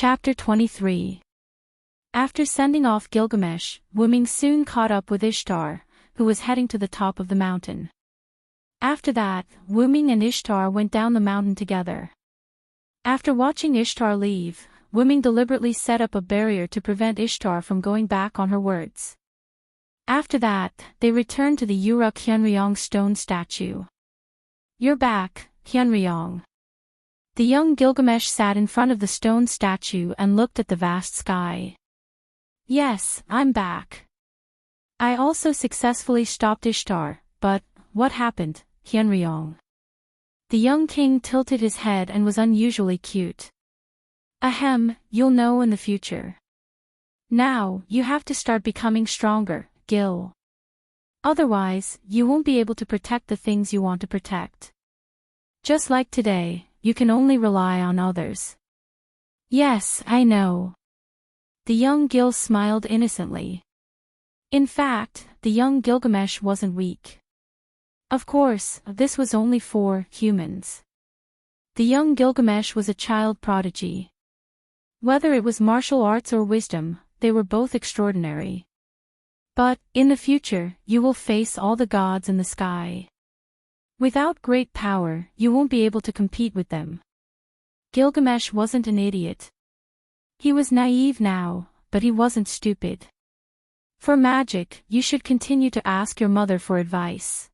Chapter 23. After sending off Gilgamesh, Wuming soon caught up with Ishtar, who was heading to the top of the mountain. After that, Wuming and Ishtar went down the mountain together. After watching Ishtar leave, Wuming deliberately set up a barrier to prevent Ishtar from going back on her words. After that, they returned to the Uruk Hyunryong stone statue. "You're back, Hyunryong." The young Gilgamesh sat in front of the stone statue and looked at the vast sky. "Yes, I'm back. I also successfully stopped Ishtar, but what happened, Hyunryong?" The young king tilted his head and was unusually cute. "Ahem, you'll know in the future. Now, you have to start becoming stronger, Gil. Otherwise, you won't be able to protect the things you want to protect. Just like today, you can only rely on others." "Yes, I know." The young Gil smiled innocently. In fact, the young Gilgamesh wasn't weak. Of course, this was only for humans. The young Gilgamesh was a child prodigy. Whether it was martial arts or wisdom, they were both extraordinary. But, in the future, you will face all the gods in the sky. Without great power, you won't be able to compete with them. Gilgamesh wasn't an idiot. He was naive now, but he wasn't stupid. For magic, you should continue to ask your mother for advice.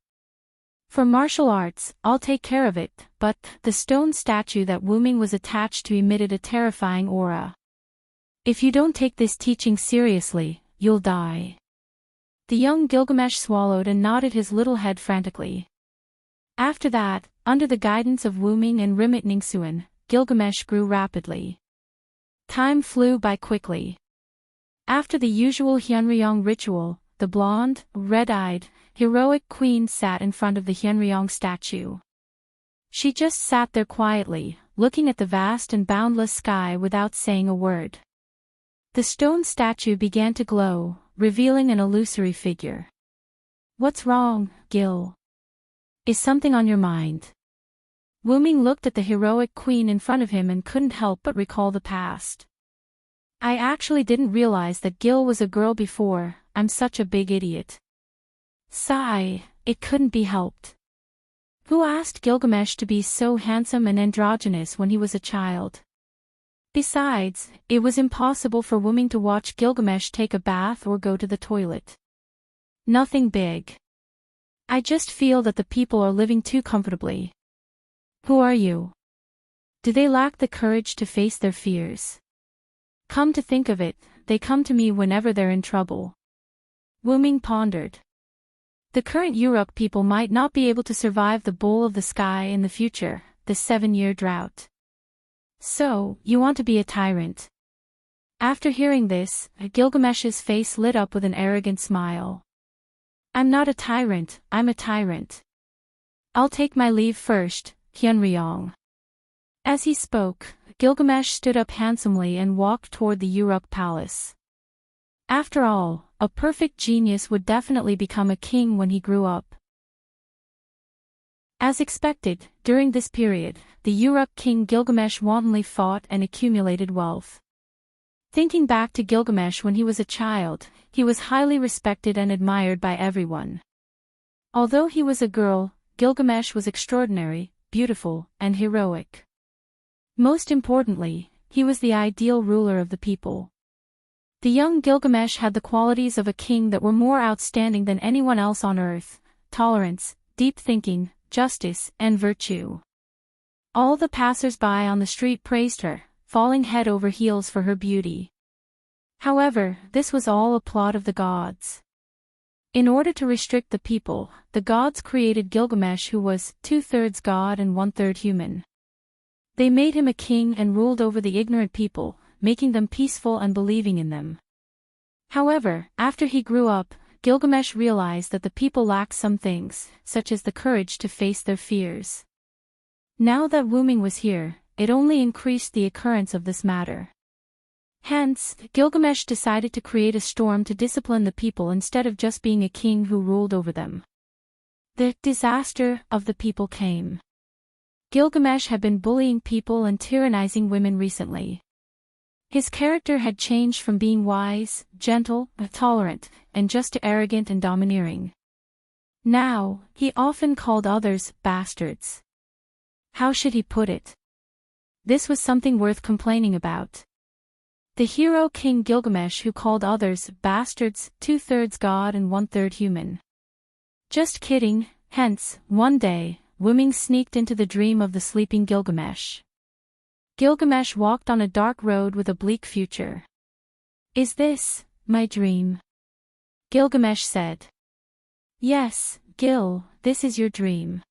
For martial arts, I'll take care of it, but the stone statue that Wuming was attached to emitted a terrifying aura. "If you don't take this teaching seriously, you'll die." The young Gilgamesh swallowed and nodded his little head frantically. After that, under the guidance of Wuming and Rimit Ningsuan, Gilgamesh grew rapidly. Time flew by quickly. After the usual Hyunryong ritual, the blonde, red-eyed, heroic queen sat in front of the Hyunryong statue. She just sat there quietly, looking at the vast and boundless sky without saying a word. The stone statue began to glow, revealing an illusory figure. "What's wrong, Gil? Is something on your mind?" Wuming looked at the heroic queen in front of him and couldn't help but recall the past. "I actually didn't realize that Gil was a girl before. I'm such a big idiot." Sigh, it couldn't be helped. Who asked Gilgamesh to be so handsome and androgynous when he was a child? Besides, it was impossible for Wuming to watch Gilgamesh take a bath or go to the toilet. "Nothing big. I just feel that the people are living too comfortably." "Who are you? Do they lack the courage to face their fears? Come to think of it, they come to me whenever they're in trouble." Wuming pondered. The current Uruk people might not be able to survive the bowl of the sky in the future, the 7-year drought. "So, you want to be a tyrant?" After hearing this, Gilgamesh's face lit up with an arrogant smile. "I'm not a tyrant, I'm a tyrant. I'll take my leave first, Hyunryong." As he spoke, Gilgamesh stood up handsomely and walked toward the Uruk palace. After all, a perfect genius would definitely become a king when he grew up. As expected, during this period, the Uruk king Gilgamesh wantonly fought and accumulated wealth. Thinking back to Gilgamesh when he was a child, he was highly respected and admired by everyone. Although he was a girl, Gilgamesh was extraordinary, beautiful, and heroic. Most importantly, he was the ideal ruler of the people. The young Gilgamesh had the qualities of a king that were more outstanding than anyone else on earth: tolerance, deep thinking, justice, and virtue. All the passers-by on the street praised her, falling head over heels for her beauty. However, this was all a plot of the gods. In order to restrict the people, the gods created Gilgamesh, who was 2/3 god and 1/3 human. They made him a king and ruled over the ignorant people, making them peaceful and believing in them. However, after he grew up, Gilgamesh realized that the people lacked some things, such as the courage to face their fears. Now that Wuming was here, it only increased the occurrence of this matter. Hence, Gilgamesh decided to create a storm to discipline the people instead of just being a king who ruled over them. The disaster of the people came. Gilgamesh had been bullying people and tyrannizing women recently. His character had changed from being wise, gentle, tolerant, and just arrogant and domineering. Now, he often called others bastards. How should he put it? This was something worth complaining about. The hero King Gilgamesh who called others bastards, 2/3 god and 1/3 human. Just kidding. Hence, one day, Wuming sneaked into the dream of the sleeping Gilgamesh. Gilgamesh walked on a dark road with a bleak future. "Is this my dream?" Gilgamesh said. "Yes, Gil, this is your dream."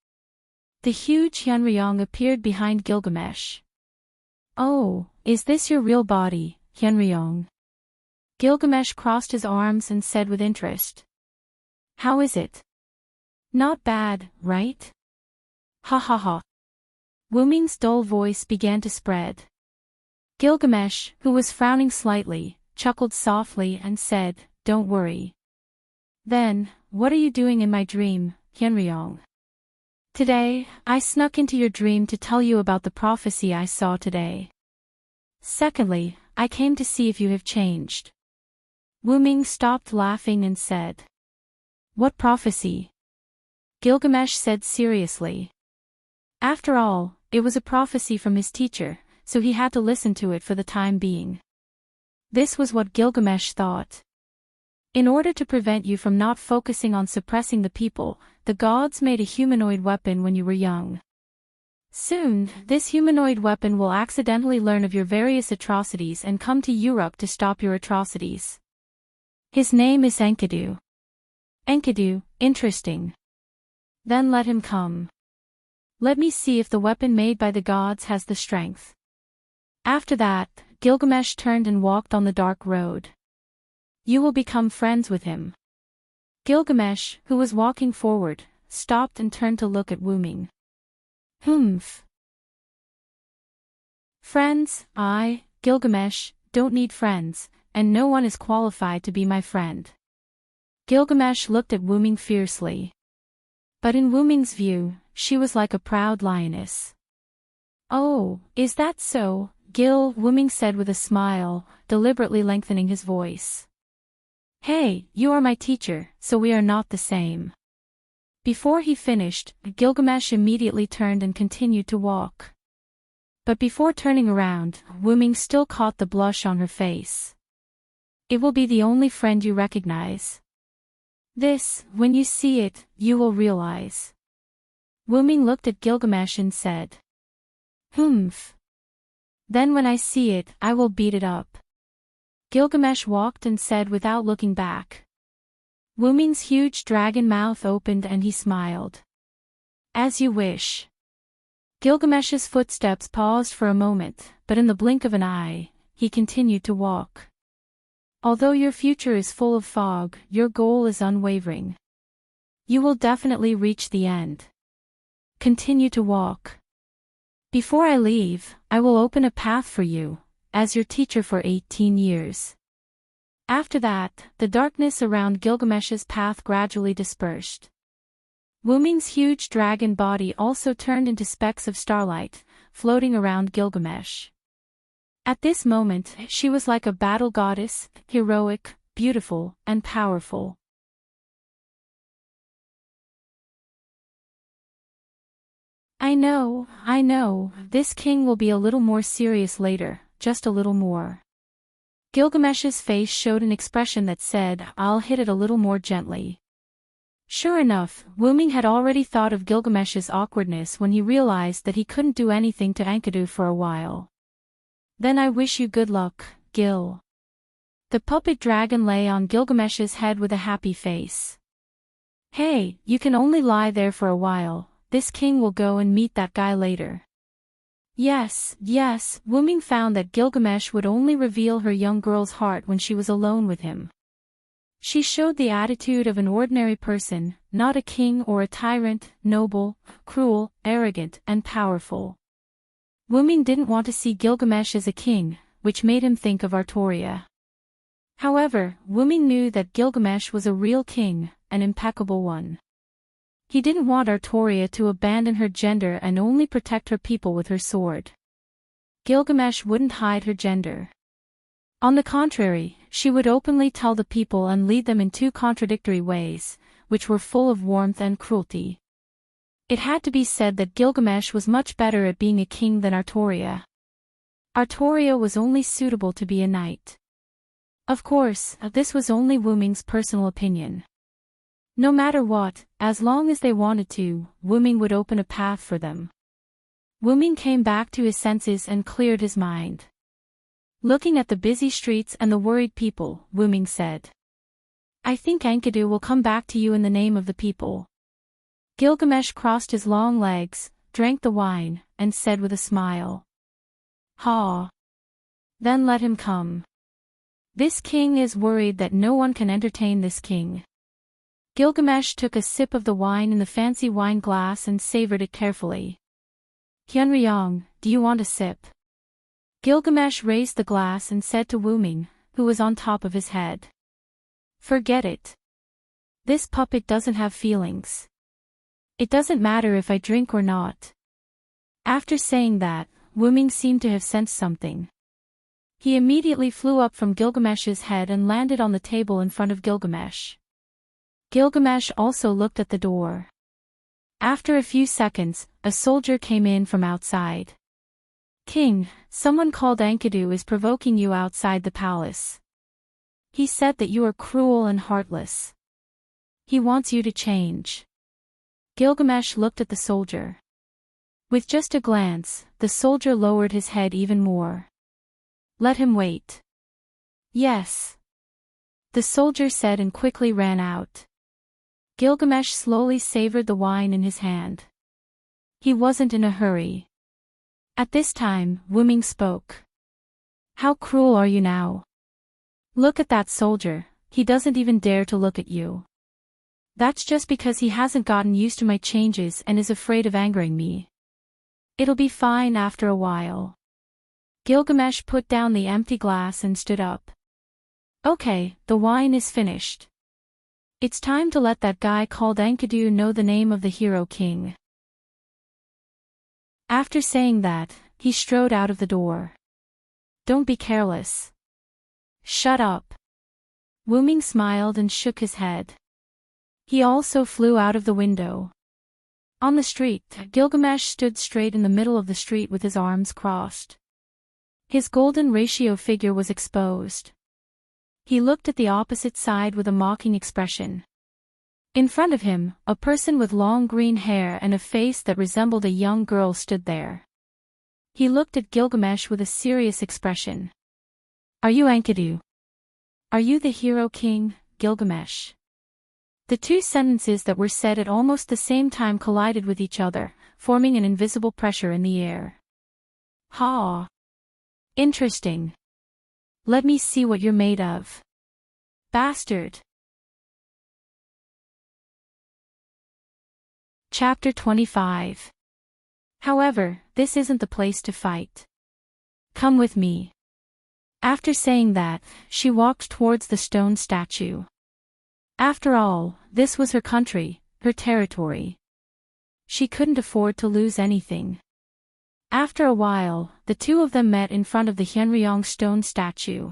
The huge Hyunryong appeared behind Gilgamesh. "Oh, is this your real body, Hyunryong?" Gilgamesh crossed his arms and said with interest. "How is it? Not bad, right?" "Ha ha ha." Wuming's dull voice began to spread. Gilgamesh, who was frowning slightly, chuckled softly and said, "Don't worry." "Then, what are you doing in my dream, Hyunryong?" "Today, I snuck into your dream to tell you about the prophecy I saw today. Secondly, I came to see if you have changed." Wuming stopped laughing and said, "What prophecy?" Gilgamesh said seriously. After all, it was a prophecy from his teacher, so he had to listen to it for the time being. This was what Gilgamesh thought. In order to prevent you from not focusing on suppressing the people, the gods made a humanoid weapon when you were young. Soon, this humanoid weapon will accidentally learn of your various atrocities and come to Uruk to stop your atrocities. His name is Enkidu. Enkidu, interesting. Then let him come. Let me see if the weapon made by the gods has the strength. After that, Gilgamesh turned and walked on the dark road. You will become friends with him. Gilgamesh, who was walking forward, stopped and turned to look at Wuming. Humph. Friends, I, Gilgamesh, don't need friends, and no one is qualified to be my friend. Gilgamesh looked at Wuming fiercely. But in Wuming's view, she was like a proud lioness. "Oh, is that so, Gil?" Wuming said with a smile, deliberately lengthening his voice. "Hey, you are my teacher, so we are not the same." Before he finished, Gilgamesh immediately turned and continued to walk. But before turning around, Wuming still caught the blush on her face. "It will be the only friend you recognize. This, when you see it, you will realize." Wuming looked at Gilgamesh and said, "Humph. Then when I see it, I will beat it up." Gilgamesh walked and said without looking back. Wuming's huge dragon mouth opened and he smiled. "As you wish." Gilgamesh's footsteps paused for a moment, but in the blink of an eye, he continued to walk. Although your future is full of fog, your goal is unwavering. You will definitely reach the end. Continue to walk. Before I leave, I will open a path for you, as your teacher for 18 years. After that, the darkness around Gilgamesh's path gradually dispersed. Wuming's huge dragon body also turned into specks of starlight, floating around Gilgamesh. At this moment, she was like a battle goddess, heroic, beautiful, and powerful. I know, this king will be a little more serious later, just a little more." Gilgamesh's face showed an expression that said, "I'll hit it a little more gently." Sure enough, Wuming had already thought of Gilgamesh's awkwardness when he realized that he couldn't do anything to Enkidu for a while. "Then I wish you good luck, Gil." The puppet dragon lay on Gilgamesh's head with a happy face. "Hey, you can only lie there for a while, this king will go and meet that guy later." Yes, Wuming found that Gilgamesh would only reveal her young girl's heart when she was alone with him. She showed the attitude of an ordinary person, not a king or a tyrant, noble, cruel, arrogant, and powerful. Wuming didn't want to see Gilgamesh as a king, which made him think of Artoria. However, Wuming knew that Gilgamesh was a real king, an impeccable one. He didn't want Artoria to abandon her gender and only protect her people with her sword. Gilgamesh wouldn't hide her gender. On the contrary, she would openly tell the people and lead them in two contradictory ways, which were full of warmth and cruelty. It had to be said that Gilgamesh was much better at being a king than Artoria. Artoria was only suitable to be a knight. Of course, this was only Wu Ming's personal opinion. No matter what, as long as they wanted to, Wu Ming would open a path for them. Wu Ming came back to his senses and cleared his mind. Looking at the busy streets and the worried people, Wu Ming said, "I think Enkidu will come back to you in the name of the people." Gilgamesh crossed his long legs, drank the wine, and said with a smile, "Ha! Then let him come. This king is worried that no one can entertain this king." Gilgamesh took a sip of the wine in the fancy wine glass and savored it carefully. "Hyunryong, do you want a sip?" Gilgamesh raised the glass and said to Wu Ming, who was on top of his head, "Forget it. This puppet doesn't have feelings. It doesn't matter if I drink or not." After saying that, Wu Ming seemed to have sensed something. He immediately flew up from Gilgamesh's head and landed on the table in front of Gilgamesh. Gilgamesh also looked at the door. After a few seconds, a soldier came in from outside. "King, someone called Enkidu is provoking you outside the palace. He said that you are cruel and heartless. He wants you to change." Gilgamesh looked at the soldier. With just a glance, the soldier lowered his head even more. "Let him wait." "Yes," the soldier said and quickly ran out. Gilgamesh slowly savored the wine in his hand. He wasn't in a hurry. At this time, Wu Ming spoke. "How cruel are you now? Look at that soldier, he doesn't even dare to look at you. That's just because he hasn't gotten used to my changes and is afraid of angering me. It'll be fine after a while." Gilgamesh put down the empty glass and stood up. "Okay, the wine is finished. It's time to let that guy called Enkidu know the name of the hero king." After saying that, he strode out of the door. "Don't be careless." "Shut up." Wu Ming smiled and shook his head. He also flew out of the window. On the street, Gilgamesh stood straight in the middle of the street with his arms crossed. His golden ratio figure was exposed. He looked at the opposite side with a mocking expression. In front of him, a person with long green hair and a face that resembled a young girl stood there. He looked at Gilgamesh with a serious expression. "Are you Enkidu? Are you the hero king, Gilgamesh?" The two sentences that were said at almost the same time collided with each other, forming an invisible pressure in the air. "Ha! Interesting. Let me see what you're made of. Bastard." Chapter 25. However, this isn't the place to fight. Come with me. After saying that, she walked towards the stone statue. After all, this was her country, her territory. She couldn't afford to lose anything. After a while, the two of them met in front of the Hyunryong stone statue.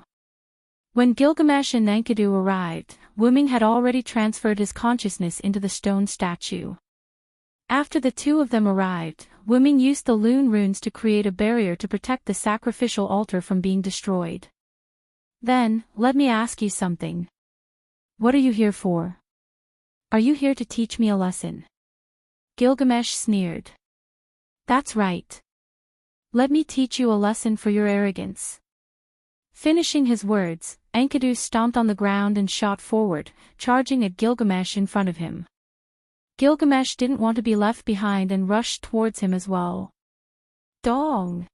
When Gilgamesh and Enkidu arrived, Wu Ming had already transferred his consciousness into the stone statue. After the two of them arrived, Wu Ming used the Lune runes to create a barrier to protect the sacrificial altar from being destroyed. "Then, let me ask you something. What are you here for? Are you here to teach me a lesson?" Gilgamesh sneered. "That's right. Let me teach you a lesson for your arrogance." Finishing his words, Enkidu stomped on the ground and shot forward, charging at Gilgamesh in front of him. Gilgamesh didn't want to be left behind and rushed towards him as well. Dong!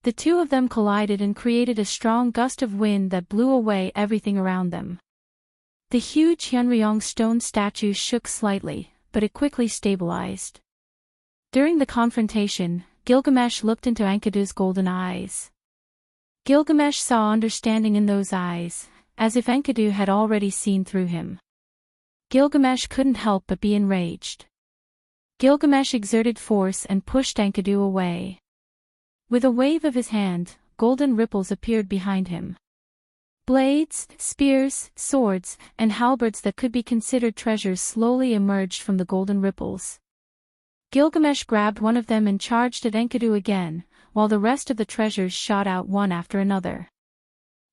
The two of them collided and created a strong gust of wind that blew away everything around them. The huge Hyunryong stone statue shook slightly, but it quickly stabilized. During the confrontation, Gilgamesh looked into Enkidu's golden eyes. Gilgamesh saw understanding in those eyes, as if Enkidu had already seen through him. Gilgamesh couldn't help but be enraged. Gilgamesh exerted force and pushed Enkidu away. With a wave of his hand, golden ripples appeared behind him. Blades, spears, swords, and halberds that could be considered treasures slowly emerged from the golden ripples. Gilgamesh grabbed one of them and charged at Enkidu again, while the rest of the treasures shot out one after another.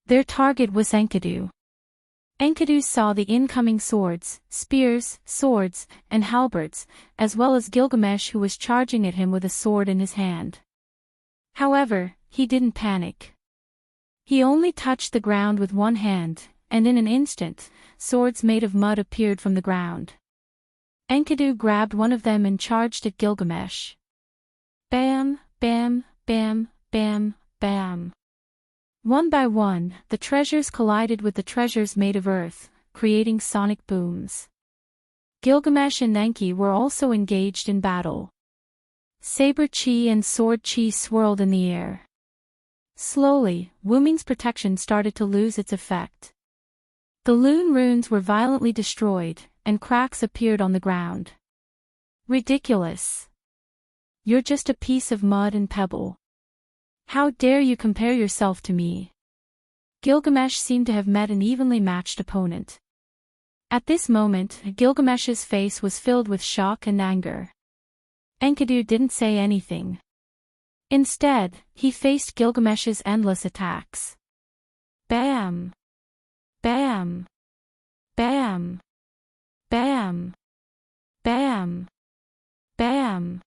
Their target was Enkidu. Enkidu saw the incoming swords, spears, swords, and halberds, as well as Gilgamesh, who was charging at him with a sword in his hand. However, he didn't panic. He only touched the ground with one hand, and in an instant, swords made of mud appeared from the ground. Enkidu grabbed one of them and charged at Gilgamesh. Bam, bam, bam, bam, bam. One by one, the treasures collided with the treasures made of earth, creating sonic booms. Gilgamesh and Enki were also engaged in battle. Saber chi and sword chi swirled in the air. Slowly, Wuming's protection started to lose its effect. The Lune runes were violently destroyed, and cracks appeared on the ground. Ridiculous. You're just a piece of mud and pebble. How dare you compare yourself to me? Gilgamesh seemed to have met an evenly matched opponent. At this moment, Gilgamesh's face was filled with shock and anger. Enkidu didn't say anything. Instead, he faced Gilgamesh's endless attacks. Bam! Bam! Bam! Bam! Bam! Bam!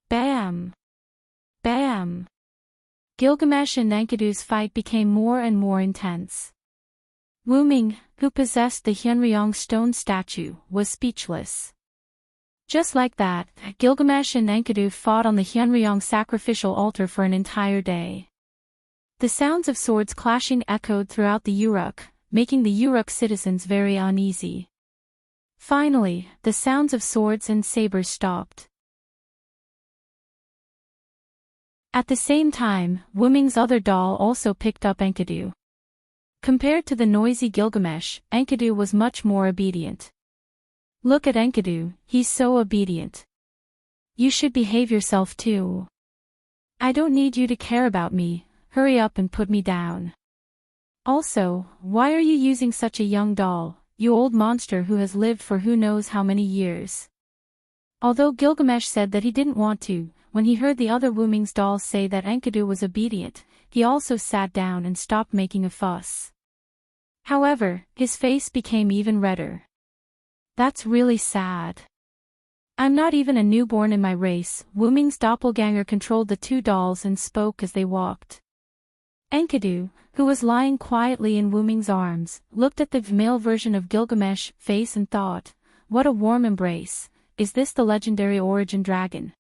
Bam! Bam! Gilgamesh and Enkidu's fight became more and more intense. Wuming, who possessed the Hyunryong stone statue, was speechless. Just like that, Gilgamesh and Enkidu fought on the Hyunryong sacrificial altar for an entire day. The sounds of swords clashing echoed throughout the Uruk, making the Uruk citizens very uneasy. Finally, the sounds of swords and sabers stopped. At the same time, Wuming's other doll also picked up Enkidu. Compared to the noisy Gilgamesh, Enkidu was much more obedient. Look at Enkidu, he's so obedient. You should behave yourself too. I don't need you to care about me, hurry up and put me down. Also, why are you using such a young doll, you old monster who has lived for who knows how many years? Although Gilgamesh said that he didn't want to, when he heard the other Wuming's dolls say that Enkidu was obedient, he also sat down and stopped making a fuss. However, his face became even redder. That's really sad. I'm not even a newborn in my race. Wuming's doppelganger controlled the two dolls and spoke as they walked. Enkidu, who was lying quietly in Wuming's arms, looked at the male version of Gilgamesh face and thought, what a warm embrace, is this the legendary origin dragon?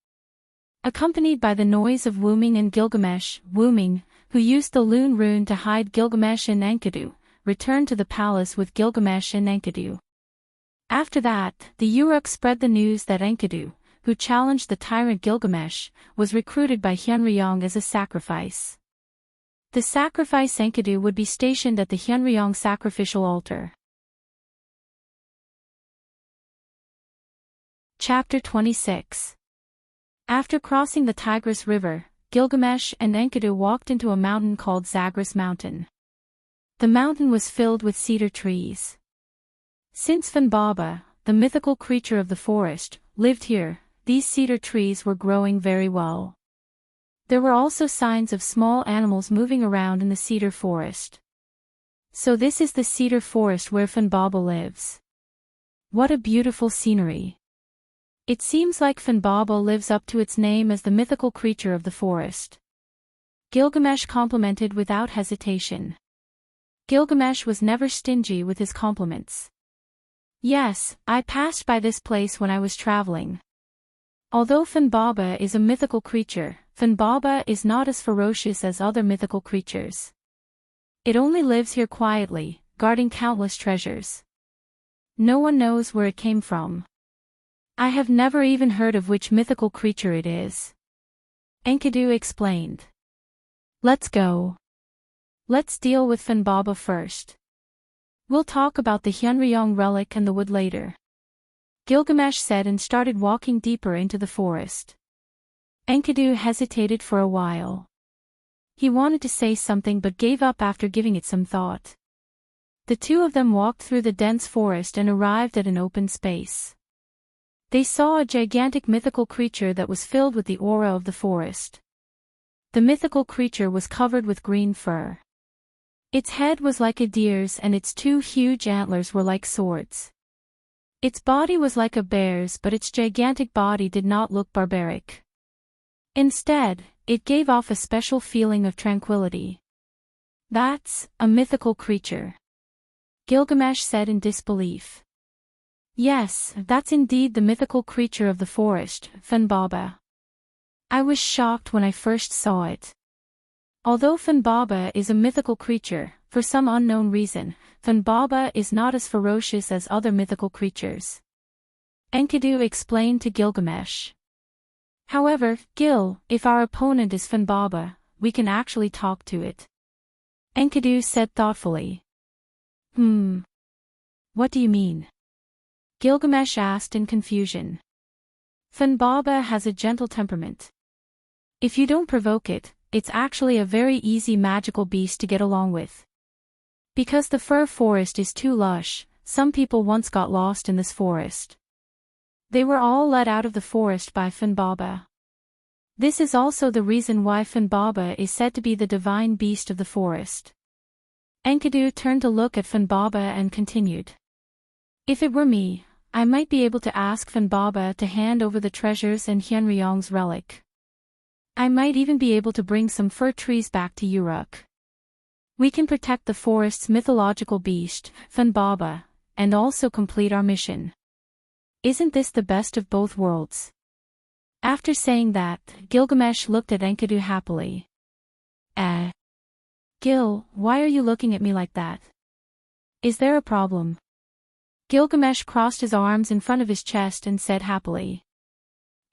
Accompanied by the noise of Wuming and Gilgamesh, Wuming, who used the Lune rune to hide Gilgamesh and Enkidu, returned to the palace with Gilgamesh and Enkidu. After that, the Uruk spread the news that Enkidu, who challenged the tyrant Gilgamesh, was recruited by Hyunryong as a sacrifice. The sacrifice Enkidu would be stationed at the Hyunryong sacrificial altar. Chapter 26. After crossing the Tigris River, Gilgamesh and Enkidu walked into a mountain called Zagros Mountain. The mountain was filled with cedar trees. Since Fanbaba, the mythical creature of the forest, lived here, these cedar trees were growing very well. There were also signs of small animals moving around in the cedar forest. So this is the cedar forest where Fanbaba lives. What a beautiful scenery. It seems like Fanbaba lives up to its name as the mythical creature of the forest. Gilgamesh complimented without hesitation. Gilgamesh was never stingy with his compliments. Yes, I passed by this place when I was traveling. Although Fanbaba is a mythical creature, Fanbaba is not as ferocious as other mythical creatures. It only lives here quietly, guarding countless treasures. No one knows where it came from. I have never even heard of which mythical creature it is. Enkidu explained. Let's go. Let's deal with Fanbaba first. We'll talk about the Hyunryong relic and the wood later. Gilgamesh said and started walking deeper into the forest. Enkidu hesitated for a while. He wanted to say something but gave up after giving it some thought. The two of them walked through the dense forest and arrived at an open space. They saw a gigantic mythical creature that was filled with the aura of the forest. The mythical creature was covered with green fur. Its head was like a deer's and its two huge antlers were like swords. Its body was like a bear's, but its gigantic body did not look barbaric. Instead, it gave off a special feeling of tranquility. "That's a mythical creature," Gilgamesh said in disbelief. "Yes, that's indeed the mythical creature of the forest, Funbaba. I was shocked when I first saw it." Although Funbaba is a mythical creature, for some unknown reason, Funbaba is not as ferocious as other mythical creatures. Enkidu explained to Gilgamesh. "However, Gil, if our opponent is Funbaba, we can actually talk to it," Enkidu said thoughtfully. What do you mean?" Gilgamesh asked in confusion. "Funbaba has a gentle temperament. If you don't provoke it, it's actually a very easy magical beast to get along with. Because the fir forest is too lush, some people once got lost in this forest. They were all let out of the forest by Funbaba. This is also the reason why Funbaba is said to be the divine beast of the forest." Enkidu turned to look at Funbaba and continued. "If it were me, I might be able to ask Funbaba to hand over the treasures and Hyunryong's relic. I might even be able to bring some fir trees back to Uruk. We can protect the forest's mythological beast, Funbaba, and also complete our mission. Isn't this the best of both worlds?" After saying that, Gilgamesh looked at Enkidu happily. Gil, why are you looking at me like that? Is there a problem?" Gilgamesh crossed his arms in front of his chest and said happily.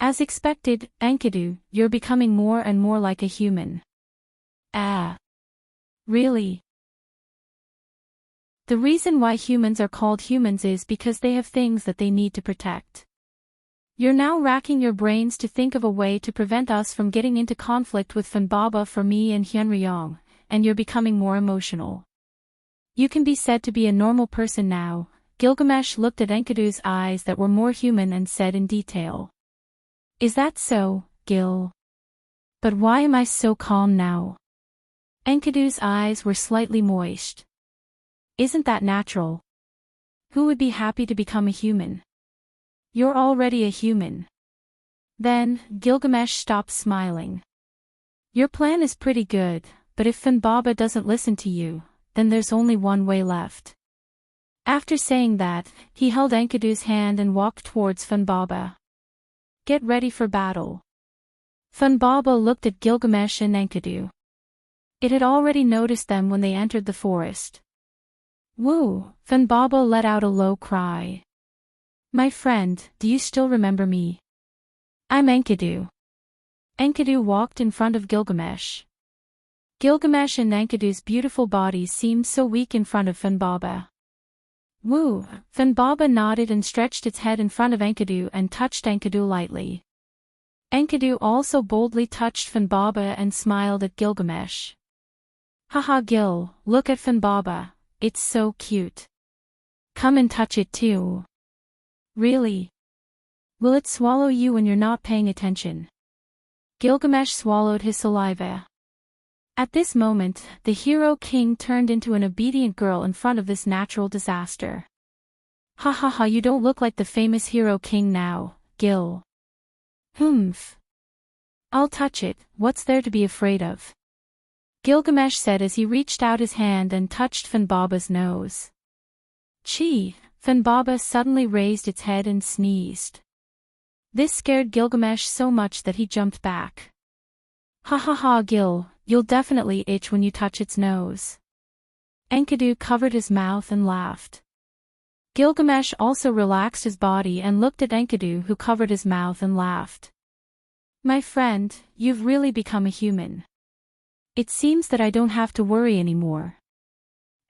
"As expected, Enkidu, you're becoming more and more like a human." Really? The reason why humans are called humans is because they have things that they need to protect. You're now racking your brains to think of a way to prevent us from getting into conflict with Funbaba for me and Hyunryong, and you're becoming more emotional. You can be said to be a normal person now." Gilgamesh looked at Enkidu's eyes that were more human and said in detail. "Is that so, Gil? But why am I so calm now?" Enkidu's eyes were slightly moist. "Isn't that natural? Who would be happy to become a human? You're already a human." Then, Gilgamesh stopped smiling. "Your plan is pretty good, but if Funbaba doesn't listen to you, then there's only one way left." After saying that, he held Enkidu's hand and walked towards Funbaba. "Get ready for battle." Funbaba looked at Gilgamesh and Enkidu. It had already noticed them when they entered the forest. "Woo!" Funbaba let out a low cry. "My friend, do you still remember me? I'm Enkidu." Enkidu walked in front of Gilgamesh. Gilgamesh and Enkidu's beautiful bodies seemed so weak in front of Funbaba. "Woo!" Funbaba nodded and stretched its head in front of Enkidu and touched Enkidu lightly. Enkidu also boldly touched Funbaba and smiled at Gilgamesh. "Haha Gil, look at Funbaba, it's so cute. Come and touch it too." "Really? Will it swallow you when you're not paying attention?" Gilgamesh swallowed his saliva. At this moment, the hero king turned into an obedient girl in front of this natural disaster. "Ha ha ha, you don't look like the famous hero king now, Gil." "Humph. I'll touch it, what's there to be afraid of?" Gilgamesh said as he reached out his hand and touched Funbaba's nose. "Chee!" Funbaba suddenly raised its head and sneezed. This scared Gilgamesh so much that he jumped back. "Ha ha ha Gil, you'll definitely itch when you touch its nose." Enkidu covered his mouth and laughed. Gilgamesh also relaxed his body and looked at Enkidu, who covered his mouth and laughed. "My friend, you've really become a human. It seems that I don't have to worry anymore."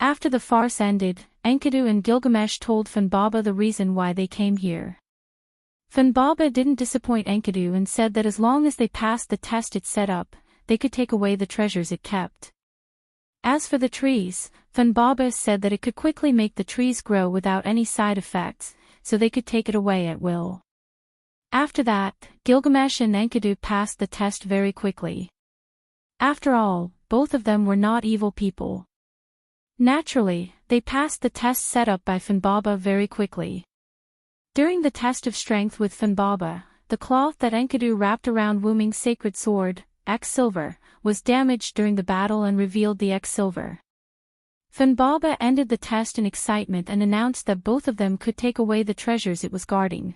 After the farce ended, Enkidu and Gilgamesh told Funbaba the reason why they came here. Funbaba didn't disappoint Enkidu and said that as long as they passed the test it set up, they could take away the treasures it kept. As for the trees, Funbaba said that it could quickly make the trees grow without any side effects, so they could take it away at will. After that, Gilgamesh and Enkidu passed the test very quickly. After all, both of them were not evil people. Naturally, they passed the test set up by Funbaba very quickly. During the test of strength with Funbaba, the cloth that Enkidu wrapped around Wuming's sacred sword, X-Silver, was damaged during the battle and revealed the X-Silver. Funbaba ended the test in excitement and announced that both of them could take away the treasures it was guarding.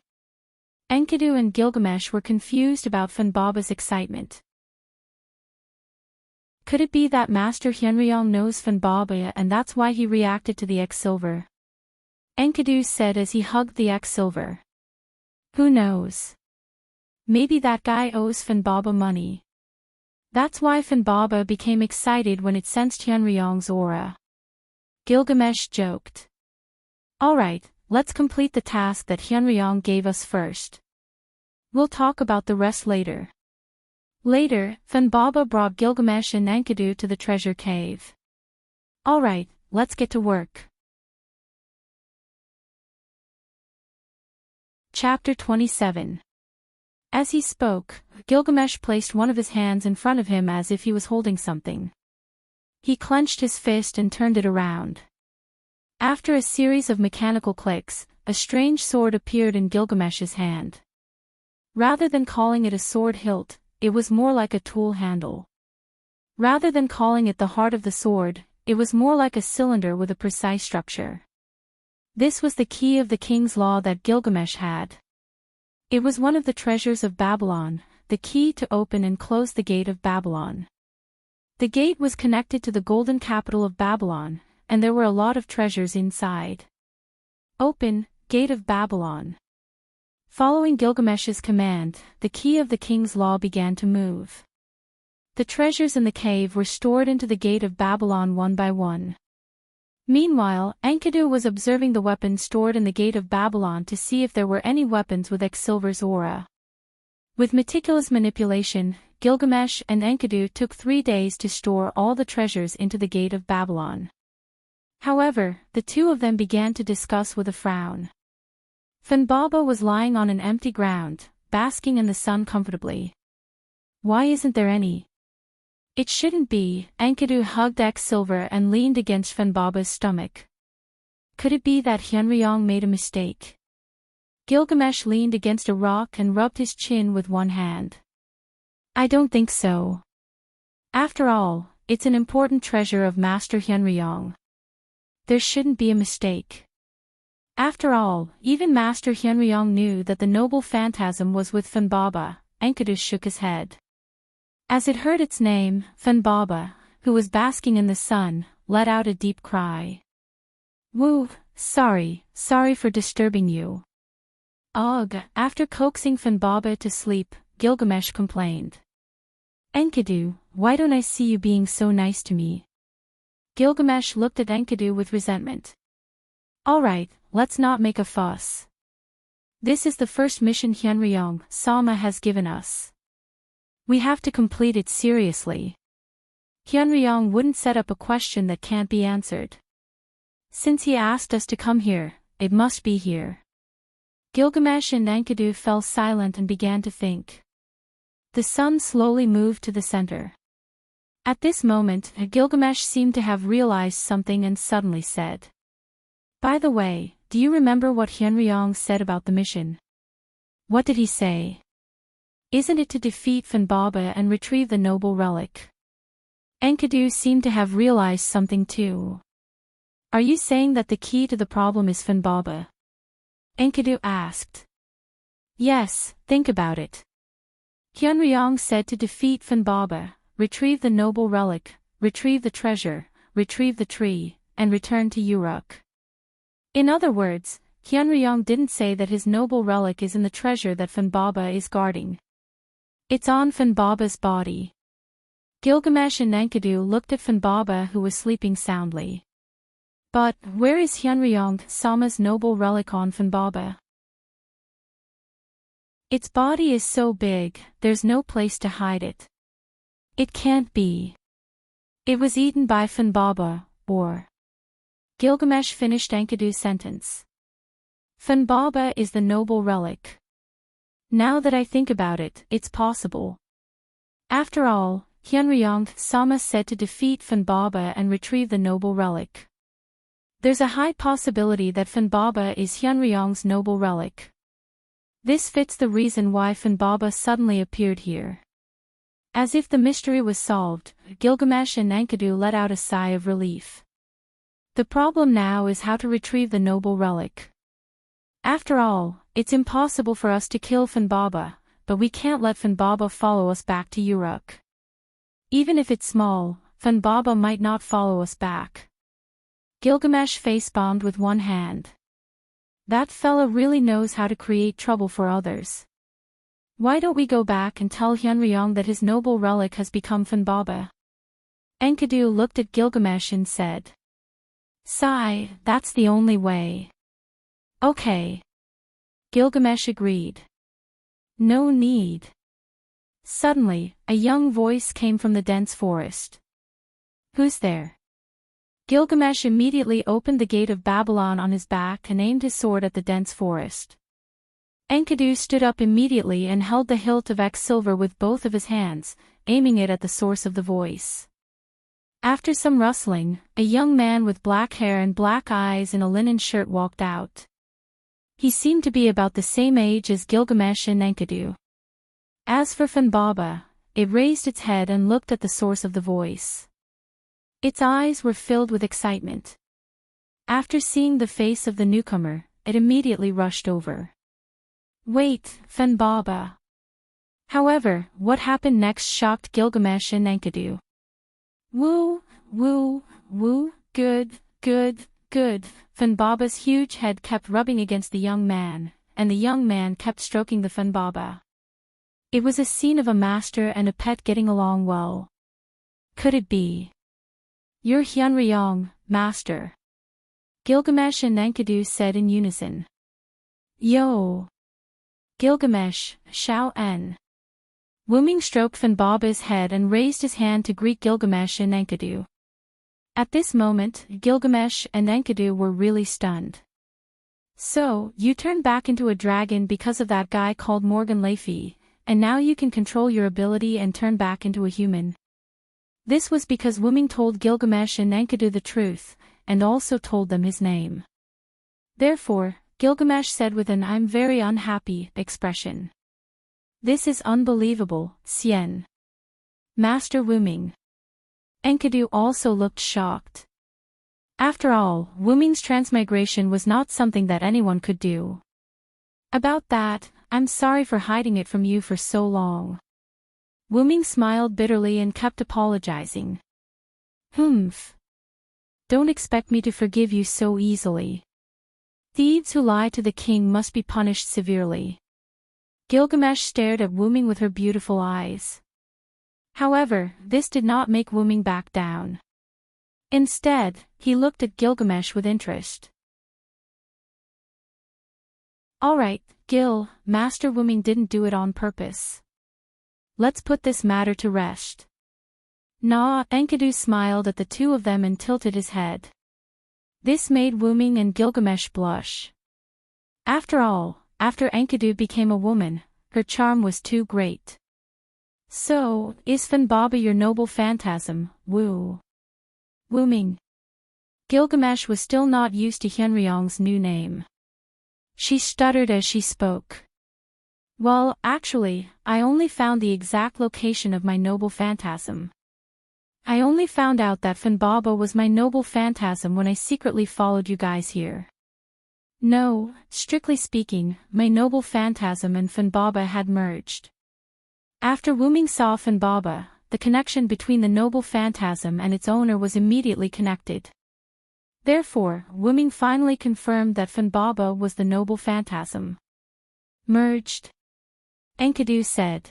Enkidu and Gilgamesh were confused about Funbaba's excitement. Could it be that Master Hyunryong knows Funbaba and that's why he reacted to the X-Silver? Enkidu said as he hugged the X-Silver. Who knows? Maybe that guy owes Funbaba money. That's why Funbaba became excited when it sensed Hyunryong's aura. Gilgamesh joked. Alright, let's complete the task that Hyunryong gave us first. We'll talk about the rest later. Later, Funbaba brought Gilgamesh and Enkidu to the treasure cave. Alright, let's get to work. Chapter 27. As he spoke, Gilgamesh placed one of his hands in front of him as if he was holding something. He clenched his fist and turned it around. After a series of mechanical clicks, a strange sword appeared in Gilgamesh's hand. Rather than calling it a sword hilt, it was more like a tool handle. Rather than calling it the heart of the sword, it was more like a cylinder with a precise structure. This was the key of the king's law that Gilgamesh had. It was one of the treasures of Babylon, the key to open and close the gate of Babylon. The gate was connected to the golden capital of Babylon, and there were a lot of treasures inside. Open, gate of Babylon. Following Gilgamesh's command, the key of the king's law began to move. The treasures in the cave were stored into the gate of Babylon one by one. Meanwhile, Enkidu was observing the weapons stored in the gate of Babylon to see if there were any weapons with X-Silver's aura. With meticulous manipulation, Gilgamesh and Enkidu took 3 days to store all the treasures into the gate of Babylon. However, the two of them began to discuss with a frown. Funbaba was lying on an empty ground, basking in the sun comfortably. Why isn't there any? It shouldn't be. Enkidu hugged X-Silver and leaned against Funbaba's stomach. Could it be that Hyunryong made a mistake? Gilgamesh leaned against a rock and rubbed his chin with one hand. I don't think so. After all, it's an important treasure of Master Hyunryong. There shouldn't be a mistake. After all, even Master Hyunryong knew that the noble phantasm was with Funbaba. Enkidu shook his head. As it heard its name, Funbaba, who was basking in the sun, let out a deep cry. Woo, sorry for disturbing you. Ugh, after coaxing Funbaba to sleep, Gilgamesh complained. Enkidu, why don't I see you being so nice to me? Gilgamesh looked at Enkidu with resentment. Alright, let's not make a fuss. This is the first mission Hyunryong Sama has given us. We have to complete it seriously. Hyunryong wouldn't set up a question that can't be answered. Since he asked us to come here, it must be here. Gilgamesh and Enkidu fell silent and began to think. The sun slowly moved to the center. At this moment, Gilgamesh seemed to have realized something and suddenly said. By the way, do you remember what Hyunryong said about the mission? What did he say? Isn't it to defeat Funbaba and retrieve the noble relic? Enkidu seemed to have realized something too. Are you saying that the key to the problem is Funbaba? Enkidu asked. Yes, think about it. Hyunryong said to defeat Funbaba, retrieve the noble relic, retrieve the treasure, retrieve the tree, and return to Uruk. In other words, Hyunryong didn't say that his noble relic is in the treasure that Funbaba is guarding. It's on Funbaba's body. Gilgamesh and Enkidu looked at Funbaba who was sleeping soundly. But, where is Hyunryong Sama's noble relic on Funbaba? Its body is so big, there's no place to hide it. It can't be. It was eaten by Funbaba, or... Gilgamesh finished Enkidu's sentence. Funbaba is the noble relic. Now that I think about it, it's possible. After all, Hyunryong Sama said to defeat Funbaba and retrieve the noble relic. There's a high possibility that Funbaba is Hyunryong's noble relic. This fits the reason why Funbaba suddenly appeared here. As if the mystery was solved, Gilgamesh and Enkidu let out a sigh of relief. The problem now is how to retrieve the noble relic. After all, it's impossible for us to kill Funbaba, but we can't let Funbaba follow us back to Uruk. Even if it's small, Funbaba might not follow us back. Gilgamesh face-bombed with one hand. That fella really knows how to create trouble for others. Why don't we go back and tell Hyunryong that his noble relic has become Funbaba? Enkidu looked at Gilgamesh and said. Sigh, that's the only way. Okay. Gilgamesh agreed. No need. Suddenly, a young voice came from the dense forest. Who's there? Gilgamesh immediately opened the gate of Babylon on his back and aimed his sword at the dense forest. Enkidu stood up immediately and held the hilt of X-silver with both of his hands, aiming it at the source of the voice. After some rustling, a young man with black hair and black eyes in a linen shirt walked out. He seemed to be about the same age as Gilgamesh and Enkidu. As for Funbaba, it raised its head and looked at the source of the voice. Its eyes were filled with excitement. After seeing the face of the newcomer, it immediately rushed over. Wait, Funbaba. However, what happened next shocked Gilgamesh and Enkidu. Woo, woo, woo, good, good, good. Funbaba's huge head kept rubbing against the young man, and the young man kept stroking the Funbaba. It was a scene of a master and a pet getting along well. Could it be? You're Hyunryong, master. Gilgamesh and Enkidu said in unison. Yo! Gilgamesh, Shao En. Wuming stroked Funbaba's head and raised his hand to greet Gilgamesh and Enkidu. At this moment, Gilgamesh and Enkidu were really stunned. So, you turned back into a dragon because of that guy called Morgan Laffy, and now you can control your ability and turn back into a human. This was because Wuming told Gilgamesh and Enkidu the truth, and also told them his name. Therefore, Gilgamesh said with an "I'm very unhappy" expression. This is unbelievable, Xian. Master Wuming. Enkidu also looked shocked. After all, Wuming's transmigration was not something that anyone could do. About that, I'm sorry for hiding it from you for so long. Wuming smiled bitterly and kept apologizing. Humph. Don't expect me to forgive you so easily. Thieves who lie to the king must be punished severely. Gilgamesh stared at Wuming with her beautiful eyes. However, this did not make Wuming back down. Instead, he looked at Gilgamesh with interest. Alright, Gil, Master Wuming didn't do it on purpose. Let's put this matter to rest. Nah, Enkidu smiled at the two of them and tilted his head. This made Wuming and Gilgamesh blush. After all, after Enkidu became a woman, her charm was too great. So, is Funbaba your noble phantasm, Wu? Wuming. Gilgamesh was still not used to Hyunryong's new name. She stuttered as she spoke. Well, actually, I only found the exact location of my noble phantasm. I only found out that Funbaba was my noble phantasm when I secretly followed you guys here. No, strictly speaking, my noble phantasm and Funbaba had merged. After Wuming saw Funbaba, the connection between the noble phantasm and its owner was immediately connected. Therefore, Wuming finally confirmed that Funbaba was the noble phantasm. Merged? Enkidu said.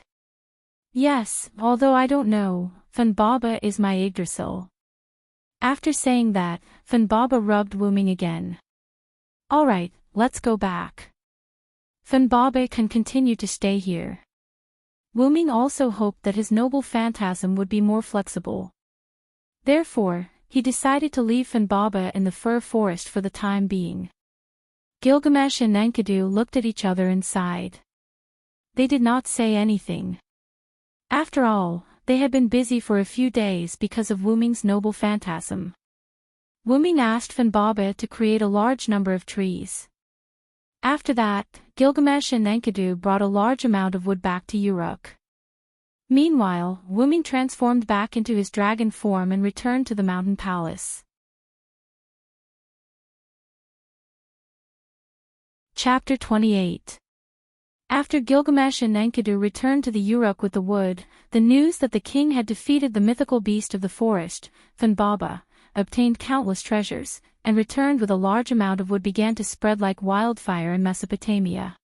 Yes, although I don't know, Funbaba is my Yggdrasil. After saying that, Funbaba rubbed Wuming again. Alright, let's go back. Funbaba can continue to stay here. Wuming also hoped that his noble phantasm would be more flexible. Therefore, he decided to leave Finbaba in the fir forest for the time being. Gilgamesh and Enkidu looked at each other and sighed. They did not say anything. After all, they had been busy for a few days because of Wuming's noble phantasm. Wuming asked Finbaba to create a large number of trees. After that, Gilgamesh and Enkidu brought a large amount of wood back to Uruk. Meanwhile, Wuming transformed back into his dragon form and returned to the mountain palace. Chapter 28. After Gilgamesh and Enkidu returned to the Uruk with the wood, the news that the king had defeated the mythical beast of the forest, Finbaba, obtained countless treasures, and returned with a large amount of wood began to spread like wildfire in Mesopotamia.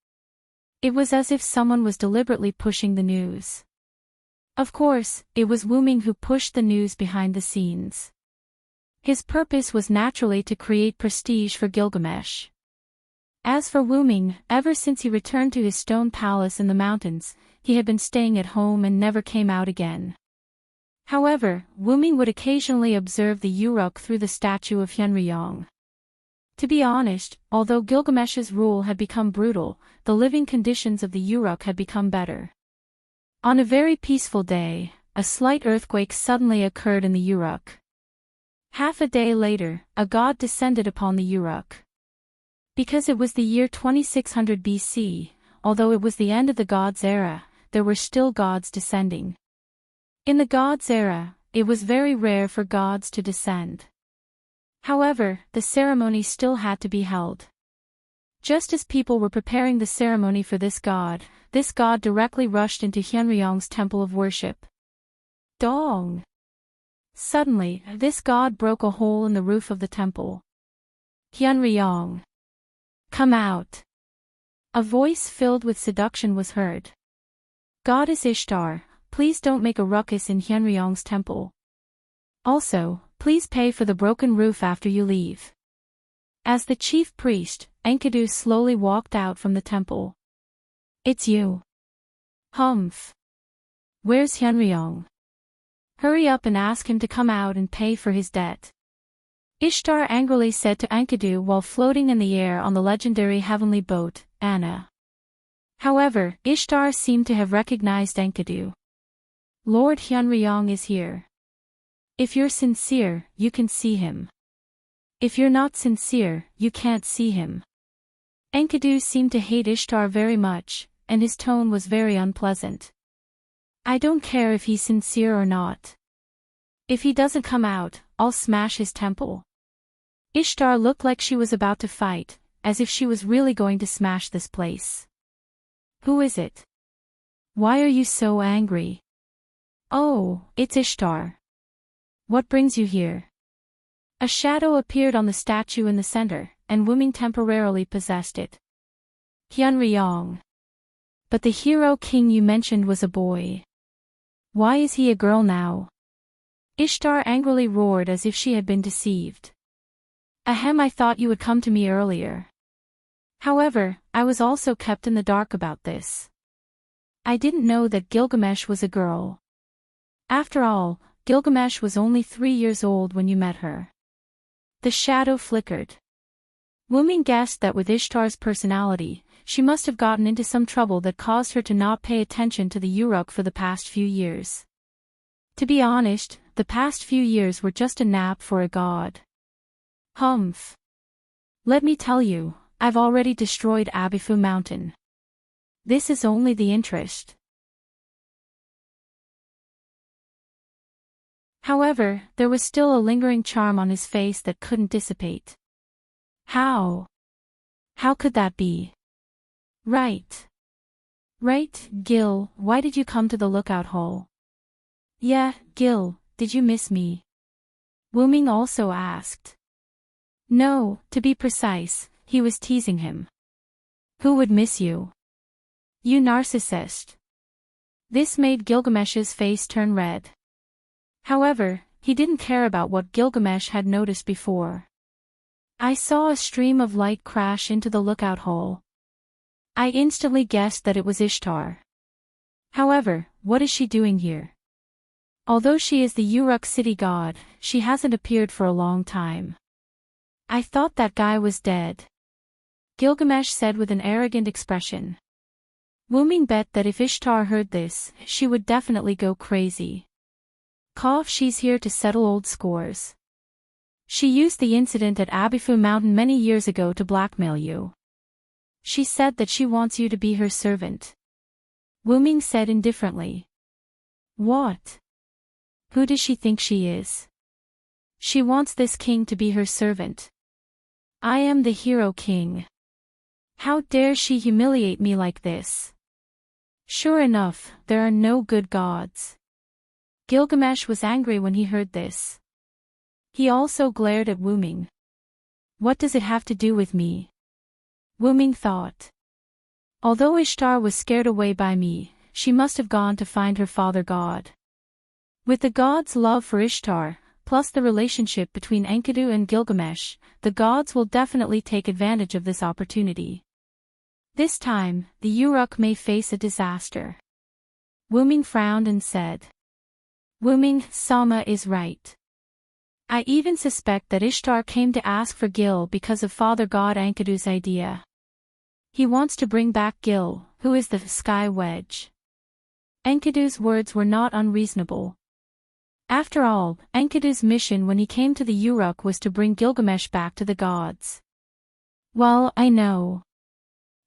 It was as if someone was deliberately pushing the news. Of course, it was Wuming who pushed the news behind the scenes. His purpose was naturally to create prestige for Gilgamesh. As for Wuming, ever since he returned to his stone palace in the mountains, he had been staying at home and never came out again. However, Wuming would occasionally observe the Uruk through the statue of Hyunryong. To be honest, although Gilgamesh's rule had become brutal, the living conditions of the Uruk had become better. On a very peaceful day, a slight earthquake suddenly occurred in the Uruk. Half a day later, a god descended upon the Uruk. Because it was the year 2600 BC, although it was the end of the gods' era, there were still gods descending. In the gods' era, it was very rare for gods to descend. However, the ceremony still had to be held. Just as people were preparing the ceremony for this god directly rushed into Hyunryong's temple of worship. Dong! Suddenly, this god broke a hole in the roof of the temple. Hyunryong! Come out! A voice filled with seduction was heard. Goddess Ishtar, please don't make a ruckus in Hyunryong's temple. Also, please pay for the broken roof after you leave. As the chief priest, Enkidu slowly walked out from the temple. It's you. Humph. Where's Hyunryong? Hurry up and ask him to come out and pay for his debt. Ishtar angrily said to Enkidu while floating in the air on the legendary heavenly boat, Anna. However, Ishtar seemed to have recognized Enkidu. Lord Hyunryong is here. If you're sincere, you can see him. If you're not sincere, you can't see him. Enkidu seemed to hate Ishtar very much, and his tone was very unpleasant. I don't care if he's sincere or not. If he doesn't come out, I'll smash his temple. Ishtar looked like she was about to fight, as if she was really going to smash this place. Who is it? Why are you so angry? Oh, it's Ishtar. What brings you here? A shadow appeared on the statue in the center, and Wuming temporarily possessed it. Hyunryong. But the hero king you mentioned was a boy. Why is he a girl now? Ishtar angrily roared as if she had been deceived. Ahem, I thought you would come to me earlier. However, I was also kept in the dark about this. I didn't know that Gilgamesh was a girl. After all, Gilgamesh was only 3 years old when you met her. The shadow flickered. Wuming guessed that with Ishtar's personality, she must have gotten into some trouble that caused her to not pay attention to the Uruk for the past few years. To be honest, the past few years were just a nap for a god. Humph. Let me tell you, I've already destroyed Abifu Mountain. This is only the interest. However, there was still a lingering charm on his face that couldn't dissipate. How? How could that be? Right. Right, Gil, why did you come to the lookout hole? Yeah, Gil, did you miss me? Wuming also asked. No, to be precise, he was teasing him. Who would miss you? You narcissist. This made Gilgamesh's face turn red. However, he didn't care about what Gilgamesh had noticed before. I saw a stream of light crash into the lookout hole. I instantly guessed that it was Ishtar. However, what is she doing here? Although she is the Uruk city god, she hasn't appeared for a long time. I thought that guy was dead, Gilgamesh said with an arrogant expression. Wuming bet that if Ishtar heard this, she would definitely go crazy. She's here to settle old scores. She used the incident at Abifu Mountain many years ago to blackmail you. She said that she wants you to be her servant. Wuming said indifferently. What? Who does she think she is? She wants this king to be her servant. I am the hero king. How dare she humiliate me like this? Sure enough, there are no good gods. Gilgamesh was angry when he heard this. He also glared at Wuming. What does it have to do with me? Wuming thought. Although Ishtar was scared away by me, she must have gone to find her father god. With the gods' love for Ishtar, plus the relationship between Enkidu and Gilgamesh, the gods will definitely take advantage of this opportunity. This time, the Uruk may face a disaster. Wuming frowned and said. Wuming, Sama is right. I even suspect that Ishtar came to ask for Gil because of Father God Enkidu's idea. He wants to bring back Gil, who is the Sky Wedge. Enkidu's words were not unreasonable. After all, Enkidu's mission when he came to the Uruk was to bring Gilgamesh back to the gods. Well, I know.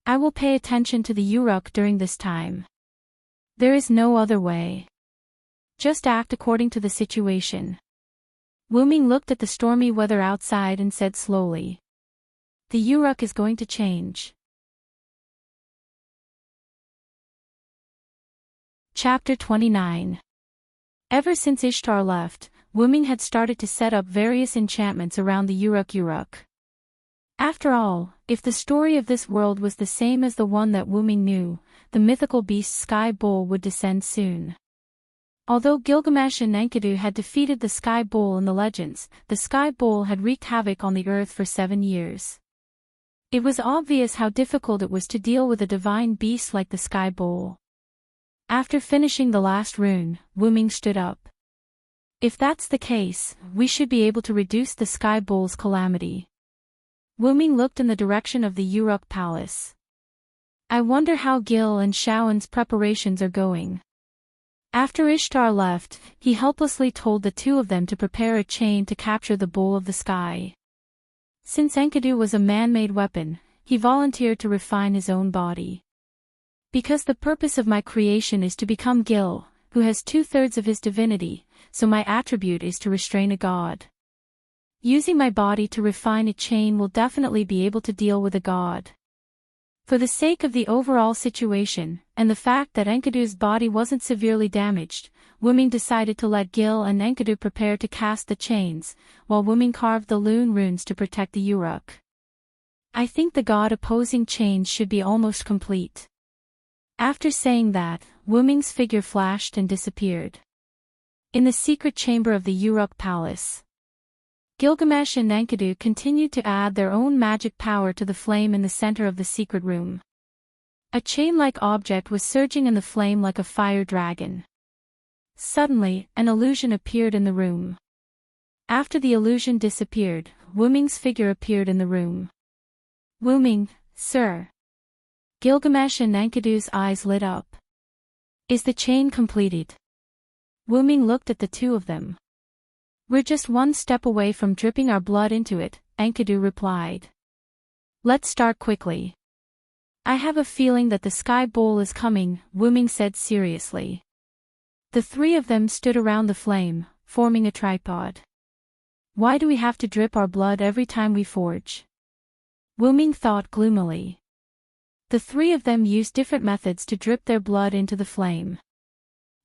I will pay attention to the Uruk during this time. There is no other way. Just act according to the situation. Wuming looked at the stormy weather outside and said slowly. The Uruk is going to change. Chapter 29. Ever since Ishtar left, Wuming had started to set up various enchantments around the Uruk. After all, if the story of this world was the same as the one that Wuming knew, the mythical beast Sky Bull would descend soon. Although Gilgamesh and Enkidu had defeated the Sky Bull in the legends, the Sky Bull had wreaked havoc on the earth for 7 years. It was obvious how difficult it was to deal with a divine beast like the Sky Bull. After finishing the last rune, Wuming stood up. If that's the case, we should be able to reduce the Sky Bull's calamity. Wuming looked in the direction of the Uruk palace. I wonder how Gil and Shaoan's preparations are going. After Ishtar left, he helplessly told the two of them to prepare a chain to capture the bull of the sky. Since Enkidu was a man-made weapon, he volunteered to refine his own body. Because the purpose of my creation is to become Gil, who has 2/3 of his divinity, so my attribute is to restrain a god. Using my body to refine a chain will definitely be able to deal with a god. For the sake of the overall situation, and the fact that Enkidu's body wasn't severely damaged, Wuming decided to let Gil and Enkidu prepare to cast the chains, while Wuming carved the Lune runes to protect the Uruk. I think the god-opposing chains should be almost complete. After saying that, Wuming's figure flashed and disappeared. In the secret chamber of the Uruk palace, Gilgamesh and Enkidu continued to add their own magic power to the flame in the center of the secret room. A chain-like object was surging in the flame like a fire dragon. Suddenly, an illusion appeared in the room. After the illusion disappeared, Wuming's figure appeared in the room. Wuming, sir. Gilgamesh and Enkidu's eyes lit up. Is the chain completed? Wuming looked at the two of them. We're just one step away from dripping our blood into it, Enkidu replied. Let's start quickly. I have a feeling that the Sky Bull is coming, Wuming said seriously. The three of them stood around the flame, forming a tripod. Why do we have to drip our blood every time we forge? Wuming thought gloomily. The three of them used different methods to drip their blood into the flame.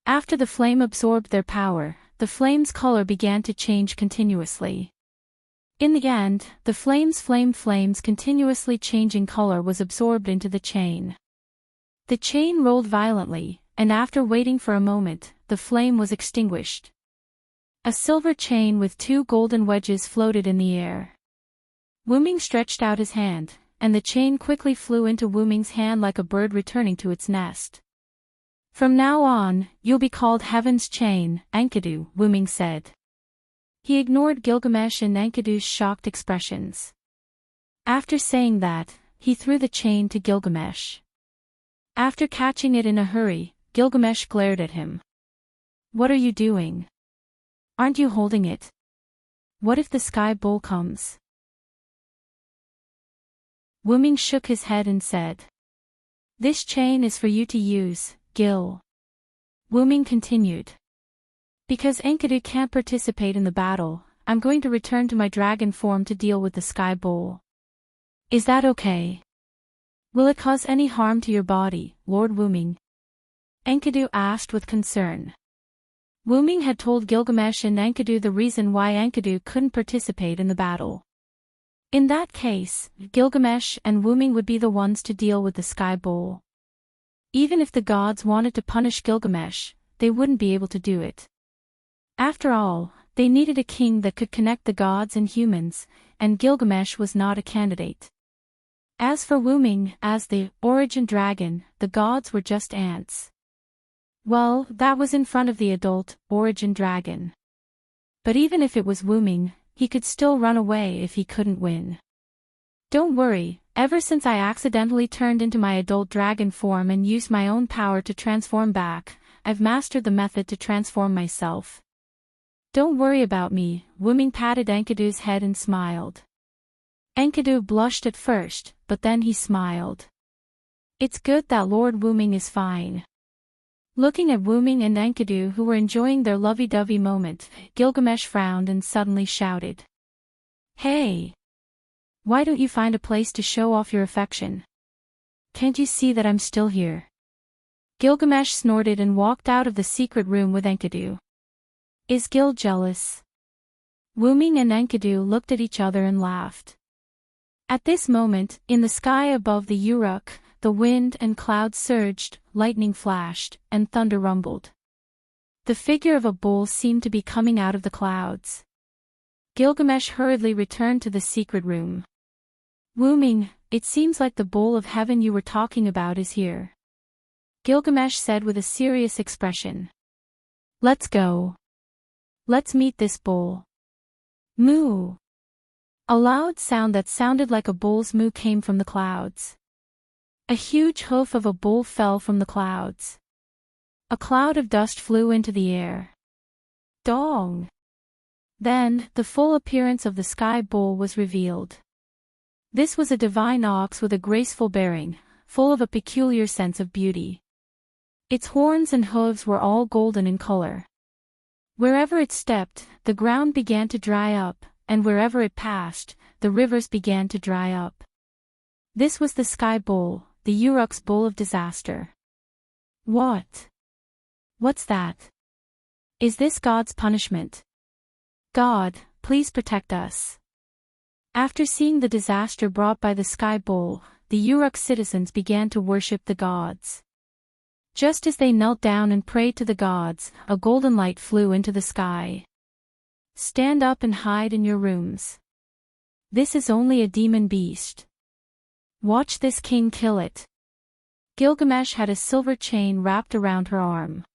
After the flame absorbed their power, the flame's color began to change continuously. In the end, the flame's continuously changing color was absorbed into the chain. The chain rolled violently, and after waiting for a moment, the flame was extinguished. A silver chain with 2 golden wedges floated in the air. Wuming stretched out his hand, and the chain quickly flew into Wuming's hand like a bird returning to its nest. From now on, you'll be called Heaven's Chain, Enkidu, Wuming said. He ignored Gilgamesh and Enkidu's shocked expressions. After saying that, he threw the chain to Gilgamesh. After catching it in a hurry, Gilgamesh glared at him. What are you doing? Aren't you holding it? What if the sky bull comes? Wuming shook his head and said. This chain is for you to use, Gil. Wuming continued. Because Enkidu can't participate in the battle, I'm going to return to my dragon form to deal with the sky bull. Is that okay? Will it cause any harm to your body, Lord Wuming? Enkidu asked with concern. Wuming had told Gilgamesh and Enkidu the reason why Enkidu couldn't participate in the battle. In that case, Gilgamesh and Wuming would be the ones to deal with the sky bull. Even if the gods wanted to punish Gilgamesh, they wouldn't be able to do it. After all, they needed a king that could connect the gods and humans, and Gilgamesh was not a candidate. As for Wuming, as the origin dragon, the gods were just ants. Well, that was in front of the adult, origin dragon. But even if it was Wuming, he could still run away if he couldn't win. Don't worry, ever since I accidentally turned into my adult dragon form and used my own power to transform back, I've mastered the method to transform myself. Don't worry about me, Wuming patted Enkidu's head and smiled. Enkidu blushed at first, but then he smiled. It's good that Lord Wuming is fine. Looking at Wuming and Enkidu who were enjoying their lovey-dovey moment, Gilgamesh frowned and suddenly shouted. Hey! Why don't you find a place to show off your affection? Can't you see that I'm still here? Gilgamesh snorted and walked out of the secret room with Enkidu. Is Gil jealous? Wuming and Enkidu looked at each other and laughed. At this moment, in the sky above the Uruk, the wind and clouds surged, lightning flashed, and thunder rumbled. The figure of a bull seemed to be coming out of the clouds. Gilgamesh hurriedly returned to the secret room. Wuming, it seems like the bull of heaven you were talking about is here. Gilgamesh said with a serious expression. Let's go. Let's meet this bull. Moo! A loud sound that sounded like a bull's moo came from the clouds. A huge hoof of a bull fell from the clouds. A cloud of dust flew into the air. Dong! Then, the full appearance of the sky bull was revealed. This was a divine ox with a graceful bearing, full of a peculiar sense of beauty. Its horns and hooves were all golden in color. Wherever it stepped, the ground began to dry up, and wherever it passed, the rivers began to dry up. This was the sky bull, the Uruk's bull of disaster. What? What's that? Is this God's punishment? God, please protect us. After seeing the disaster brought by the sky bull, the Uruk citizens began to worship the gods. Just as they knelt down and prayed to the gods, a golden light flew into the sky. Stand up and hide in your rooms. This is only a demon beast. Watch this king kill it. Gilgamesh had a silver chain wrapped around her arm.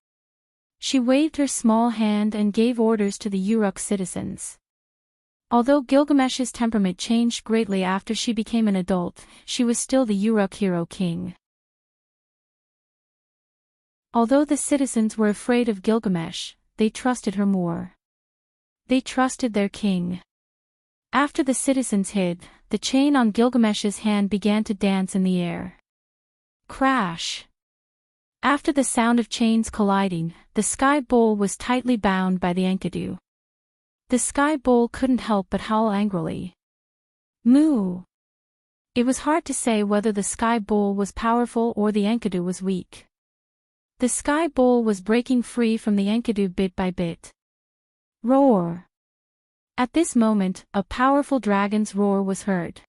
She waved her small hand and gave orders to the Uruk citizens. Although Gilgamesh's temperament changed greatly after she became an adult, she was still the Uruk hero king. Although the citizens were afraid of Gilgamesh, they trusted her more. They trusted their king. After the citizens hid, the chain on Gilgamesh's hand began to dance in the air. Crash! After the sound of chains colliding, the sky bull was tightly bound by the Enkidu. The sky bull couldn't help but howl angrily. Moo! It was hard to say whether the sky bull was powerful or the Enkidu was weak. The sky bull was breaking free from the Enkidu bit by bit. Roar! At this moment, a powerful dragon's roar was heard.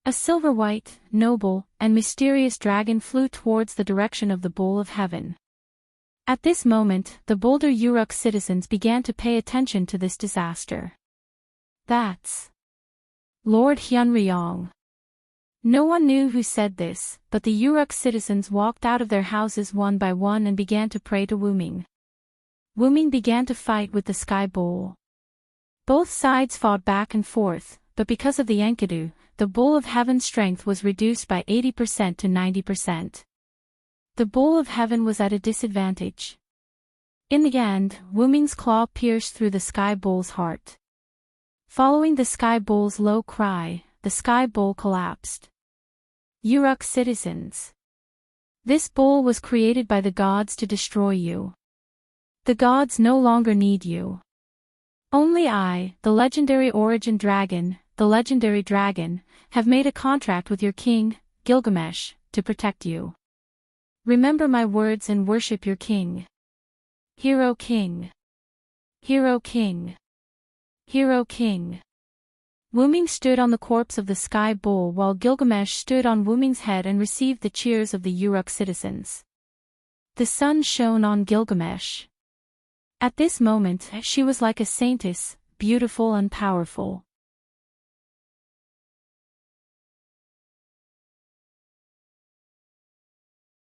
A silver-white, noble, and mysterious dragon flew towards the direction of the bull of heaven. At this moment, the bolder Uruk citizens began to pay attention to this disaster. That's Lord Hyunryong. No one knew who said this, but the Uruk citizens walked out of their houses one by one and began to pray to Wuming. Wuming began to fight with the Sky Bull. Both sides fought back and forth, but because of the Enkidu, the Bull of Heaven's strength was reduced by 80% to 90%. The Bull of Heaven was at a disadvantage. In the end, Wuming's claw pierced through the Sky Bull's heart. Following the Sky Bull's low cry, the Sky Bull collapsed. Uruk citizens. This bull was created by the gods to destroy you. The gods no longer need you. Only I, the legendary origin dragon, the legendary dragon, have made a contract with your king, Gilgamesh, to protect you. Remember my words and worship your king. Hero King. Hero King. Hero King. Wuming stood on the corpse of the Sky Bull while Gilgamesh stood on Wuming's head and received the cheers of the Uruk citizens. The sun shone on Gilgamesh. At this moment, she was like a saintess, beautiful and powerful.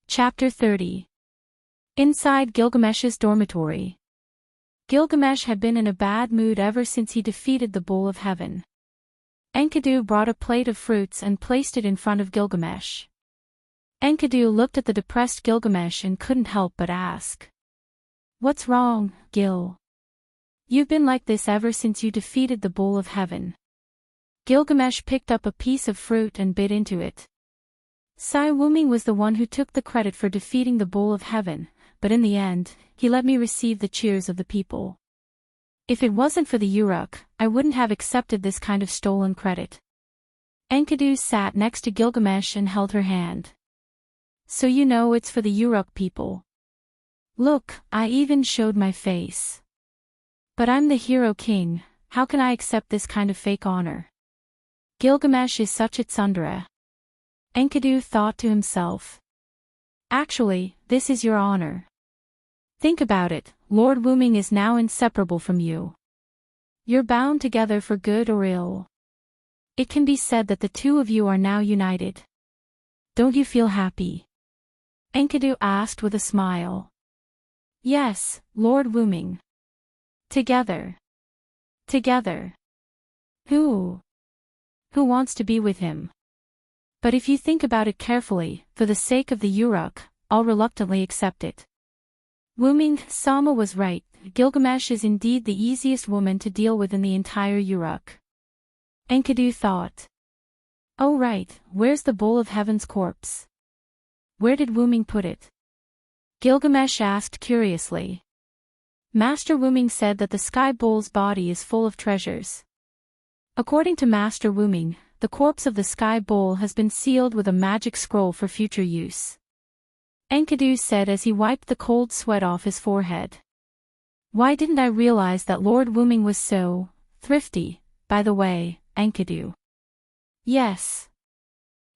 Chapter 30. Inside Gilgamesh's dormitory. Gilgamesh had been in a bad mood ever since he defeated the Bull of Heaven. Enkidu brought a plate of fruits and placed it in front of Gilgamesh. Enkidu looked at the depressed Gilgamesh and couldn't help but ask. What's wrong, Gil? You've been like this ever since you defeated the Bull of Heaven. Gilgamesh picked up a piece of fruit and bit into it. Sai Wuming was the one who took the credit for defeating the Bull of Heaven, but in the end, he let me receive the cheers of the people. If it wasn't for the Uruk, I wouldn't have accepted this kind of stolen credit. Enkidu sat next to Gilgamesh and held her hand. So you know it's for the Uruk people. Look, I even showed my face. But I'm the Hero King, how can I accept this kind of fake honor? Gilgamesh is such a tsundere. Enkidu thought to himself. Actually, this is your honor. Think about it, Lord Wuming is now inseparable from you. You're bound together for good or ill. It can be said that the two of you are now united. Don't you feel happy? Enkidu asked with a smile. Yes, Lord Wuming. Together. Together. Who wants to be with him? But if you think about it carefully, for the sake of the Uruk, I'll reluctantly accept it. Wuming Sama was right, Gilgamesh is indeed the easiest woman to deal with in the entire Uruk. Enkidu thought. Oh right, where's the Bull of Heaven's corpse? Where did Wuming put it? Gilgamesh asked curiously. Master Wuming said that the Sky Bull's body is full of treasures. According to Master Wuming, the corpse of the Sky Bull has been sealed with a magic scroll for future use. Enkidu said as he wiped the cold sweat off his forehead. Why didn't I realize that Lord Wuming was so thrifty, by the way, Enkidu? Yes.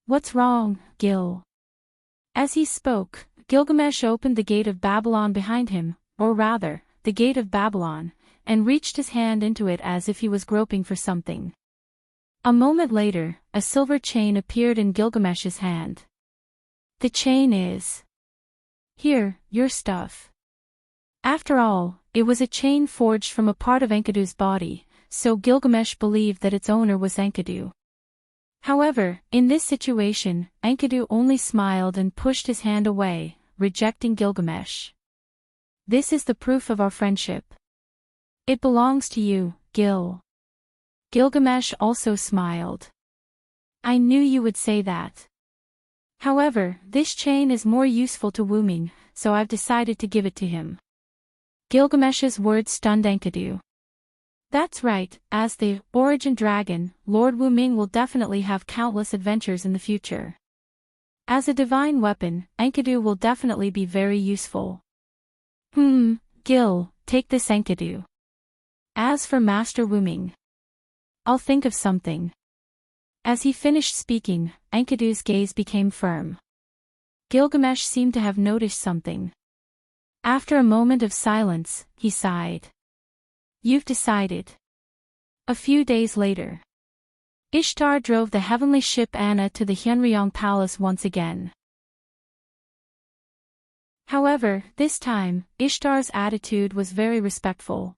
What's wrong, Gil? As he spoke, Gilgamesh opened the gate of Babylon behind him, or rather, the gate of Babylon, and reached his hand into it as if he was groping for something. A moment later, a silver chain appeared in Gilgamesh's hand. The chain is... Here, your stuff. After all, it was a chain forged from a part of Enkidu's body, so Gilgamesh believed that its owner was Enkidu. However, in this situation, Enkidu only smiled and pushed his hand away, rejecting Gilgamesh. This is the proof of our friendship. It belongs to you, Gil. Gilgamesh also smiled. I knew you would say that. However, this chain is more useful to Wuming, so I've decided to give it to him. Gilgamesh's words stunned Enkidu. That's right, as the origin dragon, Lord Wuming will definitely have countless adventures in the future. As a divine weapon, Enkidu will definitely be very useful. Gil, take this Enkidu. As for Master Wuming, I'll think of something. As he finished speaking, Enkidu's gaze became firm. Gilgamesh seemed to have noticed something. After a moment of silence, he sighed. You've decided. A few days later. Ishtar drove the heavenly ship Anna to the Hyunryong Palace once again. However, this time, Ishtar's attitude was very respectful.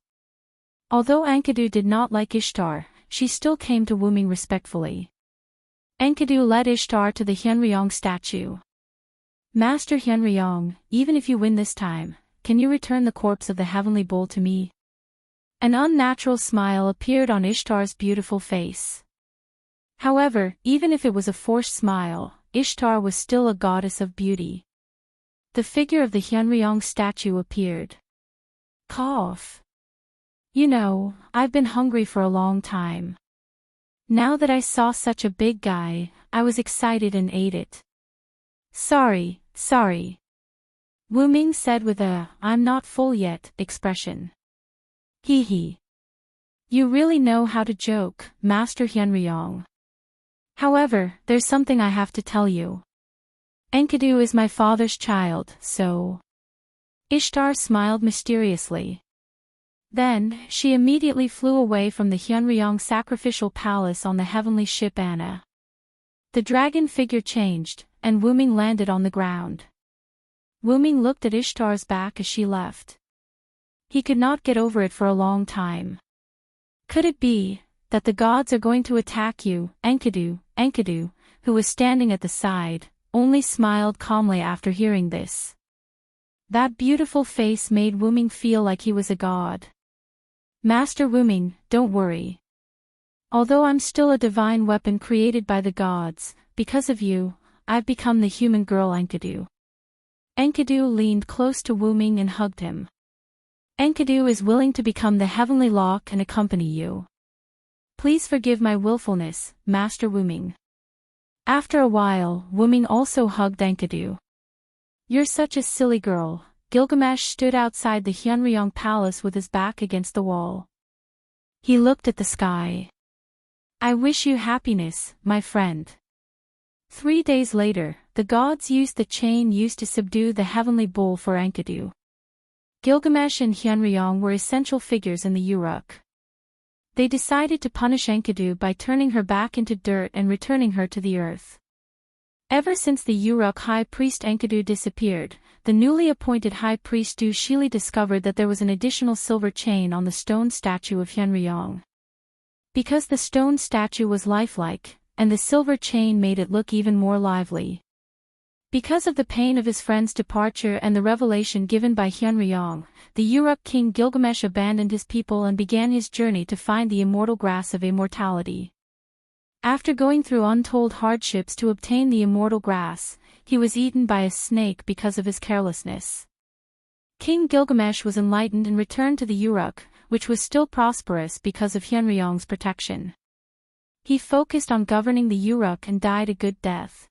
Although Enkidu did not like Ishtar, she still came to Wuming respectfully. Enkidu led Ishtar to the Hyunryong statue. Master Hyunryong, even if you win this time, can you return the corpse of the heavenly bull to me? An unnatural smile appeared on Ishtar's beautiful face. However, even if it was a forced smile, Ishtar was still a goddess of beauty. The figure of the Hyunryong statue appeared. Cough. You know, I've been hungry for a long time. Now that I saw such a big guy, I was excited and ate it. Sorry. Wuming said with a, "I'm not full yet" expression. Hee hee. You really know how to joke, Master Hyunryong. However, there's something I have to tell you. Enkidu is my father's child, so... Ishtar smiled mysteriously. Then, she immediately flew away from the Hyunryong sacrificial palace on the heavenly ship Anna. The dragon figure changed, and Wuming landed on the ground. Wuming looked at Ishtar's back as she left. He could not get over it for a long time. Could it be that the gods are going to attack you? Enkidu, who was standing at the side, only smiled calmly after hearing this. That beautiful face made Wuming feel like he was a god. Master Wuming, don't worry. Although I'm still a divine weapon created by the gods, because of you, I've become the human girl Enkidu. Enkidu leaned close to Wuming and hugged him. Enkidu is willing to become the heavenly lock and accompany you. Please forgive my willfulness, Master Wuming. After a while, Wuming also hugged Enkidu. You're such a silly girl. Gilgamesh stood outside the Hyunryong palace with his back against the wall. He looked at the sky. I wish you happiness, my friend. 3 days later, the gods used the chain used to subdue the heavenly bull for Enkidu. Gilgamesh and Hyunryong were essential figures in the Uruk. They decided to punish Enkidu by turning her back into dirt and returning her to the earth. Ever since the Uruk high priest Enkidu disappeared, the newly appointed high priest Du Shili discovered that there was an additional silver chain on the stone statue of Hyunryong. Because the stone statue was lifelike, and the silver chain made it look even more lively. Because of the pain of his friend's departure and the revelation given by Hyunryong, the Uruk king Gilgamesh abandoned his people and began his journey to find the immortal grass of immortality. After going through untold hardships to obtain the immortal grass, he was eaten by a snake because of his carelessness. King Gilgamesh was enlightened and returned to the Uruk, which was still prosperous because of Hyunryong's protection. He focused on governing the Uruk and died a good death.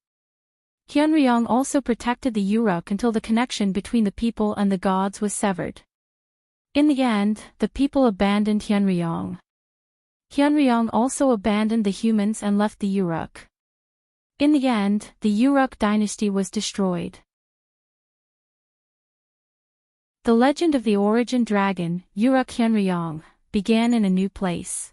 Hyunryong also protected the Uruk until the connection between the people and the gods was severed. In the end, the people abandoned Hyunryong. Hyunryong also abandoned the humans and left the Uruk. In the end, the Uruk dynasty was destroyed. The legend of the origin dragon, Uruk Hyunryong, began in a new place.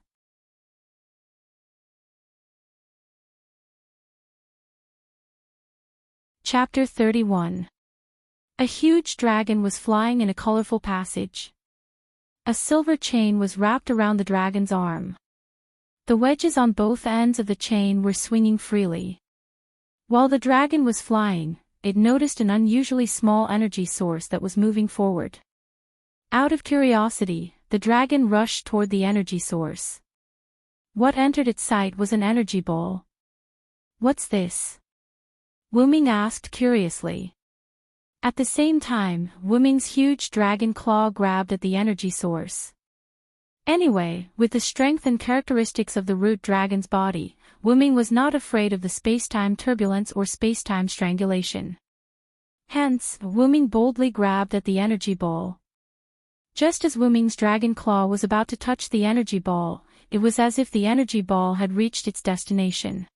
Chapter 31. A huge dragon was flying in a colorful passage. A silver chain was wrapped around the dragon's arm. The wedges on both ends of the chain were swinging freely. While the dragon was flying, it noticed an unusually small energy source that was moving forward. Out of curiosity, the dragon rushed toward the energy source. What entered its sight was an energy ball. What's this? Wuming asked curiously. At the same time, Wuming's huge dragon claw grabbed at the energy source. Anyway, with the strength and characteristics of the root dragon's body, Wuming was not afraid of the spacetime turbulence or spacetime strangulation. Hence, Wuming boldly grabbed at the energy ball. Just as Wuming's dragon claw was about to touch the energy ball, it was as if the energy ball had reached its destination.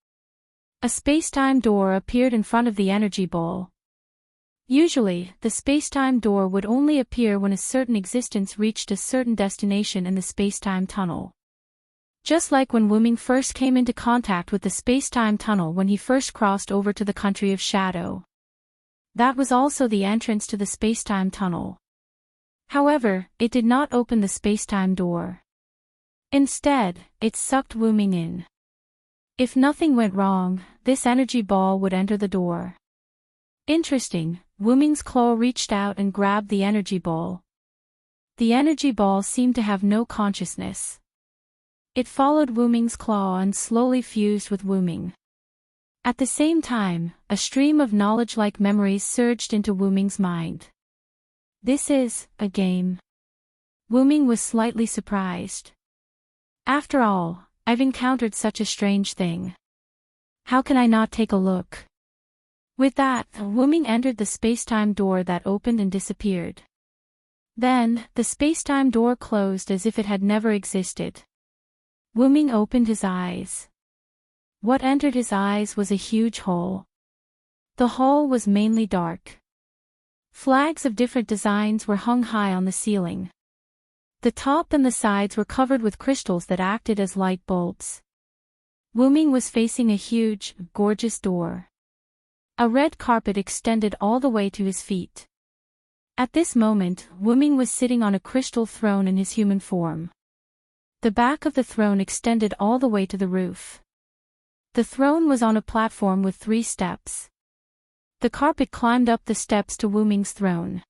A spacetime door appeared in front of the energy ball. Usually, the spacetime door would only appear when a certain existence reached a certain destination in the spacetime tunnel. Just like when Wuming first came into contact with the space-time tunnel when he first crossed over to the country of Shadow. That was also the entrance to the space-time tunnel. However, it did not open the space-time door. Instead, it sucked Wuming in. If nothing went wrong, this energy ball would enter the door. Interesting, Wuming's claw reached out and grabbed the energy ball. The energy ball seemed to have no consciousness. It followed Wuming's claw and slowly fused with Wuming. At the same time, a stream of knowledge-like memories surged into Wuming's mind. This is a game. Wuming was slightly surprised. After all, I've encountered such a strange thing. How can I not take a look? With that, Wuming entered the space-time door that opened and disappeared. Then, the space-time door closed as if it had never existed. Wuming opened his eyes. What entered his eyes was a huge hole. The hole was mainly dark. Flags of different designs were hung high on the ceiling. The top and the sides were covered with crystals that acted as light bulbs. Wuming was facing a huge, gorgeous door. A red carpet extended all the way to his feet. At this moment, Wuming was sitting on a crystal throne in his human form. The back of the throne extended all the way to the roof. The throne was on a platform with 3 steps. The carpet climbed up the steps to Wuming's throne.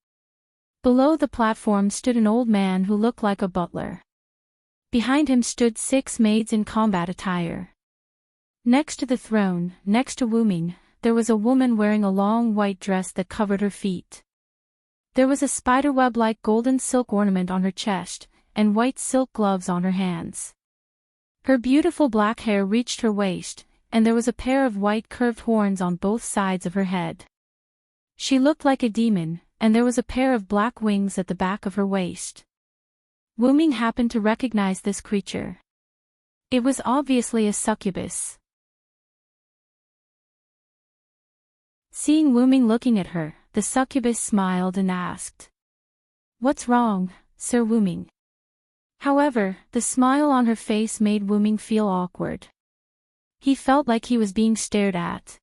Below the platform stood an old man who looked like a butler. Behind him stood 6 maids in combat attire. Next to the throne, next to Wuming, there was a woman wearing a long white dress that covered her feet. There was a spiderweb-like golden silk ornament on her chest, and white silk gloves on her hands. Her beautiful black hair reached her waist, and there was a pair of white curved horns on both sides of her head. She looked like a demon, and there was a pair of black wings at the back of her waist. Wuming happened to recognize this creature. It was obviously a succubus. Seeing Wuming looking at her, the succubus smiled and asked, "What's wrong, Sir Wuming?" However, the smile on her face made Wuming feel awkward. He felt like he was being stared at.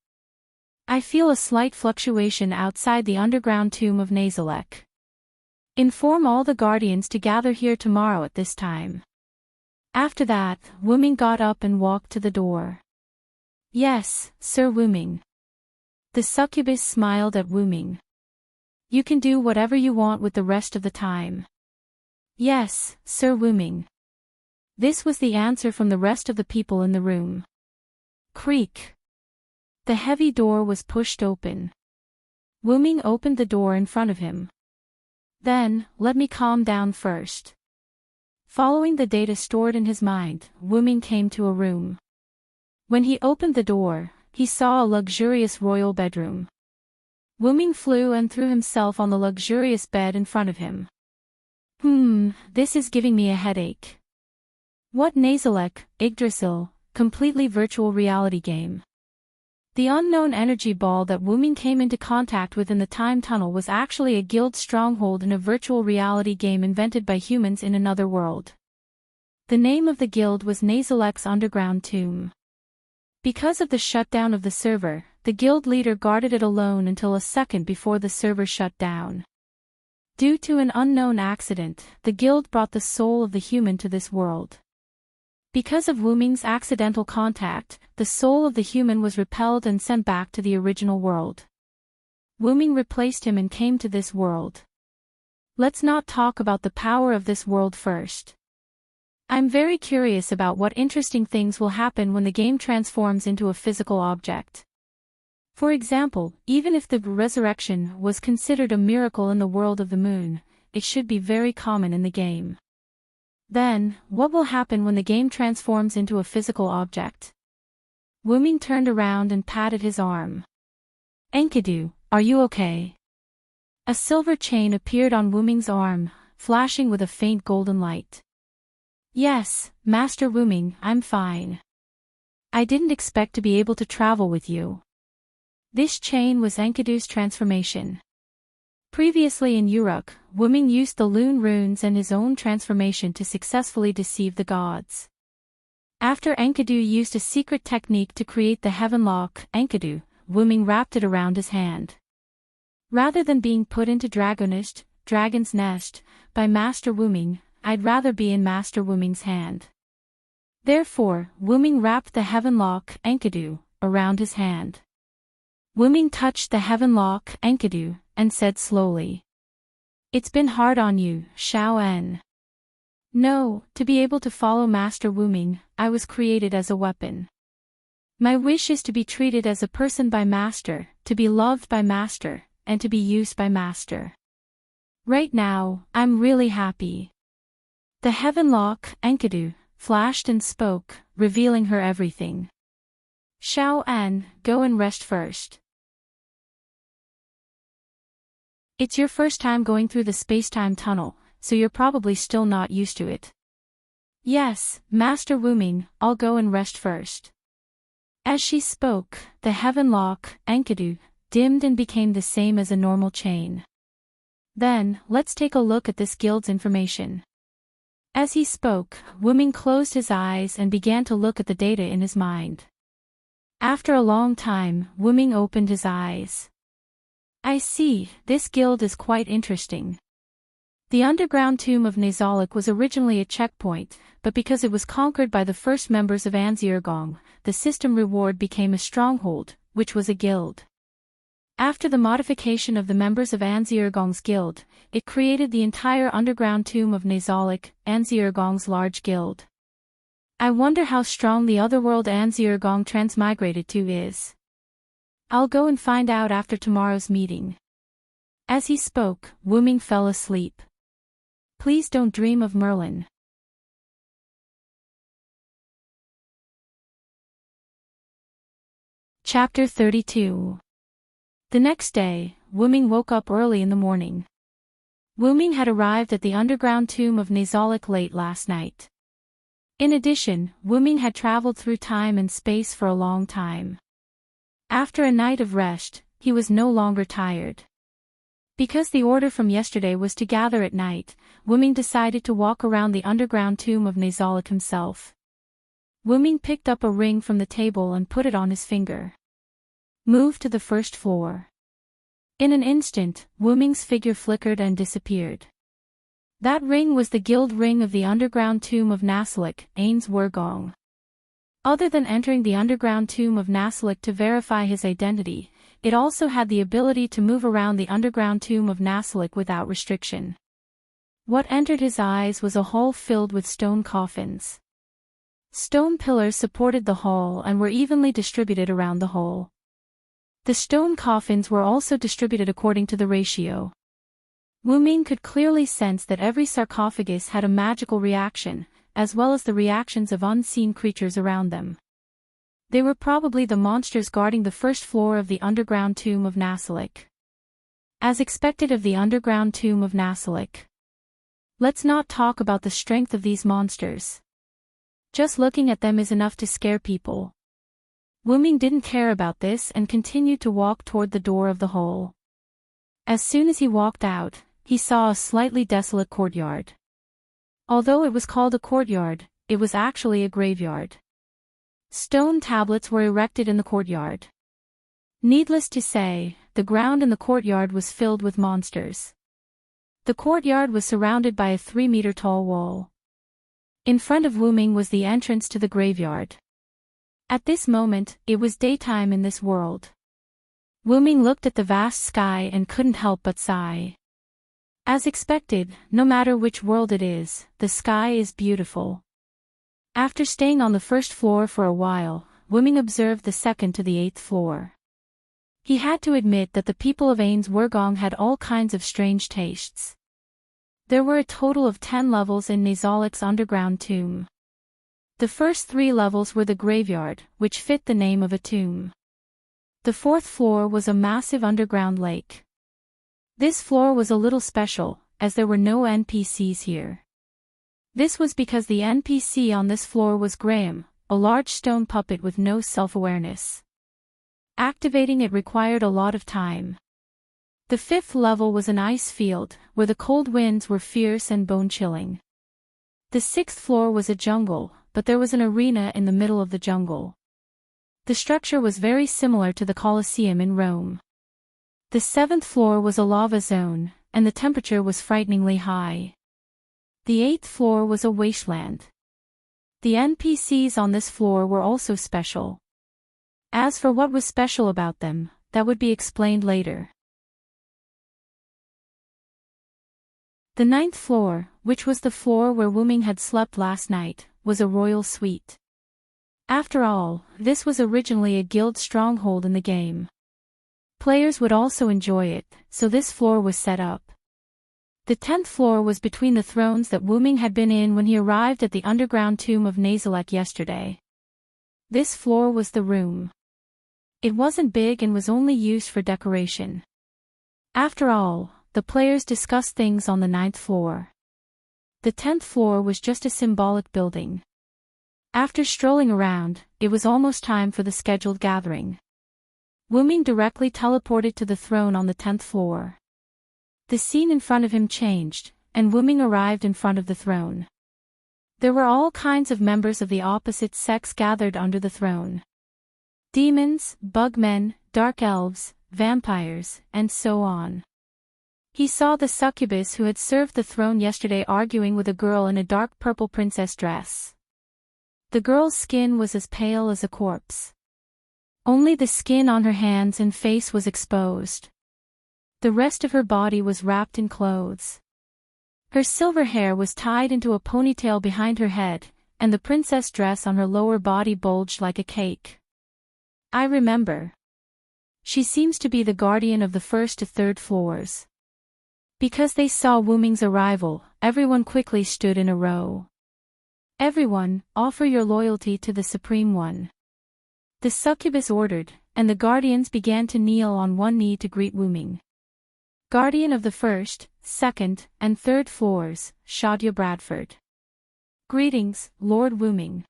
"I feel a slight fluctuation outside the underground tomb of Nazalek. Inform all the guardians to gather here tomorrow at this time." After that, Wuming got up and walked to the door. "Yes, Sir Wuming." The succubus smiled at Wuming. "You can do whatever you want with the rest of the time." "Yes, Sir Wuming." This was the answer from the rest of the people in the room. Creak. The heavy door was pushed open. Wuming opened the door in front of him. "Then, let me calm down first." Following the data stored in his mind, Wuming came to a room. When he opened the door, he saw a luxurious royal bedroom. Wuming flew and threw himself on the luxurious bed in front of him. This is giving me a headache. What Nazalek, Yggdrasil, completely virtual reality game. The unknown energy ball that Wuming came into contact with in the time tunnel was actually a guild stronghold in a virtual reality game invented by humans in another world. The name of the guild was Nazalek's Underground Tomb. Because of the shutdown of the server, the guild leader guarded it alone until a second before the server shut down. Due to an unknown accident, the guild brought the soul of the human to this world. Because of Wuming's accidental contact, the soul of the human was repelled and sent back to the original world. Wuming replaced him and came to this world. Let's not talk about the power of this world first. I'm very curious about what interesting things will happen when the game transforms into a physical object. For example, even if the resurrection was considered a miracle in the world of the moon, it should be very common in the game. Then, what will happen when the game transforms into a physical object? Wuming turned around and patted his arm. "Enkidu, are you okay?" A silver chain appeared on Wuming's arm, flashing with a faint golden light. "Yes, Master Wuming, I'm fine. I didn't expect to be able to travel with you." This chain was Enkidu's transformation. Previously in Uruk, Wuming used the Lune runes and his own transformation to successfully deceive the gods. After Enkidu used a secret technique to create the heaven lock, Enkidu, Wuming wrapped it around his hand. Rather than being put into Dragon's Nest, by Master Wuming, I'd rather be in Master Wuming's hand. Therefore, Wuming wrapped the heaven lock, Enkidu, around his hand. Wuming touched the heaven lock, Enkidu, and said slowly, "It's been hard on you, Xiao En. No, to be able to follow Master Wuming, I was created as a weapon. My wish is to be treated as a person by Master, to be loved by Master, and to be used by Master. Right now, I'm really happy." The heaven lock, Enkidu, flashed and spoke, revealing her everything. "Xiao En, go and rest first. It's your first time going through the space-time tunnel, so you're probably still not used to it." "Yes, Master Wuming, I'll go and rest first." As she spoke, the heaven lock, Enkidu, dimmed and became the same as a normal chain. "Then, let's take a look at this guild's information." As he spoke, Wuming closed his eyes and began to look at the data in his mind. After a long time, Wuming opened his eyes. "I see, this guild is quite interesting. The underground tomb of Nazalik was originally a checkpoint, but because it was conquered by the first members of Anzirgong, the system reward became a stronghold, which was a guild. After the modification of the members of Anzirgong's guild, it created the entire underground tomb of Nazalik, Anzirgong's large guild. I wonder how strong the otherworld Anzirgong transmigrated to is. I'll go and find out after tomorrow's meeting." As he spoke, Wuming fell asleep. Please don't dream of Merlin. Chapter 32. The next day, Wuming woke up early in the morning. Wuming had arrived at the underground tomb of Nazalik late last night. In addition, Wuming had traveled through time and space for a long time. After a night of rest, he was no longer tired. Because the order from yesterday was to gather at night, Wuming decided to walk around the underground tomb of Nazalik himself. Wuming picked up a ring from the table and put it on his finger. Move to the first floor. In an instant, Wuming's figure flickered and disappeared. That ring was the guild ring of the underground tomb of Nazalik, Ains Wurgong. Other than entering the underground tomb of Nazalik to verify his identity, it also had the ability to move around the underground tomb of Nazalik without restriction. What entered his eyes was a hall filled with stone coffins. Stone pillars supported the hall and were evenly distributed around the hall. The stone coffins were also distributed according to the ratio. Wuming could clearly sense that every sarcophagus had a magical reaction, as well as the reactions of unseen creatures around them. They were probably the monsters guarding the first floor of the underground tomb of Nazalik. As expected of the underground tomb of Nazalik. Let's not talk about the strength of these monsters. Just looking at them is enough to scare people. Wuming didn't care about this and continued to walk toward the door of the hole. As soon as he walked out, he saw a slightly desolate courtyard. Although it was called a courtyard, it was actually a graveyard. Stone tablets were erected in the courtyard. Needless to say, the ground in the courtyard was filled with monsters. The courtyard was surrounded by a 3-meter-tall wall. In front of Wuming was the entrance to the graveyard. At this moment, it was daytime in this world. Wuming looked at the vast sky and couldn't help but sigh. As expected, no matter which world it is, the sky is beautiful. After staying on the first floor for a while, Wuming observed the second to the 8th floor. He had to admit that the people of Ains Wurgong had all kinds of strange tastes. There were a total of 10 levels in Nazalik's underground tomb. The first 3 levels were the graveyard, which fit the name of a tomb. The 4th floor was a massive underground lake. This floor was a little special, as there were no NPCs here. This was because the NPC on this floor was Graham, a large stone puppet with no self-awareness. Activating it required a lot of time. The 5th level was an ice field, where the cold winds were fierce and bone-chilling. The 6th floor was a jungle, but there was an arena in the middle of the jungle. The structure was very similar to the Colosseum in Rome. The 7th floor was a lava zone, and the temperature was frighteningly high. The 8th floor was a wasteland. The NPCs on this floor were also special. As for what was special about them, that would be explained later. The 9th floor, which was the floor where Wuming had slept last night, was a royal suite. After all, this was originally a guild stronghold in the game. Players would also enjoy it, so this floor was set up. The 10th floor was between the thrones that Wuming had been in when he arrived at the underground tomb of Nazalek yesterday. This floor was the room. It wasn't big and was only used for decoration. After all, the players discussed things on the 9th floor. The 10th floor was just a symbolic building. After strolling around, it was almost time for the scheduled gathering. Wuming directly teleported to the throne on the 10th floor. The scene in front of him changed, and Wuming arrived in front of the throne. There were all kinds of members of the opposite sex gathered under the throne. Demons, bugmen, dark elves, vampires, and so on. He saw the succubus who had served the throne yesterday arguing with a girl in a dark purple princess dress. The girl's skin was as pale as a corpse. Only the skin on her hands and face was exposed. The rest of her body was wrapped in clothes. Her silver hair was tied into a ponytail behind her head, and the princess dress on her lower body bulged like a cake. I remember. She seems to be the guardian of the 1st to 3rd floors. Because they saw Wuming's arrival, everyone quickly stood in a row. Everyone, offer your loyalty to the Supreme One. The succubus ordered, and the guardians began to kneel on one knee to greet Wuming. Guardian of the 1st, 2nd, and 3rd floors, Shadia Bradford. Greetings, Lord Wuming.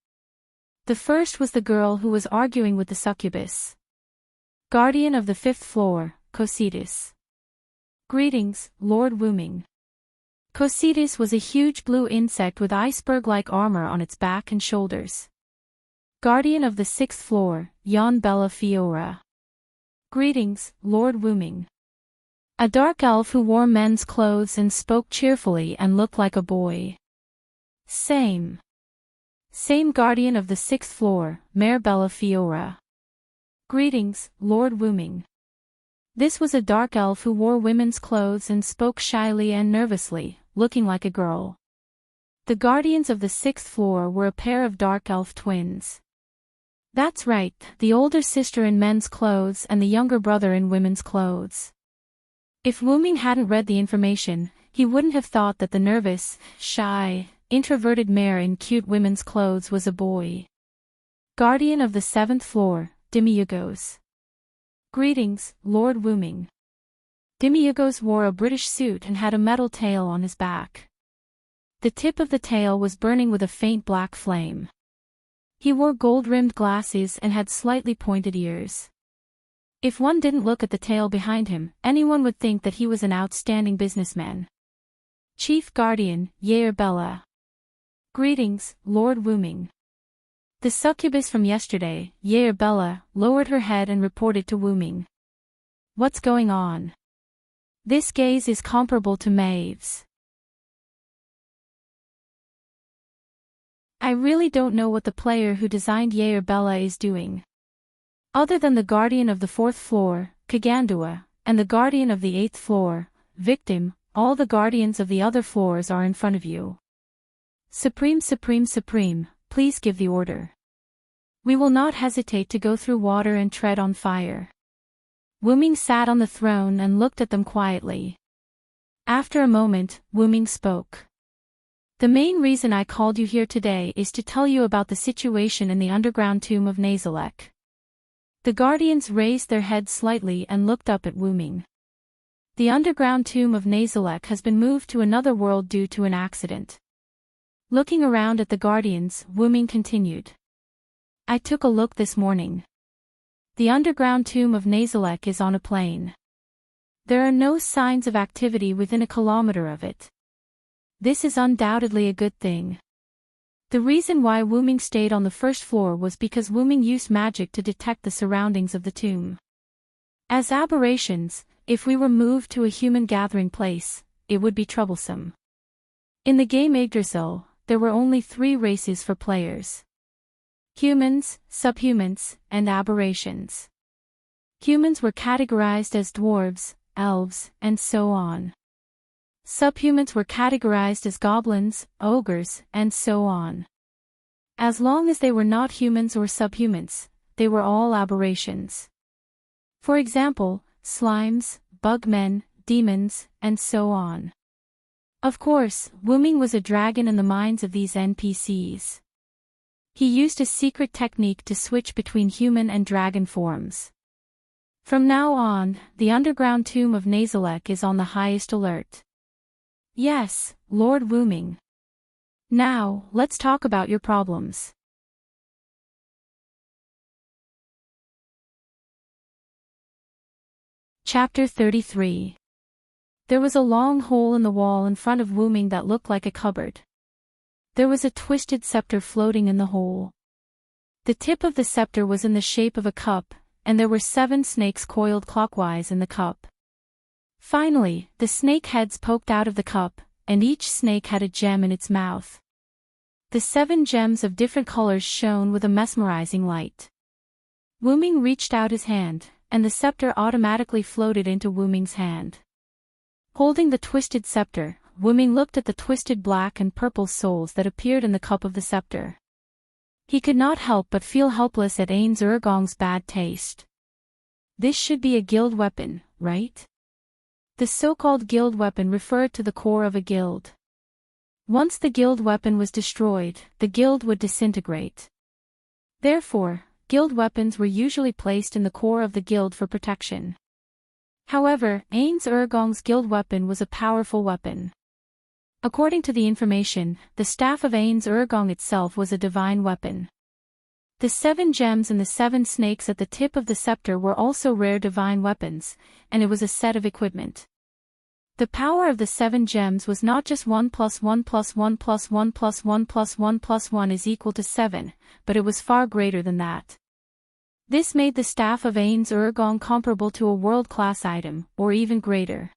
The first was the girl who was arguing with the succubus. Guardian of the 5th floor, Cositas. Greetings, Lord Wuming. Cositas was a huge blue insect with iceberg-like armor on its back and shoulders. Guardian of the 6th floor, Jan Bella Fiora. Greetings, Lord Wuming. A dark elf who wore men's clothes and spoke cheerfully and looked like a boy. Same guardian of the 6th floor, Mare Bella Fiora. Greetings, Lord Wuming. This was a dark elf who wore women's clothes and spoke shyly and nervously, looking like a girl. The guardians of the 6th floor were a pair of dark elf twins. That's right, the older sister in men's clothes and the younger brother in women's clothes. If Wuming hadn't read the information, he wouldn't have thought that the nervous, shy, introverted mare in cute women's clothes was a boy. Guardian of the 7th floor, Demiurgos. Greetings, Lord Wuming. Demiurgos wore a British suit and had a metal tail on his back. The tip of the tail was burning with a faint black flame. He wore gold-rimmed glasses and had slightly pointed ears. If one didn't look at the tail behind him, anyone would think that he was an outstanding businessman. Chief Guardian, Yair Bella. Greetings, Lord Wuming. The succubus from yesterday, Yair Bella, lowered her head and reported to Wuming. What's going on? This gaze is comparable to Maeve's. I really don't know what the player who designed Yair Bella is doing. Other than the guardian of the 4th floor, Kagandua, and the guardian of the 8th floor, Victim, all the guardians of the other floors are in front of you. Supreme, please give the order. We will not hesitate to go through water and tread on fire. Wuming sat on the throne and looked at them quietly. After a moment, Wuming spoke. The main reason I called you here today is to tell you about the situation in the underground tomb of Nazalek. The guardians raised their heads slightly and looked up at Wuming. The underground tomb of Nazalek has been moved to another world due to an accident. Looking around at the guardians, Wuming continued. I took a look this morning. The underground tomb of Nazalek is on a plain. There are no signs of activity within a kilometer of it. This is undoubtedly a good thing. The reason why Wu Ming stayed on the first floor was because Wu Ming used magic to detect the surroundings of the tomb. As aberrations, if we were moved to a human gathering place, it would be troublesome. In the game Yggdrasil, there were only 3 races for players: humans, subhumans, and aberrations. Humans were categorized as dwarves, elves, and so on. Subhumans were categorized as goblins, ogres, and so on. As long as they were not humans or subhumans, they were all aberrations. For example, slimes, bugmen, demons, and so on. Of course, Wu Ming was a dragon in the minds of these NPCs. He used a secret technique to switch between human and dragon forms. From now on, the underground tomb of Nazalek is on the highest alert. Yes, Lord Wu Ming. Now, let's talk about your problems. Chapter 33. There was a long hole in the wall in front of Wu Ming that looked like a cupboard. There was a twisted scepter floating in the hole. The tip of the scepter was in the shape of a cup, and there were 7 snakes coiled clockwise in the cup. Finally, the snake heads poked out of the cup, and each snake had a gem in its mouth. The 7 gems of different colors shone with a mesmerizing light. Wu Ming reached out his hand, and the scepter automatically floated into Wu Ming's hand. Holding the twisted scepter, Wu Ming looked at the twisted black and purple souls that appeared in the cup of the scepter. He could not help but feel helpless at Ains Urgong's bad taste. This should be a guild weapon, right? The so-called guild weapon referred to the core of a guild. Once the guild weapon was destroyed, the guild would disintegrate. Therefore, guild weapons were usually placed in the core of the guild for protection. However, Ains Urgong's guild weapon was a powerful weapon. According to the information, the staff of Ains Urgong itself was a divine weapon. The 7 gems and the 7 snakes at the tip of the scepter were also rare divine weapons, and it was a set of equipment. The power of the 7 gems was not just 1 + 1 + 1 + 1 + 1 + 1 + 1 is equal to 7, but it was far greater than that. This made the staff of Ains Urgong comparable to a world-class item, or even greater.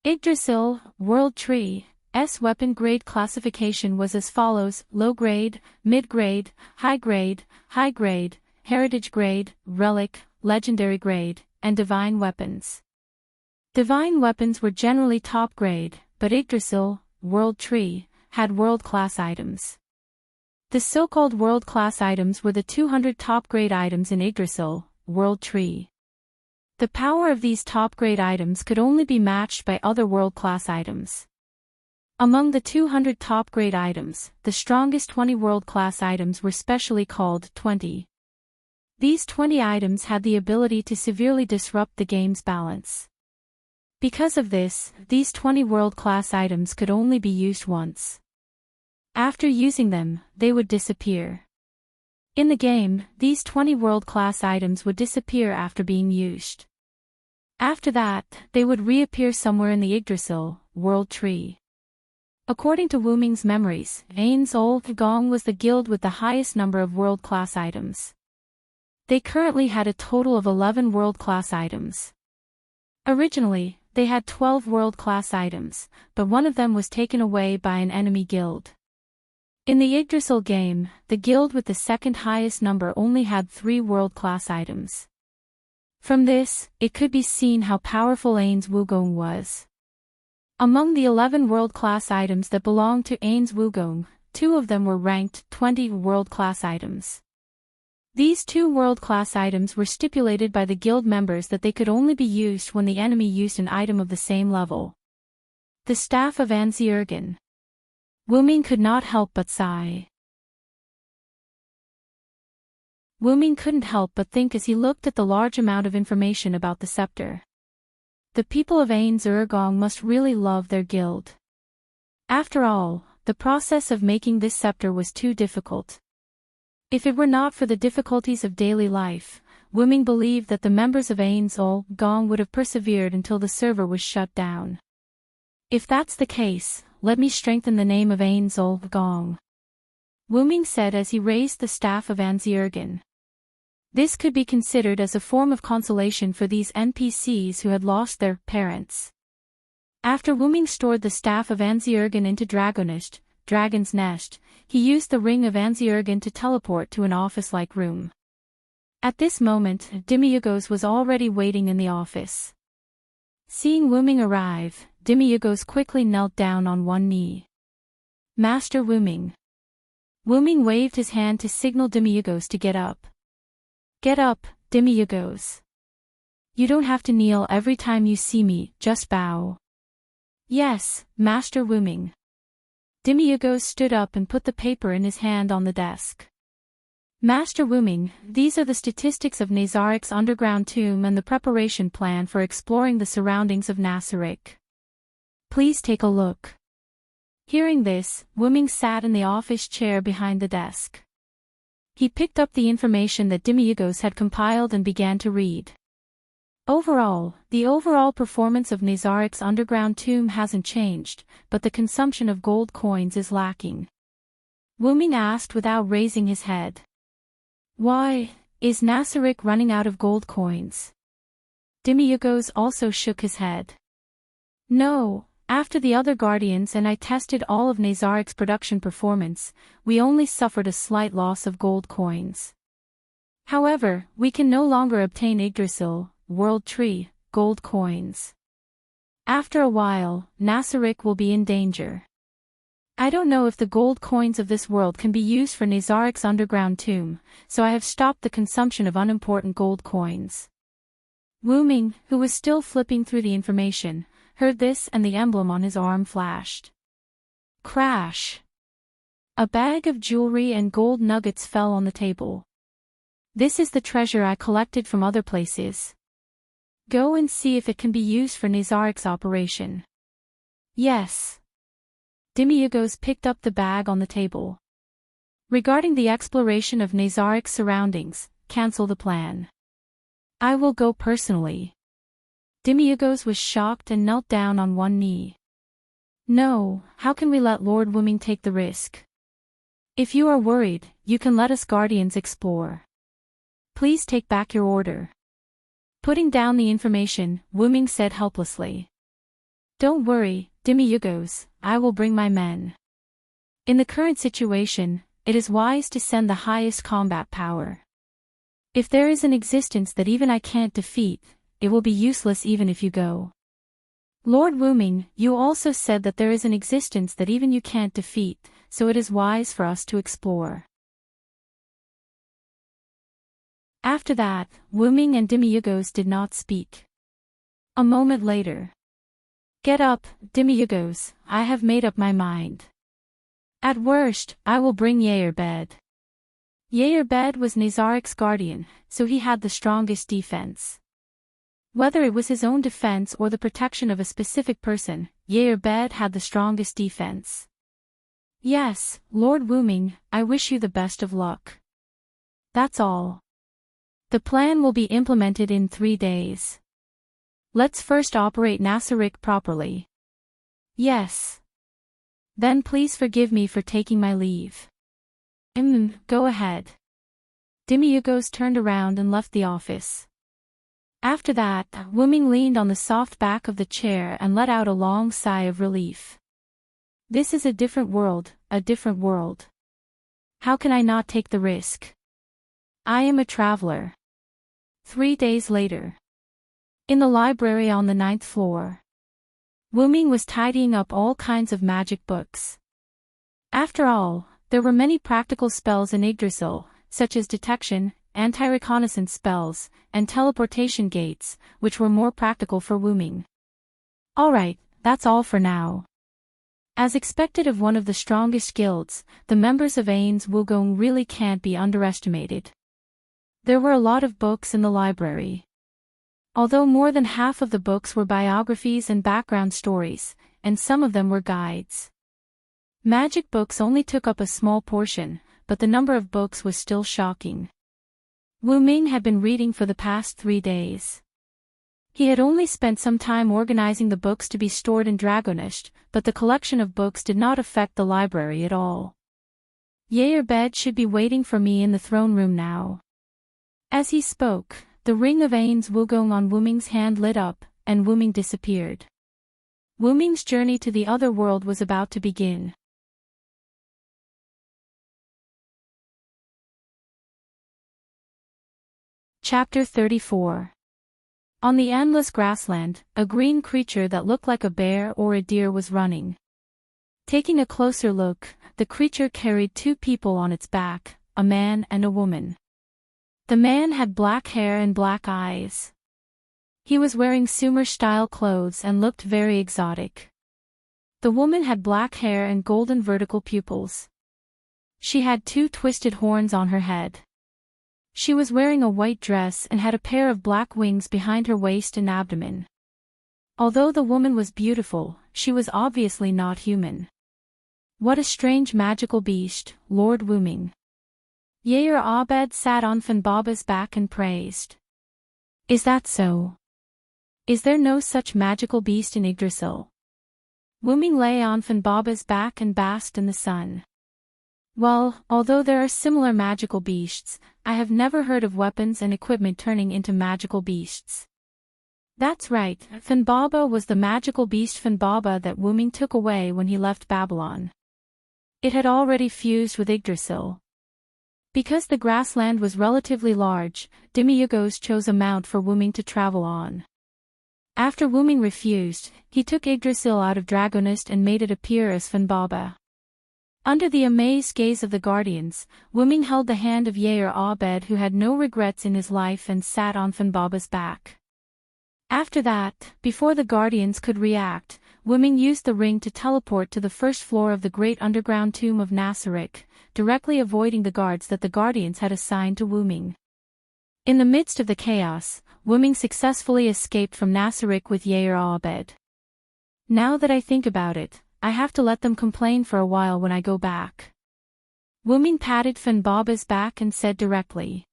Yggdrasil, World Tree, S weapon grade classification was as follows: low grade, mid grade, high grade, heritage grade, relic, legendary grade, and divine weapons. Divine weapons were generally top grade, but Yggdrasil, World Tree, had world-class items. The so-called world-class items were the 200 top-grade items in Yggdrasil, World Tree. The power of these top-grade items could only be matched by other world-class items. Among the 200 top-grade items, the strongest 20 world-class items were specially called 20. These 20 items had the ability to severely disrupt the game's balance. Because of this, these 20 world-class items could only be used once. After using them, they would disappear. In the game, these 20 world-class items would disappear after being used. After that, they would reappear somewhere in the Yggdrasil, World Tree. According to Wu Ming's memories, Ains Urgong was the guild with the highest number of world-class items. They currently had a total of 11 world-class items. Originally, they had 12 world-class items, but one of them was taken away by an enemy guild. In the Yggdrasil game, the guild with the second highest number only had 3 world-class items. From this, it could be seen how powerful Ains Urgong was. Among the 11 world-class items that belonged to Ains Urgong, 2 of them were ranked 20 world-class items. These 2 world-class items were stipulated by the guild members that they could only be used when the enemy used an item of the same level. The Staff of Anzi-Urgen. Wu Ming could not help but sigh. Wu Ming couldn't help but think as he looked at the large amount of information about the scepter. The people of Ains Urgong must really love their guild. After all, the process of making this scepter was too difficult. If it were not for the difficulties of daily life, Wu Ming believed that the members of Ains Urgong would have persevered until the server was shut down. If that's the case, let me strengthen the name of Ains Urgong. Wu Ming said as he raised the staff of Anziergen. This could be considered as a form of consolation for these NPCs who had lost their parents. After Wu Ming stored the staff of Anziergen into Dragon's Nest, he used the ring of Anziergen to teleport to an office-like room. At this moment, Demiurgos was already waiting in the office. Seeing Wu Ming arrive, Demiurgos quickly knelt down on one knee. Master Wu Ming. Wu Ming waved his hand to signal Demiurgos to get up. Get up, Demiurgos. You don't have to kneel every time you see me, just bow. Yes, Master Wu Ming. Demiurgos stood up and put the paper in his hand on the desk. Master Wu Ming, these are the statistics of Nazarik's underground tomb and the preparation plan for exploring the surroundings of Nasarik. Please take a look. Hearing this, Wu Ming sat in the office chair behind the desk. He picked up the information that Demiurgos had compiled and began to read. The overall performance of Nazarik's underground tomb hasn't changed, but the consumption of gold coins is lacking. Wu Ming asked without raising his head. Why, is Nasarik running out of gold coins? Demiurgos also shook his head. No, after the other guardians and I tested all of Nazarik's production performance, we only suffered a slight loss of gold coins. However, we can no longer obtain Yggdrasil, World Tree, gold coins. After a while, Nasarik will be in danger. I don't know if the gold coins of this world can be used for Nazarik's underground tomb, so I have stopped the consumption of unimportant gold coins. Wu Ming, who was still flipping through the information, heard this and the emblem on his arm flashed. Crash! A bag of jewelry and gold nuggets fell on the table. This is the treasure I collected from other places. Go and see if it can be used for Nazarik's operation. Yes. Demiurgos picked up the bag on the table. Regarding the exploration of Nazarik's surroundings, cancel the plan. I will go personally. Demiurgos was shocked and knelt down on one knee. No, how can we let Lord Wu Ming take the risk? If you are worried, you can let us guardians explore. Please take back your order. Putting down the information, Wu Ming said helplessly. Don't worry, Demiurgos, I will bring my men. In the current situation, it is wise to send the highest combat power. If there is an existence that even I can't defeat, it will be useless even if you go. Lord Wu Ming, you also said that there is an existence that even you can't defeat, so it is wise for us to explore. After that, Wu Ming and Demiurgos did not speak. A moment later. Get up, Demiurgos, I have made up my mind. At worst, I will bring Yaerbed. Yaerbed was Nazarik's guardian, so he had the strongest defense. Whether it was his own defense or the protection of a specific person, Yaerbed had the strongest defense. Yes, Lord Wu Ming, I wish you the best of luck. That's all. The plan will be implemented in 3 days. Let's first operate Nasarik properly. Yes. Then please forgive me for taking my leave. Go ahead. Demiurgos turned around and left the office. After that, Wu Ming leaned on the soft back of the chair and let out a long sigh of relief. This is a different world, a different world. How can I not take the risk? I am a traveler. 3 days later. In the library on the 9th floor. Wu Ming was tidying up all kinds of magic books. After all, there were many practical spells in Yggdrasil, such as detection, anti-reconnaissance spells, and teleportation gates, which were more practical for Wu Ming. Alright, that's all for now. As expected of one of the strongest guilds, the members of Ains Wugong really can't be underestimated. There were a lot of books in the library. Although more than half of the books were biographies and background stories, and some of them were guides. Magic books only took up a small portion, but the number of books was still shocking. Wu Ming had been reading for the past 3 days. He had only spent some time organizing the books to be stored in Dragonest, but the collection of books did not affect the library at all. Your bed should be waiting for me in the throne room now. As he spoke, the ring of Ain's Wugong on Wuming's hand lit up, and Wuming disappeared. Wuming's journey to the other world was about to begin. Chapter 34. On the endless grassland, a green creature that looked like a bear or a deer was running. Taking a closer look, the creature carried two people on its back, a man and a woman. The man had black hair and black eyes. He was wearing Sumer-style clothes and looked very exotic. The woman had black hair and golden vertical pupils. She had two twisted horns on her head. She was wearing a white dress and had a pair of black wings behind her waist and abdomen. Although the woman was beautiful, she was obviously not human. What a strange magical beast, Lord Wuming. Yair Abed sat on Fanbaba's back and praised. Is that so? Is there no such magical beast in Yggdrasil? Wuming lay on Fanbaba's back and basked in the sun. Well, although there are similar magical beasts, I have never heard of weapons and equipment turning into magical beasts. That's right, Fanbaba was the magical beast Fanbaba that Wuming took away when he left Babylon. It had already fused with Yggdrasil. Because the grassland was relatively large, Demiyugos chose a mount for Wuming to travel on. After Wuming refused, he took Yggdrasil out of Dragonist and made it appear as Fanbaba. Under the amazed gaze of the guardians, Wuming held the hand of Yair Abed, who had no regrets in his life, and sat on Fanbaba's back. After that, before the guardians could react, Wuming used the ring to teleport to the first floor of the great underground tomb of Nasaric, directly avoiding the guards that the guardians had assigned to Wuming. In the midst of the chaos, Wuming successfully escaped from Nasaric with Yair Abed. Now that I think about it, I have to let them complain for a while when I go back. Wuming patted Fanbaba's back and said directly.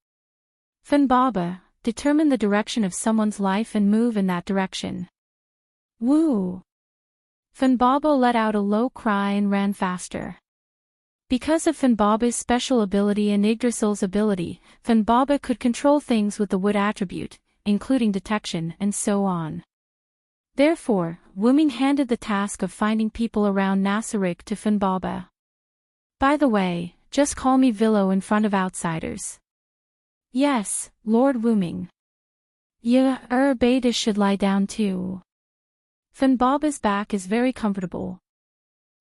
Fanbaba, determine the direction of someone's life and move in that direction. Woo! Fanbaba let out a low cry and ran faster. Because of Fanbaba's special ability and Yggdrasil's ability, Fanbaba could control things with the wood attribute, including detection and so on. Therefore, Wuming handed the task of finding people around Nasaric to Fanbaba. By the way, just call me Villo in front of outsiders. Yes, Lord Wuming. Beta should lie down too. Fanbaba's back is very comfortable.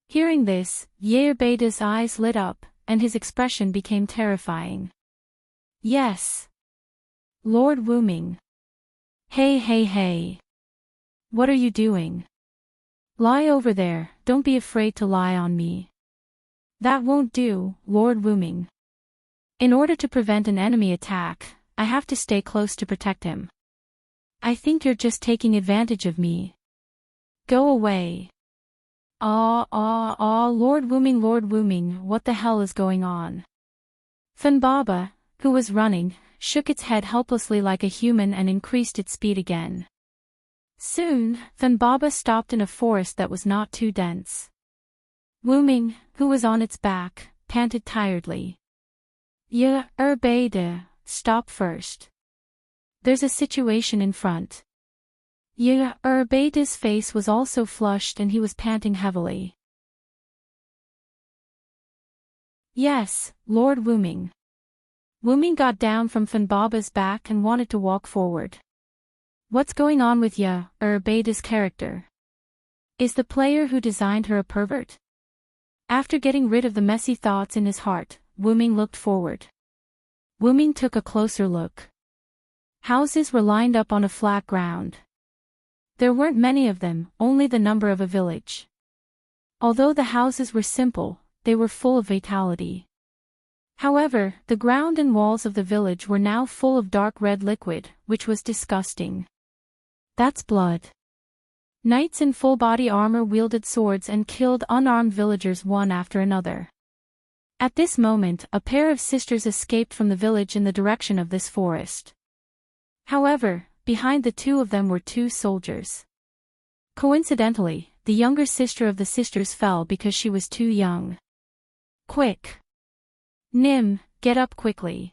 Hearing this, Beta's eyes lit up, and his expression became terrifying. Yes. Lord Wuming. Hey. What are you doing? Lie over there, don't be afraid to lie on me. That won't do, Lord Wuming. In order to prevent an enemy attack, I have to stay close to protect him. I think you're just taking advantage of me. Go away. Lord Wuming, what the hell is going on? Fanbaba, who was running, shook its head helplessly like a human and increased its speed again. Soon, Fanbaba stopped in a forest that was not too dense. Wuming, who was on its back, panted tiredly. Beta, stop first. There's a situation in front. Beta's face was also flushed and he was panting heavily. Yes, Lord Wuming. Wuming got down from Fanbaba's back and wanted to walk forward. What's going on with Beta's character? Is the player who designed her a pervert? After getting rid of the messy thoughts in his heart, Wuming looked forward. Wuming took a closer look. Houses were lined up on a flat ground. There weren't many of them, only the number of a village. Although the houses were simple, they were full of vitality. However, the ground and walls of the village were now full of dark red liquid, which was disgusting. That's blood. Knights in full-body armor wielded swords and killed unarmed villagers one after another. At this moment, a pair of sisters escaped from the village in the direction of this forest. However, behind the two of them were two soldiers. Coincidentally, the younger sister of the sisters fell because she was too young. Quick! Nim, get up quickly.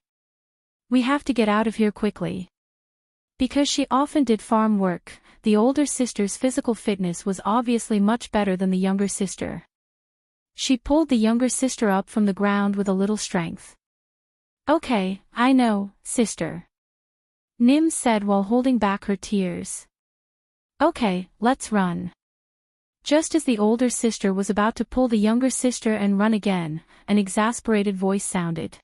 We have to get out of here quickly. Because she often did farm work, the older sister's physical fitness was obviously much better than the younger sister. She pulled the younger sister up from the ground with a little strength. Okay, I know, sister. Nim said while holding back her tears. Okay, let's run. Just as the older sister was about to pull the younger sister and run again, an exasperated voice sounded.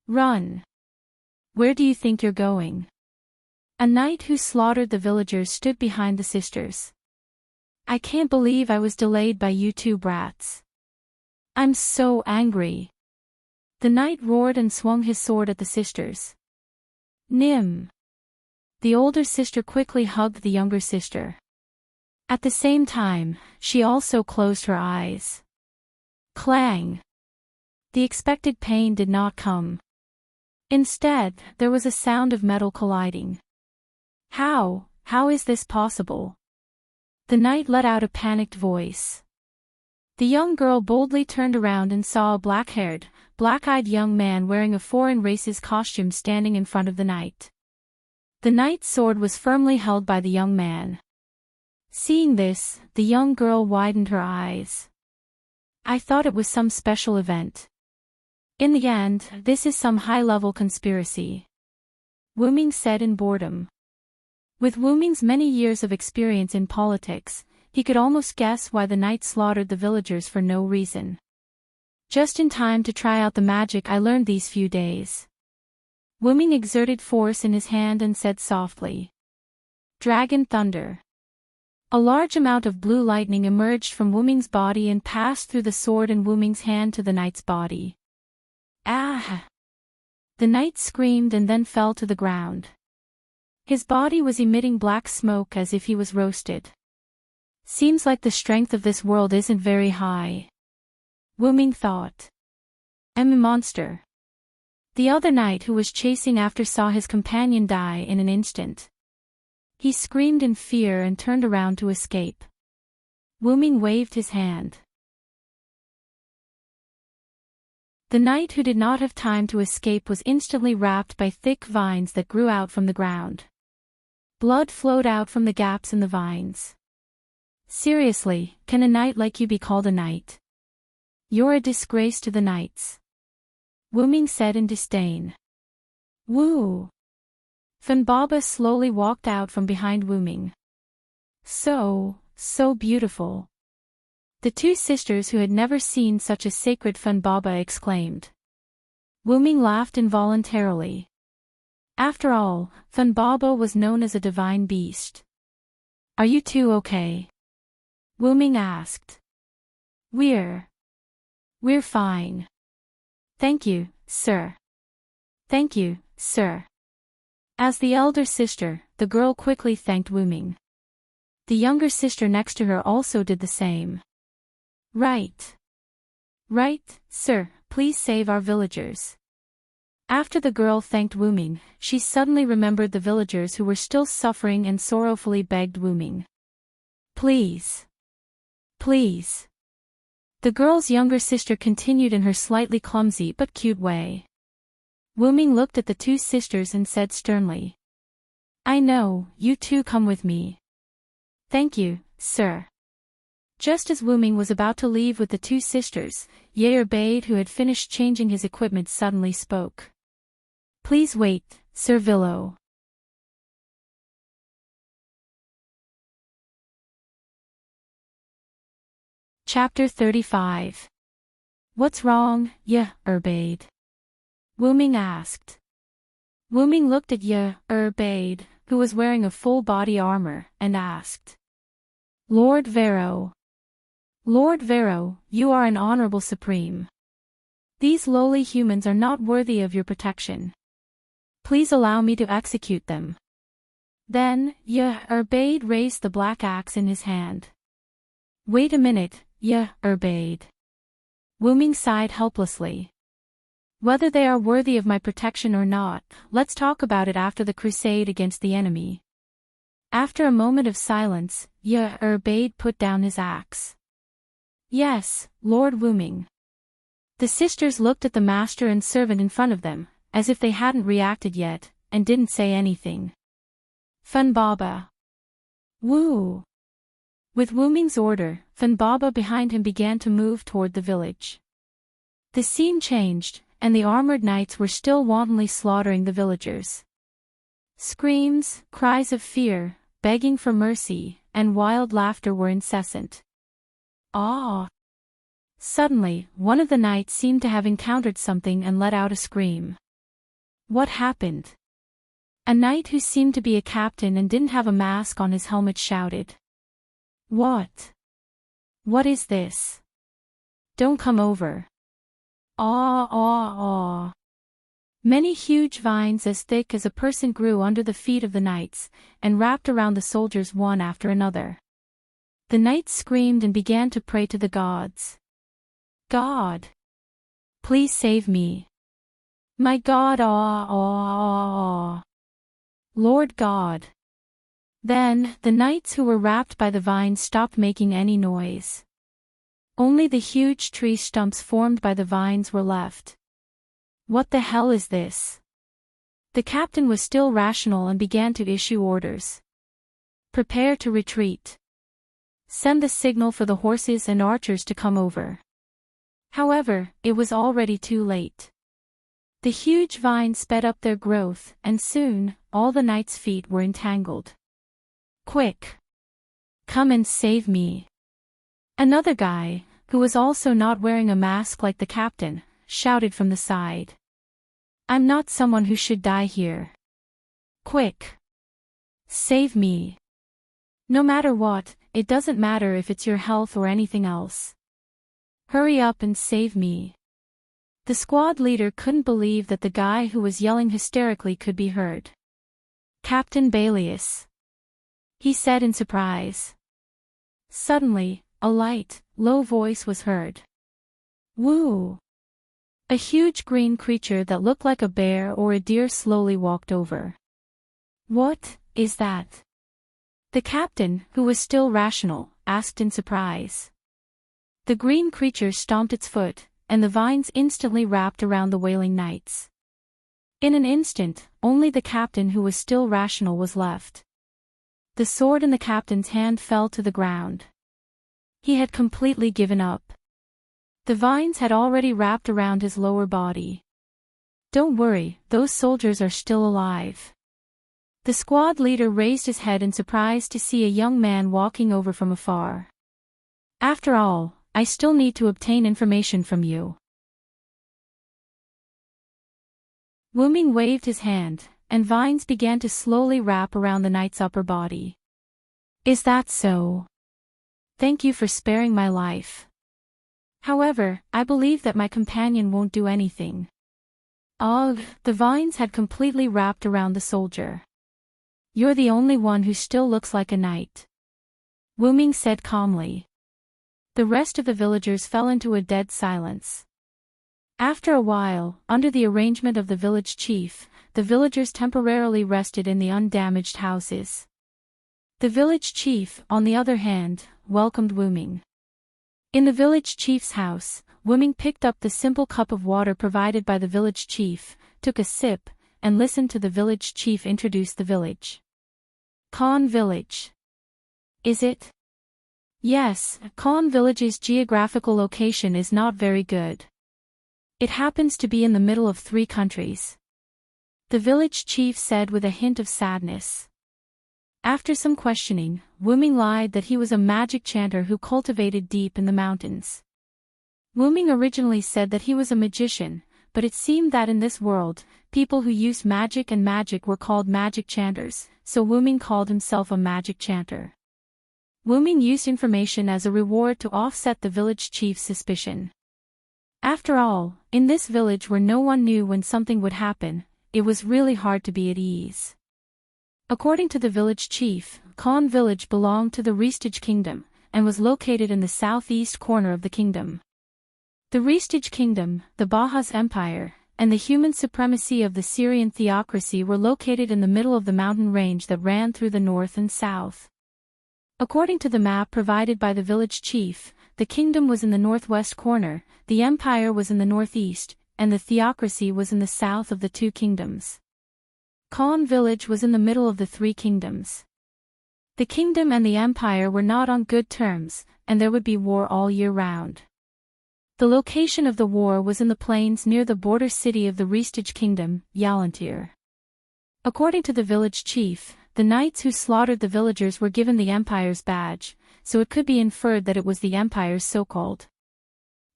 Run. Where do you think you're going? A knight who slaughtered the villagers stood behind the sisters. I can't believe I was delayed by you two brats. I'm so angry. The knight roared and swung his sword at the sisters. Nim. The older sister quickly hugged the younger sister. At the same time, she also closed her eyes. Clang. The expected pain did not come. Instead, there was a sound of metal colliding. How is this possible? The knight let out a panicked voice. The young girl boldly turned around and saw a black-haired, black-eyed young man wearing a foreign race's costume standing in front of the knight. The knight's sword was firmly held by the young man. Seeing this, the young girl widened her eyes. I thought it was some special event. In the end, this is some high-level conspiracy. Wu Ming said in boredom. With Wu Ming's many years of experience in politics, he could almost guess why the knight slaughtered the villagers for no reason. Just in time to try out the magic I learned these few days. Wu Ming exerted force in his hand and said softly. Dragon thunder. A large amount of blue lightning emerged from Wu Ming's body and passed through the sword in Wu Ming's hand to the knight's body. Ah! The knight screamed and then fell to the ground. His body was emitting black smoke as if he was roasted. Seems like the strength of this world isn't very high. Wu Ming thought. I'm a monster. The other knight who was chasing after saw his companion die in an instant. He screamed in fear and turned around to escape. Wu Ming waved his hand. The knight who did not have time to escape was instantly wrapped by thick vines that grew out from the ground. Blood flowed out from the gaps in the vines. Seriously, can a knight like you be called a knight? You're a disgrace to the knights. Wu Ming said in disdain. Woo! Fan Baba slowly walked out from behind Wu Ming. So beautiful. The two sisters who had never seen such a sacred Fan Baba exclaimed. Wu Ming laughed involuntarily. After all, Fan Baba was known as a divine beast. Are you two okay? Wu Ming asked. We're fine. Thank you, sir. Thank you, sir. As the elder sister, the girl quickly thanked Wu Ming. The younger sister next to her also did the same. Right, sir, please save our villagers. After the girl thanked Wu Ming, she suddenly remembered the villagers who were still suffering and sorrowfully begged Wu Ming. Please. The girl's younger sister continued in her slightly clumsy but cute way. Wu Ming looked at the two sisters and said sternly. I know, you two come with me. Thank you, sir. Just as Wu Ming was about to leave with the two sisters, Ye Bade, who had finished changing his equipment, suddenly spoke. Please wait, Sir Villo. Chapter 35. What's wrong, Ye Bade? Wu Ming asked. Wu Ming looked at Ye Bade, who was wearing a full body armor, and asked. Lord Vero. Lord Vero, you are an honorable supreme. These lowly humans are not worthy of your protection. Please allow me to execute them. Then, Ye Bade raised the black axe in his hand. Wait a minute, Ye Bade. Wu Ming sighed helplessly. Whether they are worthy of my protection or not, let's talk about it after the crusade against the enemy. After a moment of silence, Ye Bade put down his axe. Yes, Lord Wu Ming. The sisters looked at the master and servant in front of them, as if they hadn't reacted yet, and didn't say anything. Fun Baba. Woo! With Wu Ming's order, Fun Baba behind him began to move toward the village. The scene changed, and the armored knights were still wantonly slaughtering the villagers. Screams, cries of fear, begging for mercy, and wild laughter were incessant. Ah! Suddenly, one of the knights seemed to have encountered something and let out a scream. What happened? A knight who seemed to be a captain and didn't have a mask on his helmet shouted. What? What is this? Don't come over. Ah ah ah. Many huge vines as thick as a person grew under the feet of the knights, and wrapped around the soldiers one after another. The knights screamed and began to pray to the gods. God! Please save me. My God, ah ah ah ah. Lord God. Then, the knights who were wrapped by the vines stopped making any noise. Only the huge tree stumps formed by the vines were left. What the hell is this? The captain was still rational and began to issue orders. Prepare to retreat. Send the signal for the horses and archers to come over. However, it was already too late. The huge vines sped up their growth, and soon, all the knights' feet were entangled. Quick! Come and save me. Another guy, who was also not wearing a mask like the captain, shouted from the side. I'm not someone who should die here. Quick! Save me. No matter what, it doesn't matter if it's your health or anything else. Hurry up and save me. The squad leader couldn't believe that the guy who was yelling hysterically could be heard. Captain Balius, he said in surprise. Suddenly, a light, low voice was heard. Woo! A huge green creature that looked like a bear or a deer slowly walked over. What is that? The captain, who was still rational, asked in surprise. The green creature stomped its foot, and the vines instantly wrapped around the wailing knights. In an instant, only the captain who was still rational was left. The sword in the captain's hand fell to the ground. He had completely given up. The vines had already wrapped around his lower body. Don't worry, those soldiers are still alive. The squad leader raised his head in surprise to see a young man walking over from afar. After all, I still need to obtain information from you. Wu Ming waved his hand, and vines began to slowly wrap around the knight's upper body. Is that so? Thank you for sparing my life. However, I believe that my companion won't do anything. Ugh, the vines had completely wrapped around the soldier. You're the only one who still looks like a knight. Wu Ming said calmly. The rest of the villagers fell into a dead silence. After a while, under the arrangement of the village chief, the villagers temporarily rested in the undamaged houses. The village chief, on the other hand, welcomed Wu Ming. In the village chief's house, Wu Ming picked up the simple cup of water provided by the village chief, took a sip, and listened to the village chief introduce the village. Khan Village. Is it? Yes, Khan Village's geographical location is not very good. It happens to be in the middle of 3 countries. The village chief said with a hint of sadness. After some questioning, Wu Ming lied that he was a magic chanter who cultivated deep in the mountains. Wu Ming originally said that he was a magician, but it seemed that in this world, people who used magic and magic were called magic chanters, so Wu Ming called himself a magic chanter. Wu Ming used information as a reward to offset the village chief's suspicion. After all, in this village where no one knew when something would happen, it was really hard to be at ease. According to the village chief, Khan Village belonged to the Restige Kingdom, and was located in the southeast corner of the kingdom. The Restige Kingdom, the Bahaz Empire, and the human supremacy of the Syrian theocracy were located in the middle of the mountain range that ran through the north and south. According to the map provided by the village chief, the kingdom was in the northwest corner, the empire was in the northeast, and the theocracy was in the south of the two kingdoms. Khan village was in the middle of the three kingdoms. The kingdom and the empire were not on good terms, and there would be war all year round. The location of the war was in the plains near the border city of the Restige kingdom, Yalantir. According to the village chief, the knights who slaughtered the villagers were given the empire's badge, so it could be inferred that it was the empire's so-called.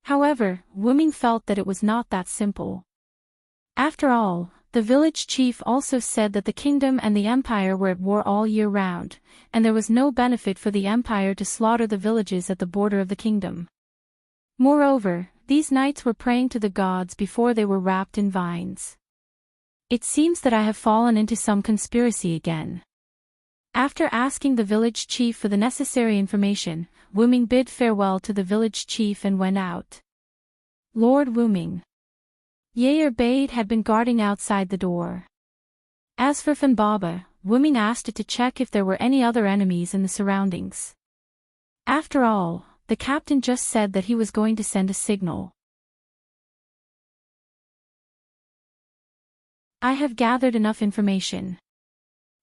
However, Wuming felt that it was not that simple. After all, the village chief also said that the kingdom and the empire were at war all year round, and there was no benefit for the empire to slaughter the villages at the border of the kingdom. Moreover, these knights were praying to the gods before they were wrapped in vines. It seems that I have fallen into some conspiracy again. After asking the village chief for the necessary information, Wuming bid farewell to the village chief and went out. Lord Wuming. Yair Bade had been guarding outside the door. As for Fanbaba, Wuming asked it to check if there were any other enemies in the surroundings. After all, the captain just said that he was going to send a signal. I have gathered enough information.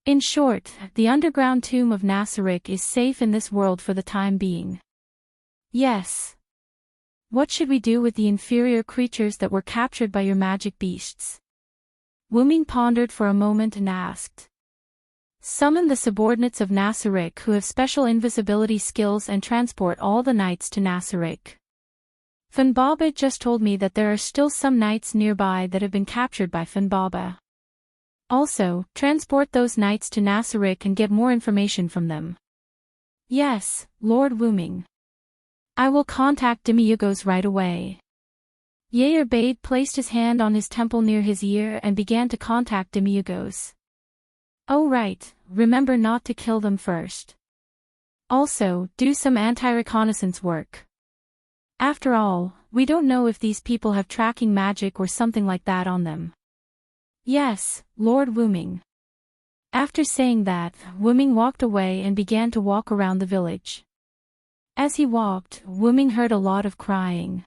In short, the underground tomb of Nasaric is safe in this world for the time being. Yes. What should we do with the inferior creatures that were captured by your magic beasts? Wuming pondered for a moment and asked. Summon the subordinates of Nasaric who have special invisibility skills and transport all the knights to Nasaric. Fanbaba just told me that there are still some knights nearby that have been captured by Fanbaba. Also, transport those knights to Nasaric and get more information from them. Yes, Lord Wuming. I will contact Demiurgos right away. Yair Bade placed his hand on his temple near his ear and began to contact Demiurgos. Oh right, remember not to kill them first. Also, do some anti-reconnaissance work. After all, we don't know if these people have tracking magic or something like that on them. Yes, Lord Wuming. After saying that, Wuming walked away and began to walk around the village. As he walked, Wuming heard a lot of crying.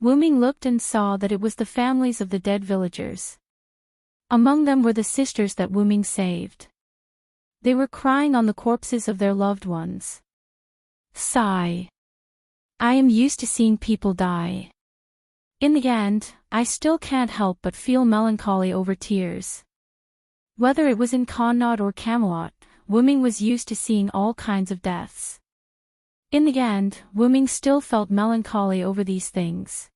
Wuming looked and saw that it was the families of the dead villagers. Among them were the sisters that Wuming saved. They were crying on the corpses of their loved ones. Sigh. I am used to seeing people die. In the end, I still can't help but feel melancholy over tears. Whether it was in Connaught or Camelot, Wuming was used to seeing all kinds of deaths. In the end, Wuming still felt melancholy over these things.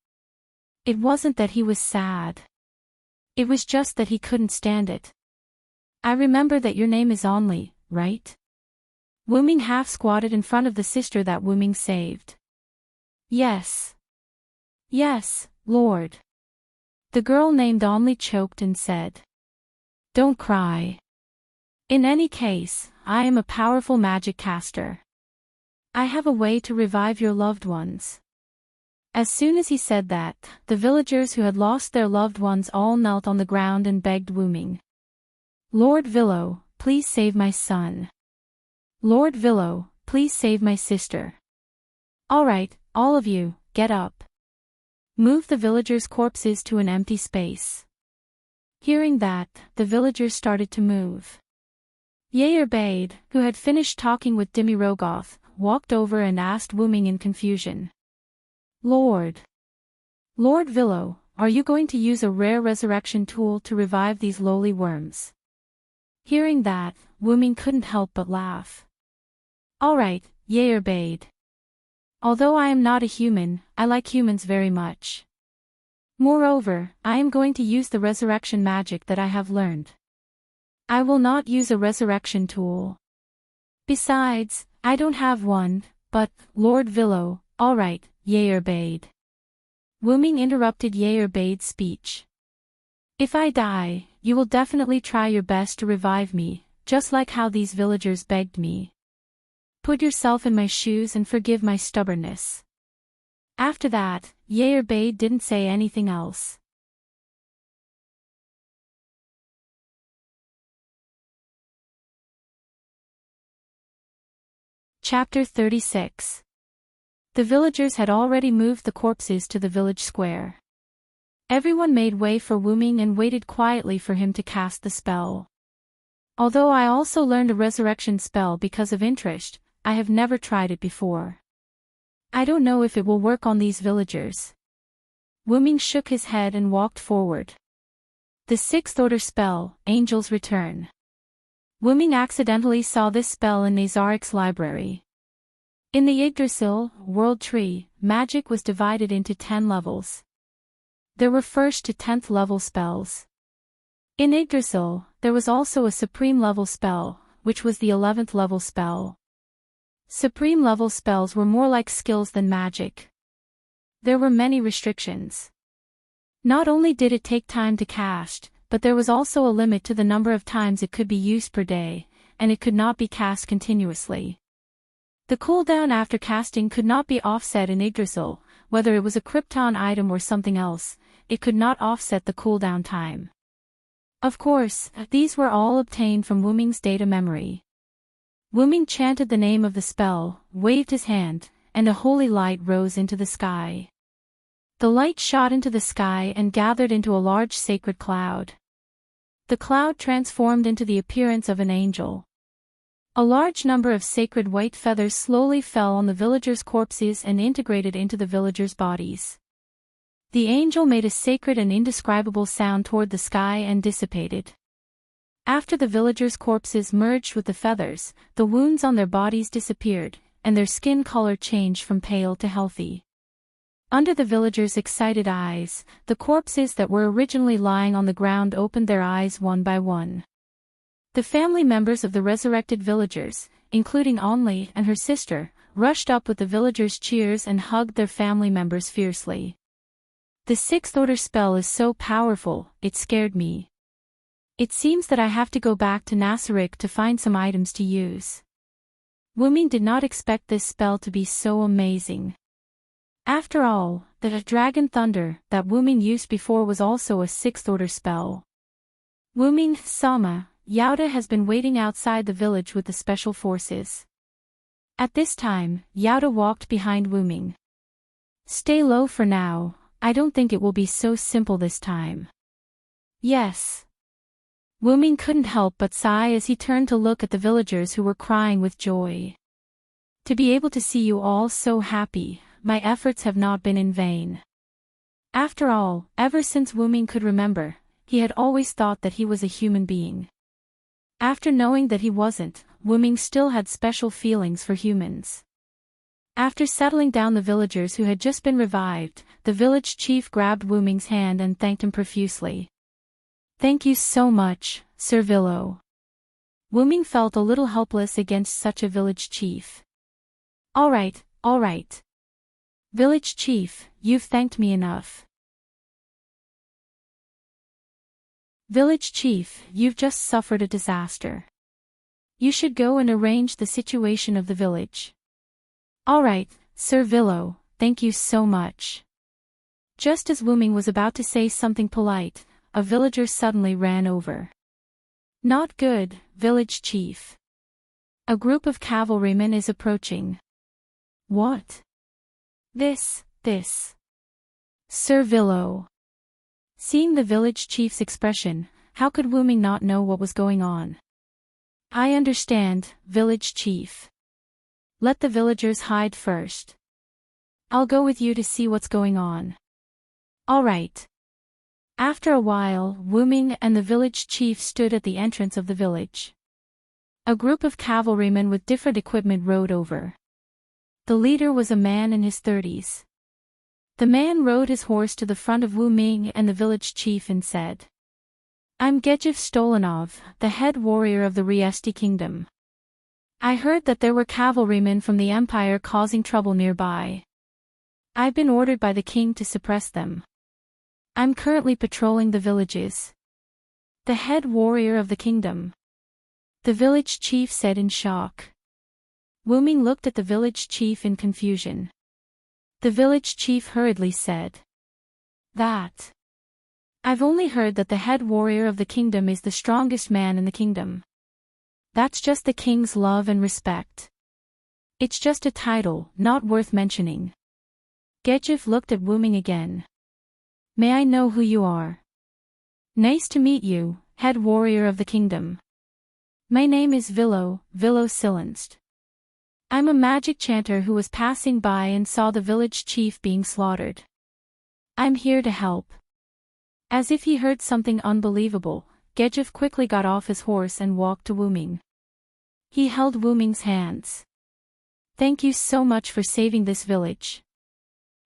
It wasn't that he was sad. It was just that he couldn't stand it. I remember that your name is Only, right? Wuming half squatted in front of the sister that Wuming saved. Yes. Yes, Lord. The girl named Only choked and said. Don't cry. In any case, I am a powerful magic caster. I have a way to revive your loved ones. As soon as he said that, the villagers who had lost their loved ones all knelt on the ground and begged Wuming. Lord Villo, please save my son. Lord Villo, please save my sister. All right, all of you, get up. Move the villagers' corpses to an empty space. Hearing that, the villagers started to move. Yair Bade, who had finished talking with Demirogoth, walked over and asked Wuming in confusion. Lord Villo, are you going to use a rare resurrection tool to revive these lowly worms? Hearing that, Wuming couldn't help but laugh. All right, Yair Bade. Although I am not a human, I like humans very much. Moreover, I am going to use the resurrection magic that I have learned. I will not use a resurrection tool. Besides, I don't have one, but, Lord Villo, all right, Yair Bade. Wuming interrupted Yair Bade's speech. If I die, you will definitely try your best to revive me, just like how these villagers begged me. Put yourself in my shoes and forgive my stubbornness. After that, Yair Bade didn't say anything else. Chapter 36. The villagers had already moved the corpses to the village square. Everyone made way for Wuming and waited quietly for him to cast the spell. Although I also learned a resurrection spell because of interest, I have never tried it before. I don't know if it will work on these villagers. Wuming shook his head and walked forward. The sixth order spell, Angel's Return. Wuming accidentally saw this spell in Nazarik's library. In the Yggdrasil world tree, magic was divided into 10 levels. There were 1st to 10th level spells. In Yggdrasil, there was also a supreme level spell, which was the 11th level spell. Supreme level spells were more like skills than magic. There were many restrictions. Not only did it take time to cast, but there was also a limit to the number of times it could be used per day, and it could not be cast continuously. The cooldown after casting could not be offset in Yggdrasil, whether it was a Krypton item or something else, it could not offset the cooldown time. Of course, these were all obtained from Wuming's data memory. Wuming chanted the name of the spell, waved his hand, and a holy light rose into the sky. The light shot into the sky and gathered into a large sacred cloud. The cloud transformed into the appearance of an angel. A large number of sacred white feathers slowly fell on the villagers' corpses and integrated into the villagers' bodies. The angel made a sacred and indescribable sound toward the sky and dissipated. After the villagers' corpses merged with the feathers, the wounds on their bodies disappeared, and their skin color changed from pale to healthy. Under the villagers' excited eyes, the corpses that were originally lying on the ground opened their eyes one by one. The family members of the resurrected villagers, including Onli and her sister, rushed up with the villagers' cheers and hugged their family members fiercely. The sixth order spell is so powerful, it scared me. It seems that I have to go back to Nasarik to find some items to use. Wuming did not expect this spell to be so amazing. After all, the dragon thunder that Wuming used before was also a sixth order spell. Wuming, Sama, Yauda has been waiting outside the village with the special forces. At this time, Yauda walked behind Wuming. Stay low for now, I don't think it will be so simple this time. Yes. Wuming couldn't help but sigh as he turned to look at the villagers who were crying with joy. To be able to see you all so happy, my efforts have not been in vain. After all, ever since Wuming could remember, he had always thought that he was a human being. After knowing that he wasn't, Wuming still had special feelings for humans. After settling down the villagers who had just been revived, the village chief grabbed Wuming's hand and thanked him profusely. Thank you so much, Sir Villo. Wuming felt a little helpless against such a village chief. All right. Village chief, you've thanked me enough. Village chief, you've just suffered a disaster. You should go and arrange the situation of the village. All right, Sir Villo, thank you so much. Just as Wuming was about to say something polite, a villager suddenly ran over. Not good, village chief. A group of cavalrymen is approaching. What? This. Sir Villo. Seeing the village chief's expression, how could Wuming not know what was going on? I understand, village chief. Let the villagers hide first. I'll go with you to see what's going on. All right. After a while, Wuming and the village chief stood at the entrance of the village. A group of cavalrymen with different equipment rode over. The leader was a man in his 30s. The man rode his horse to the front of Wuming and the village chief and said, I'm Gejiv Stolanov, the head warrior of the Riesti kingdom. I heard that there were cavalrymen from the empire causing trouble nearby. I've been ordered by the king to suppress them. I'm currently patrolling the villages. The head warrior of the kingdom. The village chief said in shock. Wuming looked at the village chief in confusion. The village chief hurriedly said. That. I've only heard that the head warrior of the kingdom is the strongest man in the kingdom. That's just the king's love and respect. It's just a title, not worth mentioning. Gedjif looked at Wu Ming again. May I know who you are? Nice to meet you, head warrior of the kingdom. My name is Vilo Silenst. I'm a magic chanter who was passing by and saw the village chief being slaughtered. I'm here to help. As if he heard something unbelievable, Gedjif quickly got off his horse and walked to Wu Ming. He held Wu Ming's hands. Thank you so much for saving this village.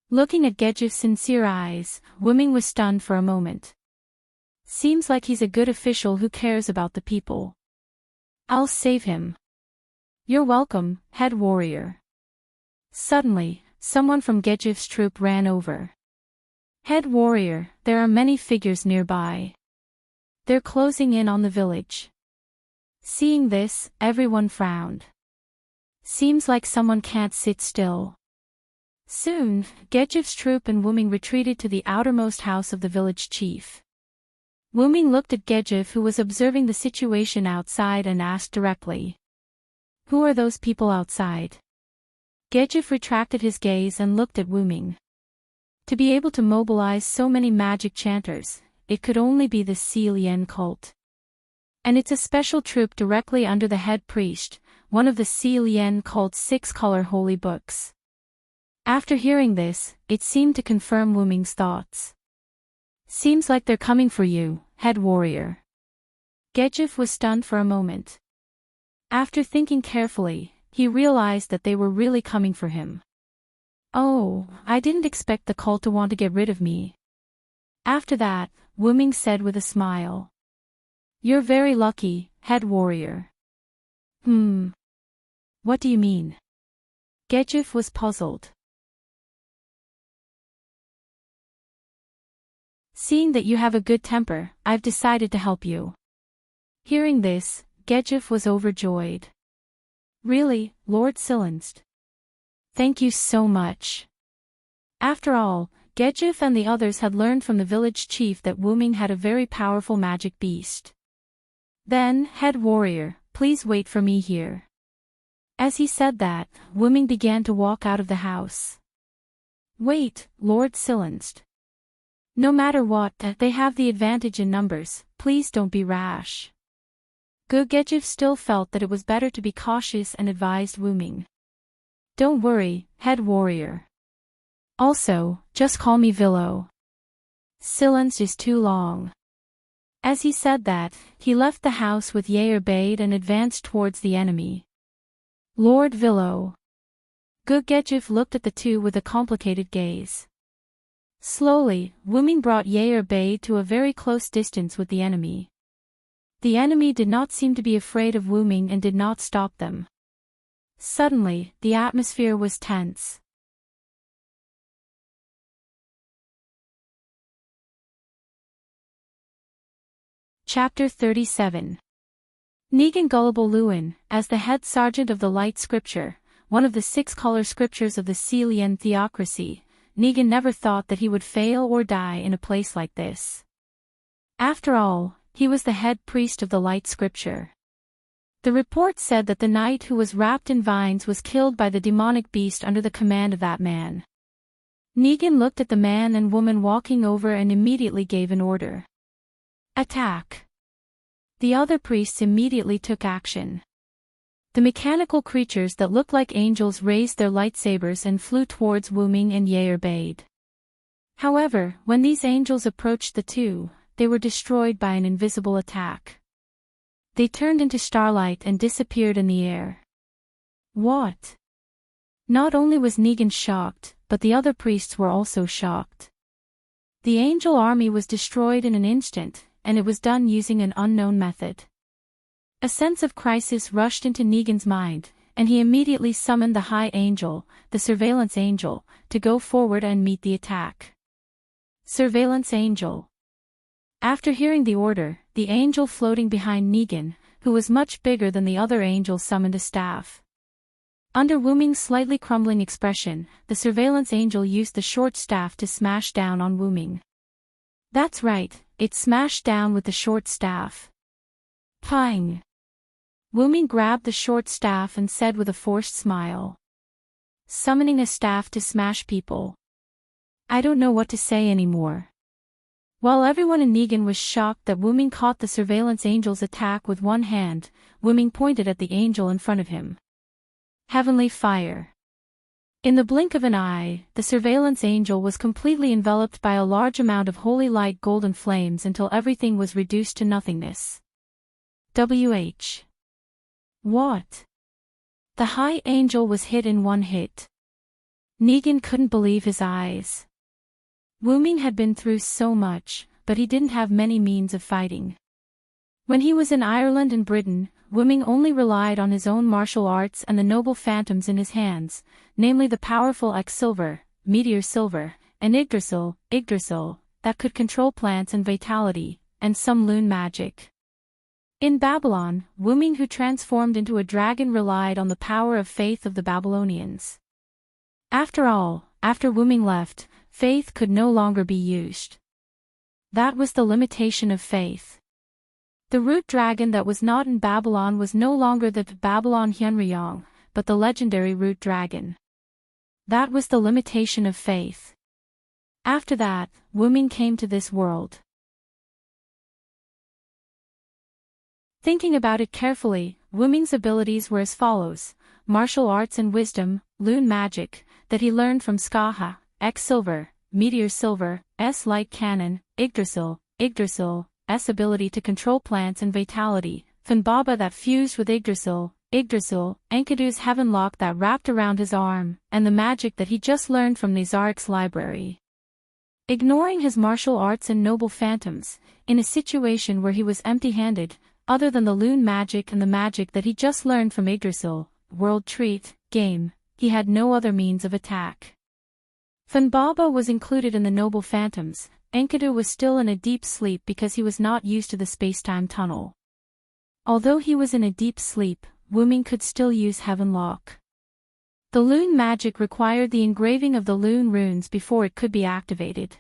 Looking at Gedjif's sincere eyes, Wu Ming was stunned for a moment. Seems like he's a good official who cares about the people. I'll save him. You're welcome, head warrior. Suddenly, someone from Gedjif's troop ran over. Head warrior, there are many figures nearby. They're closing in on the village. Seeing this, everyone frowned. Seems like someone can't sit still. Soon, Gedjif's troop and Wu Ming retreated to the outermost house of the village chief. Wu Ming looked at Gedjif, who was observing the situation outside, and asked directly. Who are those people outside? Gedjif retracted his gaze and looked at Wu Ming. To be able to mobilize so many magic chanters, it could only be the Si Lien cult. And it's a special troop directly under the head priest, one of the Si Lien cult's 6-color holy books. After hearing this, it seemed to confirm Wu Ming's thoughts. Seems like they're coming for you, head warrior. Gedjif was stunned for a moment. After thinking carefully, he realized that they were really coming for him. Oh, I didn't expect the cult to want to get rid of me. After that, Wu Ming said with a smile. You're very lucky, head warrior. What do you mean? Gedjif was puzzled. Seeing that you have a good temper, I've decided to help you. Hearing this, Gedjif was overjoyed. Really, Lord Silenst? Thank you so much. After all, Gedjif and the others had learned from the village chief that Wu Ming had a very powerful magic beast. Then, head warrior, please wait for me here. As he said that, Wu Ming began to walk out of the house. Wait, Lord Silenst. No matter what, they have the advantage in numbers, please don't be rash. Gedjif still felt that it was better to be cautious and advised Wu Ming. Don't worry, head warrior. Also, just call me Vilo. Silenst is too long. As he said that, he left the house with Yair Bade and advanced towards the enemy. Lord Vilo. Gedjif looked at the two with a complicated gaze. Slowly, Wu Ming brought Yair Bade to a very close distance with the enemy. The enemy did not seem to be afraid of Wu Ming and did not stop them. Suddenly, the atmosphere was tense. Chapter 37. Negan Gullible Lewin, as the head sergeant of the Light Scripture, one of the 6-color scriptures of the Si Lien theocracy, Negan never thought that he would fail or die in a place like this. After all, he was the head priest of the Light Scripture. The report said that the knight who was wrapped in vines was killed by the demonic beast under the command of that man. Negan looked at the man and woman walking over and immediately gave an order. Attack! The other priests immediately took action. The mechanical creatures that looked like angels raised their lightsabers and flew towards Wu Ming and Yair Bade. However, when these angels approached the two, they were destroyed by an invisible attack. They turned into starlight and disappeared in the air. What? Not only was Negan shocked, but the other priests were also shocked. The angel army was destroyed in an instant, and it was done using an unknown method. A sense of crisis rushed into Negan's mind, and he immediately summoned the High Angel, the Surveillance Angel, to go forward and meet the attack. Surveillance Angel. After hearing the order, the angel floating behind Negan, who was much bigger than the other angel, summoned a staff. Under Wu Ming's slightly crumbling expression, the Surveillance Angel used the short staff to smash down on Wu Ming. That's right, it smashed down with the short staff. Pang! Wu Ming grabbed the short staff and said with a forced smile. summoning a staff to smash people. I don't know what to say anymore. While everyone in Negan was shocked that Wuming caught the surveillance angel's attack with one hand, Wuming pointed at the angel in front of him. Heavenly fire. In the blink of an eye, the surveillance angel was completely enveloped by a large amount of holy light golden flames until everything was reduced to nothingness. WH. What? The high angel was hit in one hit. Negan couldn't believe his eyes. Wuming had been through so much, but he didn't have many means of fighting. When he was in Ireland and Britain, Wuming only relied on his own martial arts and the noble phantoms in his hands, namely the powerful Silver, Meteor Silver, and Yggdrasil, that could control plants and vitality, and some loon magic. In Babylon, Wuming, who transformed into a dragon, relied on the power of faith of the Babylonians. After all, after Wuming left, faith could no longer be used. That was the limitation of faith. The root dragon that was not in Babylon was no longer the Babylon Hyunryong, but the legendary root dragon. That was the limitation of faith. After that, Wuming came to this world. Thinking about it carefully, Wuming's abilities were as follows: martial arts and wisdom, loon magic, that he learned from Skaha, Silver, Meteor Silver, light cannon, Yggdrasil, ability to control plants and vitality, Funbaba that fused with Yggdrasil, Enkidu's heaven lock that wrapped around his arm, and the magic that he just learned from Nazarik's library. Ignoring his martial arts and noble phantoms, in a situation where he was empty-handed, other than the loon magic and the magic that he just learned from Yggdrasil, world treat, game, he had no other means of attack. Funbaba was included in the noble phantoms. Enkidu was still in a deep sleep because he was not used to the space-time tunnel. Although he was in a deep sleep, Wuming could still use Heaven Lock. The loon magic required the engraving of the loon runes before it could be activated.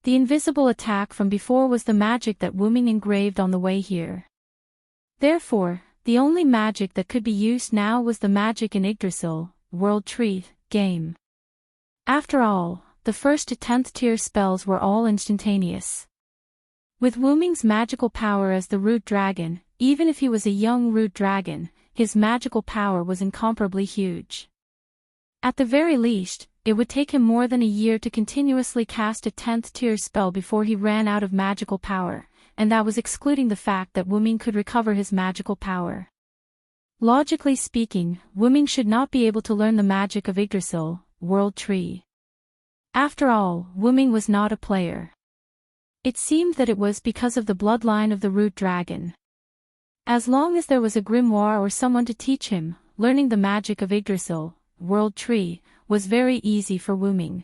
The invisible attack from before was the magic that Wuming engraved on the way here. Therefore, the only magic that could be used now was the magic in Yggdrasil, world treat, game. After all, the 1st to 10th tier spells were all instantaneous. With Wuming's magical power as the root dragon, even if he was a young root dragon, his magical power was incomparably huge. At the very least, it would take him more than a year to continuously cast a 10th tier spell before he ran out of magical power, and that was excluding the fact that Wuming could recover his magical power. Logically speaking, Wuming should not be able to learn the magic of Yggdrasil, world tree. After all, Wuming was not a player. It seemed that it was because of the bloodline of the root dragon. As long as there was a grimoire or someone to teach him, learning the magic of Yggdrasil, world tree, was very easy for Wuming.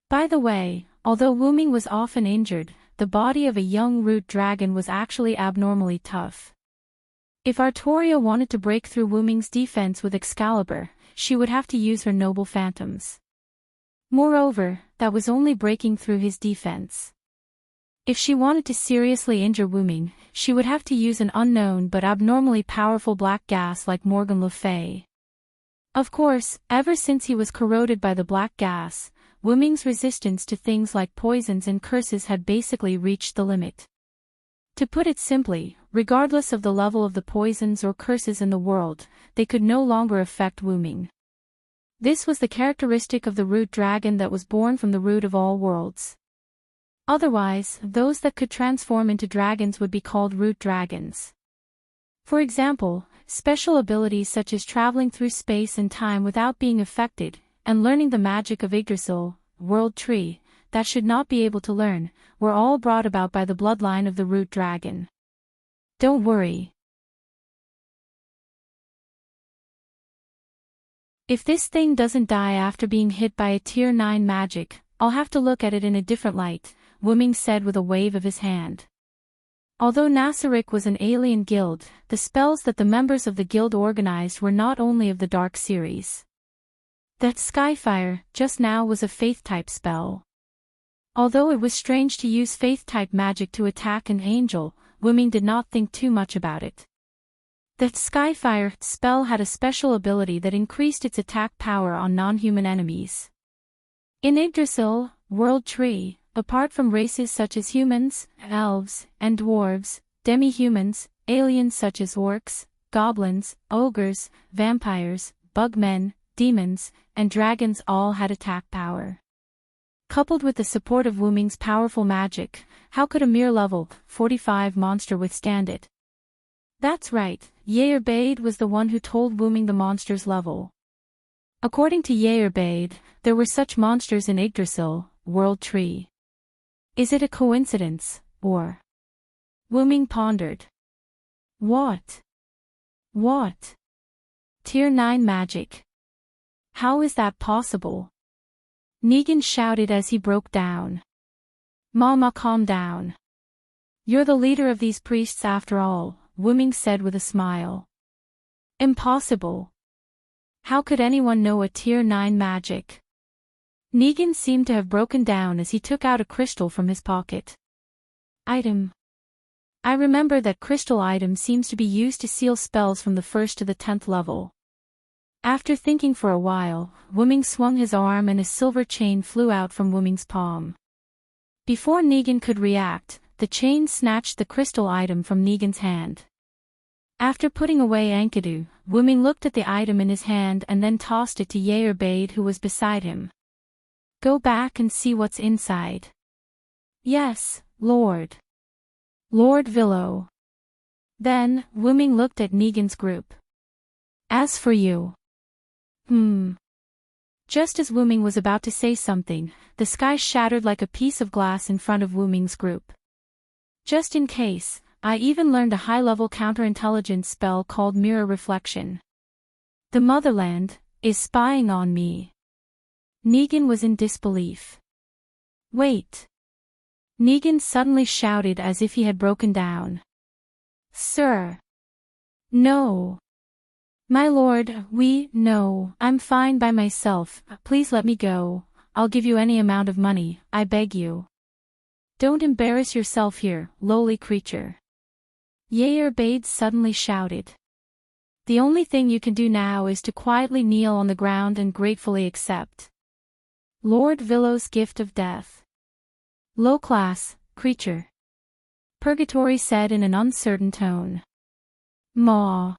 By the way, although Wuming was often injured, the body of a young root dragon was actually abnormally tough. If Artoria wanted to break through Wuming's defense with Excalibur, she would have to use her noble phantoms. Moreover, that was only breaking through his defense. If she wanted to seriously injure Wuming, she would have to use an unknown but abnormally powerful black gas like Morgan Le Fay. Of course, ever since he was corroded by the black gas, Wuming's resistance to things like poisons and curses had basically reached the limit. To put it simply, regardless of the level of the poisons or curses in the world, they could no longer affect Wuming. This was the characteristic of the root dragon that was born from the root of all worlds. Otherwise, those that could transform into dragons would be called root dragons. For example, special abilities such as traveling through space and time without being affected, and learning the magic of Yggdrasil, world tree, that should not be able to learn, were all brought about by the bloodline of the root dragon. Don't worry. If this thing doesn't die after being hit by a tier 9 magic, I'll have to look at it in a different light, Wuming said with a wave of his hand. Although Nasarik was an alien guild, the spells that the members of the guild organized were not only of the Dark series. That Skyfire, just now, was a Faith-type spell. Although it was strange to use Faith-type magic to attack an angel, Wuming did not think too much about it. The Skyfire spell had a special ability that increased its attack power on non-human enemies. In Yggdrasil, World Tree, apart from races such as humans, elves, and dwarves, demi-humans, aliens such as orcs, goblins, ogres, vampires, bugmen, demons, and dragons all had attack power. Coupled with the support of Wu Ming's powerful magic, how could a mere level 45 monster withstand it? That's right, Yerbade was the one who told Wu Ming the monster's level. According to Yerbade, there were such monsters in Yggdrasil, World Tree. Is it a coincidence, or? Wu Ming pondered. What? Tier 9 magic. How is that possible? Negan shouted as he broke down. Mama, calm down. You're the leader of these priests after all, Wu Ming said with a smile. Impossible. How could anyone know a tier 9 magic? Negan seemed to have broken down as he took out a crystal from his pocket. Item. I remember that crystal item seems to be used to seal spells from the 1st to the 10th level. After thinking for a while, Wu Ming swung his arm and a silver chain flew out from Wu Ming's palm. Before Negan could react, the chain snatched the crystal item from Negan's hand. After putting away Enkidu, Wu Ming looked at the item in his hand and then tossed it to Yerbade, who was beside him. Go back and see what's inside. Yes, Lord. Lord Villo. Then, Wu Ming looked at Negan's group. As for you. Just as Wu Ming was about to say something, the sky shattered like a piece of glass in front of Wu Ming's group. Just in case, I even learned a high-level counterintelligence spell called Mirror Reflection. The Motherland is spying on me. Negan was in disbelief. Wait. Negan suddenly shouted as if he had broken down. Sir. No. My lord, no, I'm fine by myself, please let me go, I'll give you any amount of money, I beg you. Don't embarrass yourself here, lowly creature. Yerbade suddenly shouted. The only thing you can do now is to quietly kneel on the ground and gratefully accept Lord Villo's gift of death. Low-class, creature. Purgatory said in an uncertain tone. Maw.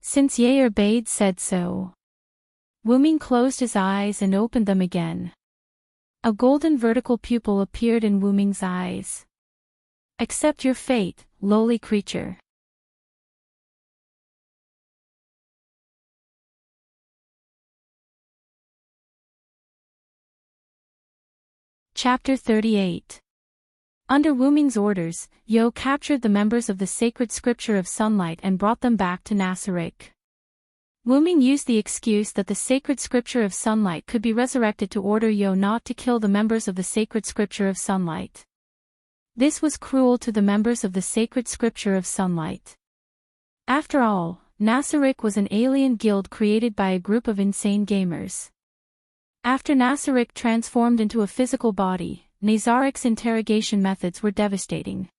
Since Yerbade said so. Wu Ming closed his eyes and opened them again. A golden vertical pupil appeared in Wu Ming's eyes. Accept your fate, lowly creature. Chapter 38. Under Wu Ming's orders, Yo captured the members of the sacred scripture of sunlight and brought them back to Nasarick. Wu Ming used the excuse that the sacred scripture of sunlight could be resurrected to order Yo not to kill the members of the sacred scripture of sunlight. This was cruel to the members of the sacred scripture of sunlight. After all, Nasarick was an alien guild created by a group of insane gamers. After Nasarick transformed into a physical body, Nazarik's interrogation methods were devastating.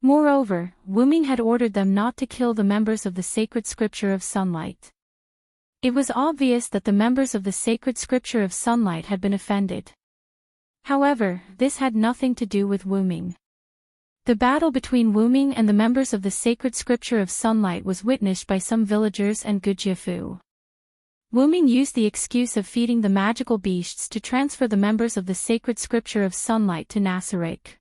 Moreover, Wu Ming had ordered them not to kill the members of the sacred scripture of sunlight. It was obvious that the members of the sacred scripture of sunlight had been offended. However, this had nothing to do with Wu Ming. The battle between Wu Ming and the members of the sacred scripture of sunlight was witnessed by some villagers and Gujiafu. Wu Ming used the excuse of feeding the magical beasts to transfer the members of the sacred scripture of sunlight to Nasarick.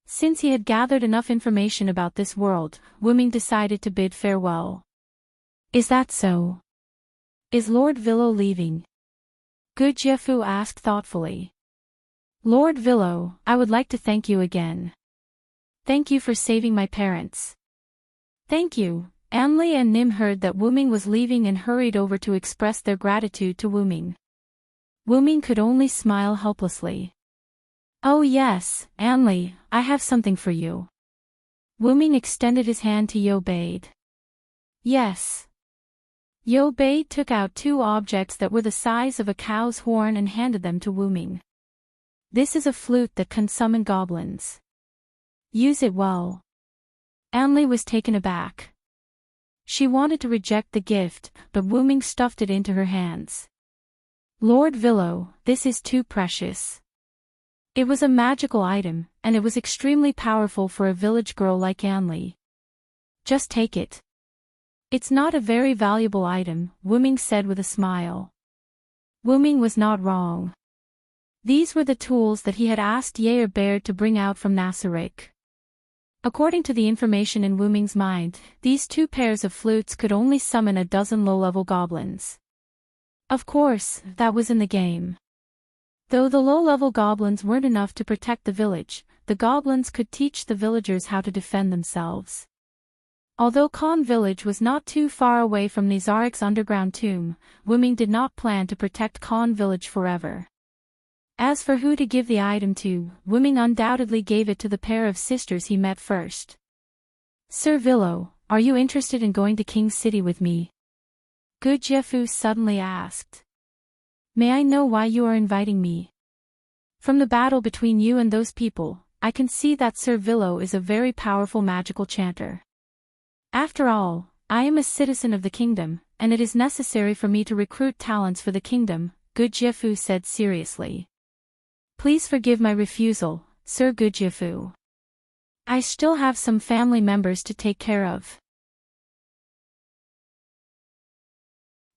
Since he had gathered enough information about this world, Wu Ming decided to bid farewell. Is that so? Is Lord Villo leaving? Gujiafu asked thoughtfully. Lord Villo, I would like to thank you again. Thank you for saving my parents. Thank you. Anli and Nim heard that Wu Ming was leaving and hurried over to express their gratitude to Wu Ming. Wu Ming could only smile helplessly. Oh yes, Anli, I have something for you. Wu Ming extended his hand to Yerbade. Yes. Yerbade took out two objects that were the size of a cow's horn and handed them to Wu Ming. This is a flute that can summon goblins. Use it well. Anli was taken aback. She wanted to reject the gift, but Wu Ming stuffed it into her hands. Lord Villo, this is too precious. It was a magical item, and it was extremely powerful for a village girl like Anli. Just take it. It's not a very valuable item, Wu Ming said with a smile. Wu Ming was not wrong. These were the tools that he had asked Yair Baird to bring out from Nasarek. According to the information in Wu Ming's mind, these 2 pairs of flutes could only summon a dozen low-level goblins. Of course, that was in the game. Though the low-level goblins weren't enough to protect the village, the goblins could teach the villagers how to defend themselves. Although Khan village was not too far away from Nizarek's underground tomb, Wu Ming did not plan to protect Khan village forever. As for who to give the item to, Wu Ming undoubtedly gave it to the pair of sisters he met first. Sir Villo, are you interested in going to King's City with me? Gu Jiefu suddenly asked. May I know why you are inviting me? From the battle between you and those people, I can see that Sir Villo is a very powerful magical chanter. After all, I am a citizen of the kingdom, and it is necessary for me to recruit talents for the kingdom, Gu Jiefu said seriously. Please forgive my refusal, Sir Gu Jiefu. I still have some family members to take care of.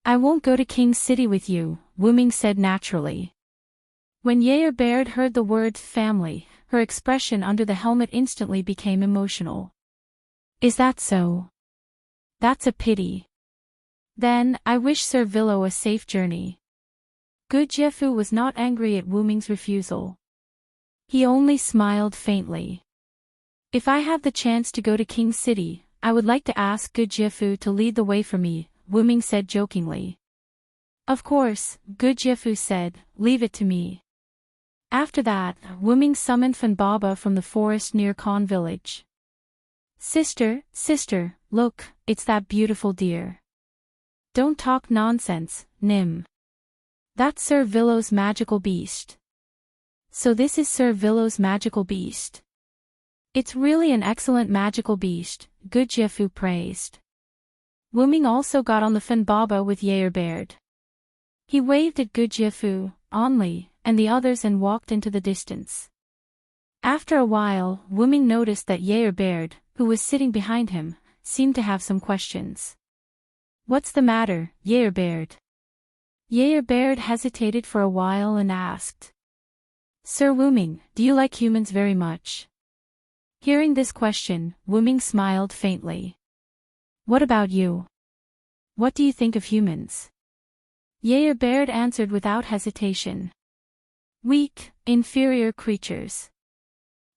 I won't go to King's City with you, Wu Ming said naturally. When Yair Baird heard the word family, her expression under the helmet instantly became emotional. Is that so? That's a pity. Then, I wish Sir Villo a safe journey. Gu Jiefu was not angry at Wu Ming's refusal. He only smiled faintly. If I have the chance to go to King's City, I would like to ask Gu Jiefu to lead the way for me, Wu Ming said jokingly. Of course, Gu Jiefu said, leave it to me. After that, Wu Ming summoned Fan Baba from the forest near Khan village. Sister, look, it's that beautiful deer. Don't talk nonsense, Nim. That's Sir Villo's magical beast. So this is Sir Villo's magical beast. It's really an excellent magical beast, Gu Jiefu praised. Wu Ming also got on the Fan Baba with Yair Baird. He waved at Gu Jiefu, Anli, and the others and walked into the distance. After a while, Wu Ming noticed that Yair Baird, who was sitting behind him, seemed to have some questions. What's the matter, Yair Baird? Yair Baird hesitated for a while and asked. Sir Wu Ming, do you like humans very much? Hearing this question, Wu Ming smiled faintly. What about you? What do you think of humans? Yair Baird answered without hesitation. Weak, inferior creatures.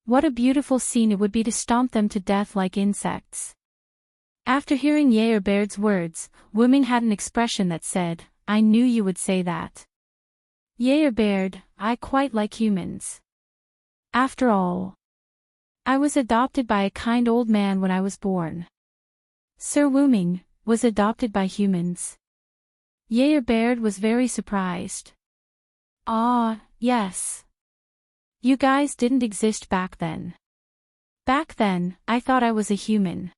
What a beautiful scene it would be to stomp them to death like insects. After hearing Yair Baird's words, Wu Ming had an expression that said, I knew you would say that. Yair Baird, I quite like humans. After all, I was adopted by a kind old man when I was born. Sir Wu Ming was adopted by humans. Yair Baird was very surprised. Ah, yes. You guys didn't exist back then. Back then, I thought I was a human.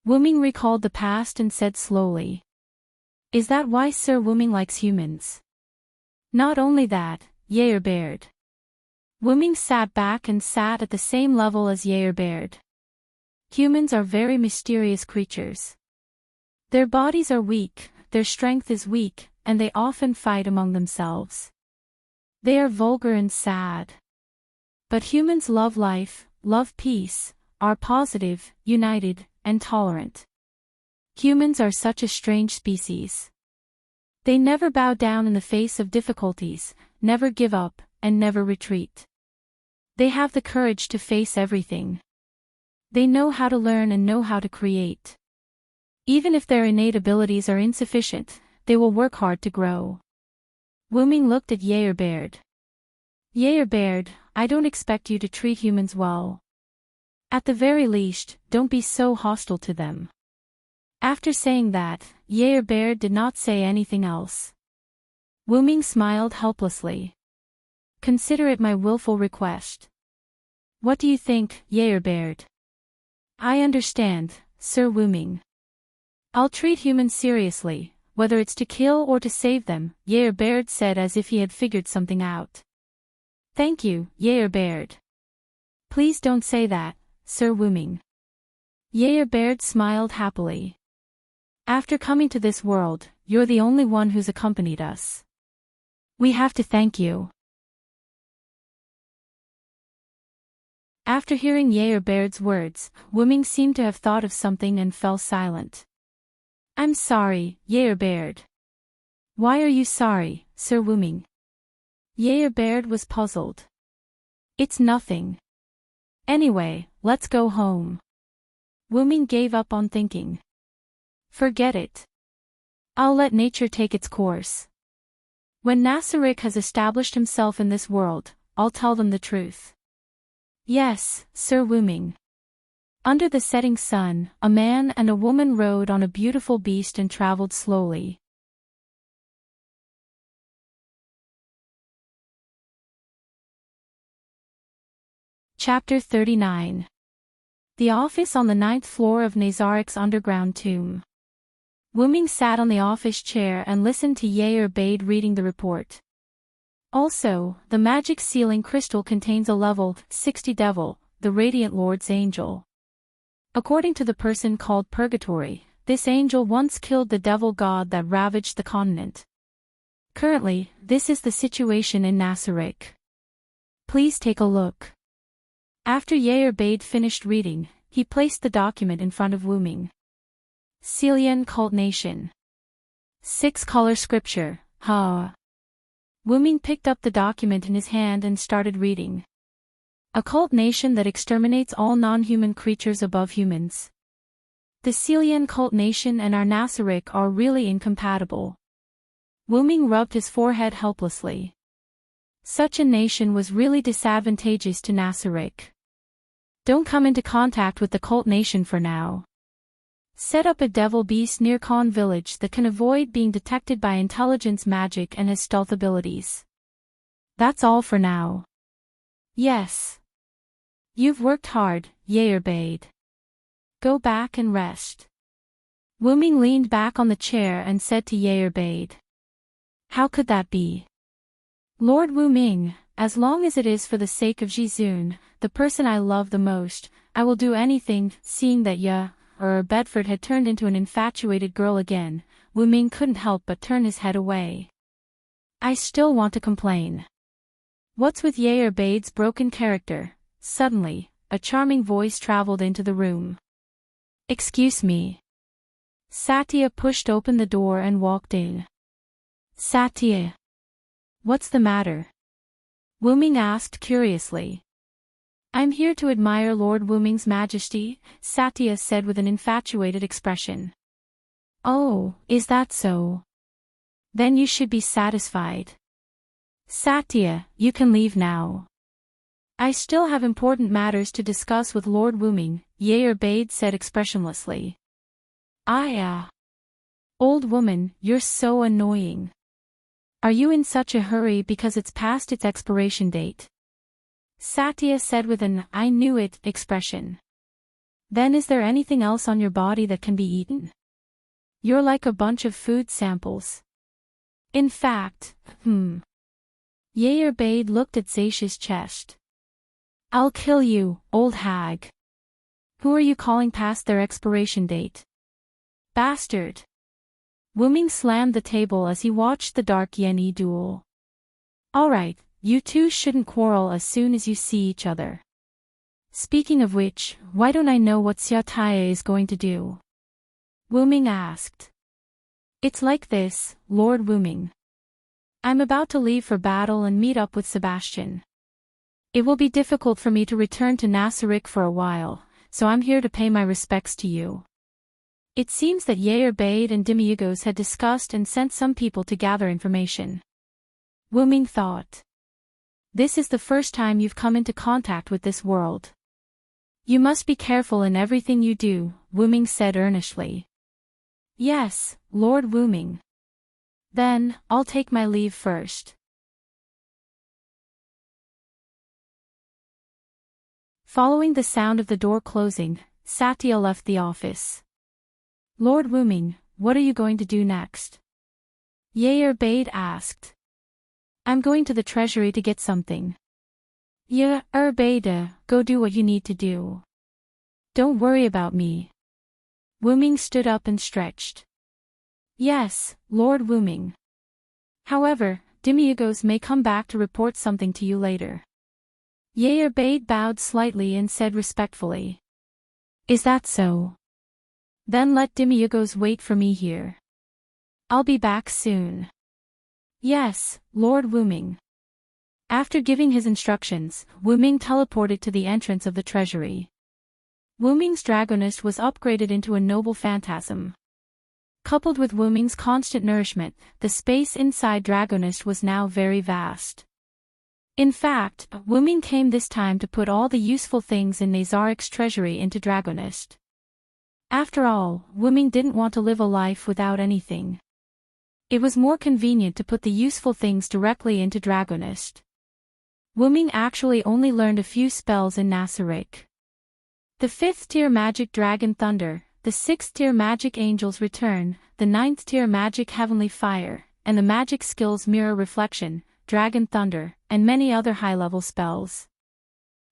Wu Ming recalled the past and said slowly. Is that why Sir Wu Ming likes humans? Not only that, Yair Baird. Wu Ming sat back and sat at the same level as Yair Baird. Humans are very mysterious creatures. Their bodies are weak, their strength is weak, and they often fight among themselves. They are vulgar and sad. But humans love life, love peace, are positive, united, and tolerant. Humans are such a strange species. They never bow down in the face of difficulties, never give up, and never retreat. They have the courage to face everything. They know how to learn and know how to create. Even if their innate abilities are insufficient, they will work hard to grow. Wu Ming looked at Yair Baird. Yair Baird, I don't expect you to treat humans well. At the very least, don't be so hostile to them. After saying that, Yair Baird did not say anything else. Wu Ming smiled helplessly. Consider it my willful request. What do you think, Yair Baird? I understand, Sir Wu Ming. I'll treat humans seriously, whether it's to kill or to save them, Baird said as if he had figured something out. Thank you, Baird. Please don't say that, Sir Wuming. Baird smiled happily. After coming to this world, you're the only one who's accompanied us. We have to thank you. After hearing Baird's words, Wuming seemed to have thought of something and fell silent. I'm sorry, Baird. Why are you sorry, Sir Wuming? Baird was puzzled. It's nothing. Anyway, let's go home. Wuming gave up on thinking. Forget it. I'll let nature take its course. When Nasarick has established himself in this world, I'll tell them the truth. Yes, Sir Wuming. Under the setting sun, a man and a woman rode on a beautiful beast and traveled slowly. Chapter 39. The office on the 9th floor of Nazarik's underground tomb. Wuming sat on the office chair and listened to Baird reading the report. Also, the magic sealing crystal contains a level 60 devil, the Radiant Lord's angel. According to the person called Purgatory, this angel once killed the devil god that ravaged the continent. Currently, this is the situation in Nasarik. Please take a look. After Baird finished reading, he placed the document in front of Wuming. Celian Cult Nation. 6-color scripture, Wuming picked up the document in his hand and started reading. A cult nation that exterminates all non-human creatures above humans. The Celian cult nation and our Nasarik are really incompatible. Wuming rubbed his forehead helplessly. Such a nation was really disadvantageous to Nasarik. Don't come into contact with the cult nation for now. Set up a devil beast near Khan village that can avoid being detected by intelligence magic and has stealth abilities. That's all for now. Yes. You've worked hard, Baird. Go back and rest. Wuming leaned back on the chair and said to Baird. How could that be? Lord Wuming, as long as it is for the sake of Jizun, the person I love the most, I will do anything. Seeing that Bedford had turned into an infatuated girl again, Wuming couldn't help but turn his head away. I still want to complain. What's with Baird's broken character? Suddenly, a charming voice traveled into the room. Excuse me. Satya pushed open the door and walked in. Satya. What's the matter? Wuming asked curiously. I'm here to admire Lord Wuming's majesty, Satya said with an infatuated expression. Oh, is that so? Then you should be satisfied. Satya, you can leave now. I still have important matters to discuss with Lord Wuming, Baird said expressionlessly. Old woman, you're so annoying. Are you in such a hurry because it's past its expiration date? Satya said with an I knew it expression. Then is there anything else on your body that can be eaten? You're like a bunch of food samples. In fact, Baird looked at Zaisha's chest. I'll kill you, old hag. Who are you calling past their expiration date? Bastard. Wuming slammed the table as he watched the Dark Yeni duel. Alright, you two shouldn't quarrel as soon as you see each other. Speaking of which, why don't I know what Xia Taya is going to do? Wuming asked. It's like this, Lord Wuming. I'm about to leave for battle and meet up with Sebastian. It will be difficult for me to return to Nasarik for a while, so I'm here to pay my respects to you. It seems that Baird and Demiurgos had discussed and sent some people to gather information. Wuming thought. This is the first time you've come into contact with this world. You must be careful in everything you do, Wuming said earnestly. Yes, Lord Wuming. Then, I'll take my leave first. Following the sound of the door closing, Satya left the office. Lord Wuming, what are you going to do next? Bade asked. I'm going to the treasury to get something. Bade, go do what you need to do. Don't worry about me. Wuming stood up and stretched. Yes, Lord Wuming. However, Demiurgos may come back to report something to you later. Bade bowed slightly and said respectfully. Is that so? Then let Demiurgos wait for me here. I'll be back soon. Yes, Lord Wuming. After giving his instructions, Wuming teleported to the entrance of the treasury. Wuming's Dragonist was upgraded into a noble phantasm. Coupled with Wuming's constant nourishment, the space inside Dragonist was now very vast. In fact, Wuming came this time to put all the useful things in Nazarik's treasury into Dragonist. After all, Wuming didn't want to live a life without anything. It was more convenient to put the useful things directly into Dragonist. Wuming actually only learned a few spells in Nazarik. The 5th tier Magic Dragon Thunder, the 6th tier Magic Angel's Return, the 9th tier Magic Heavenly Fire, and the magic skills Mirror Reflection, Dragon Thunder, and many other high-level spells.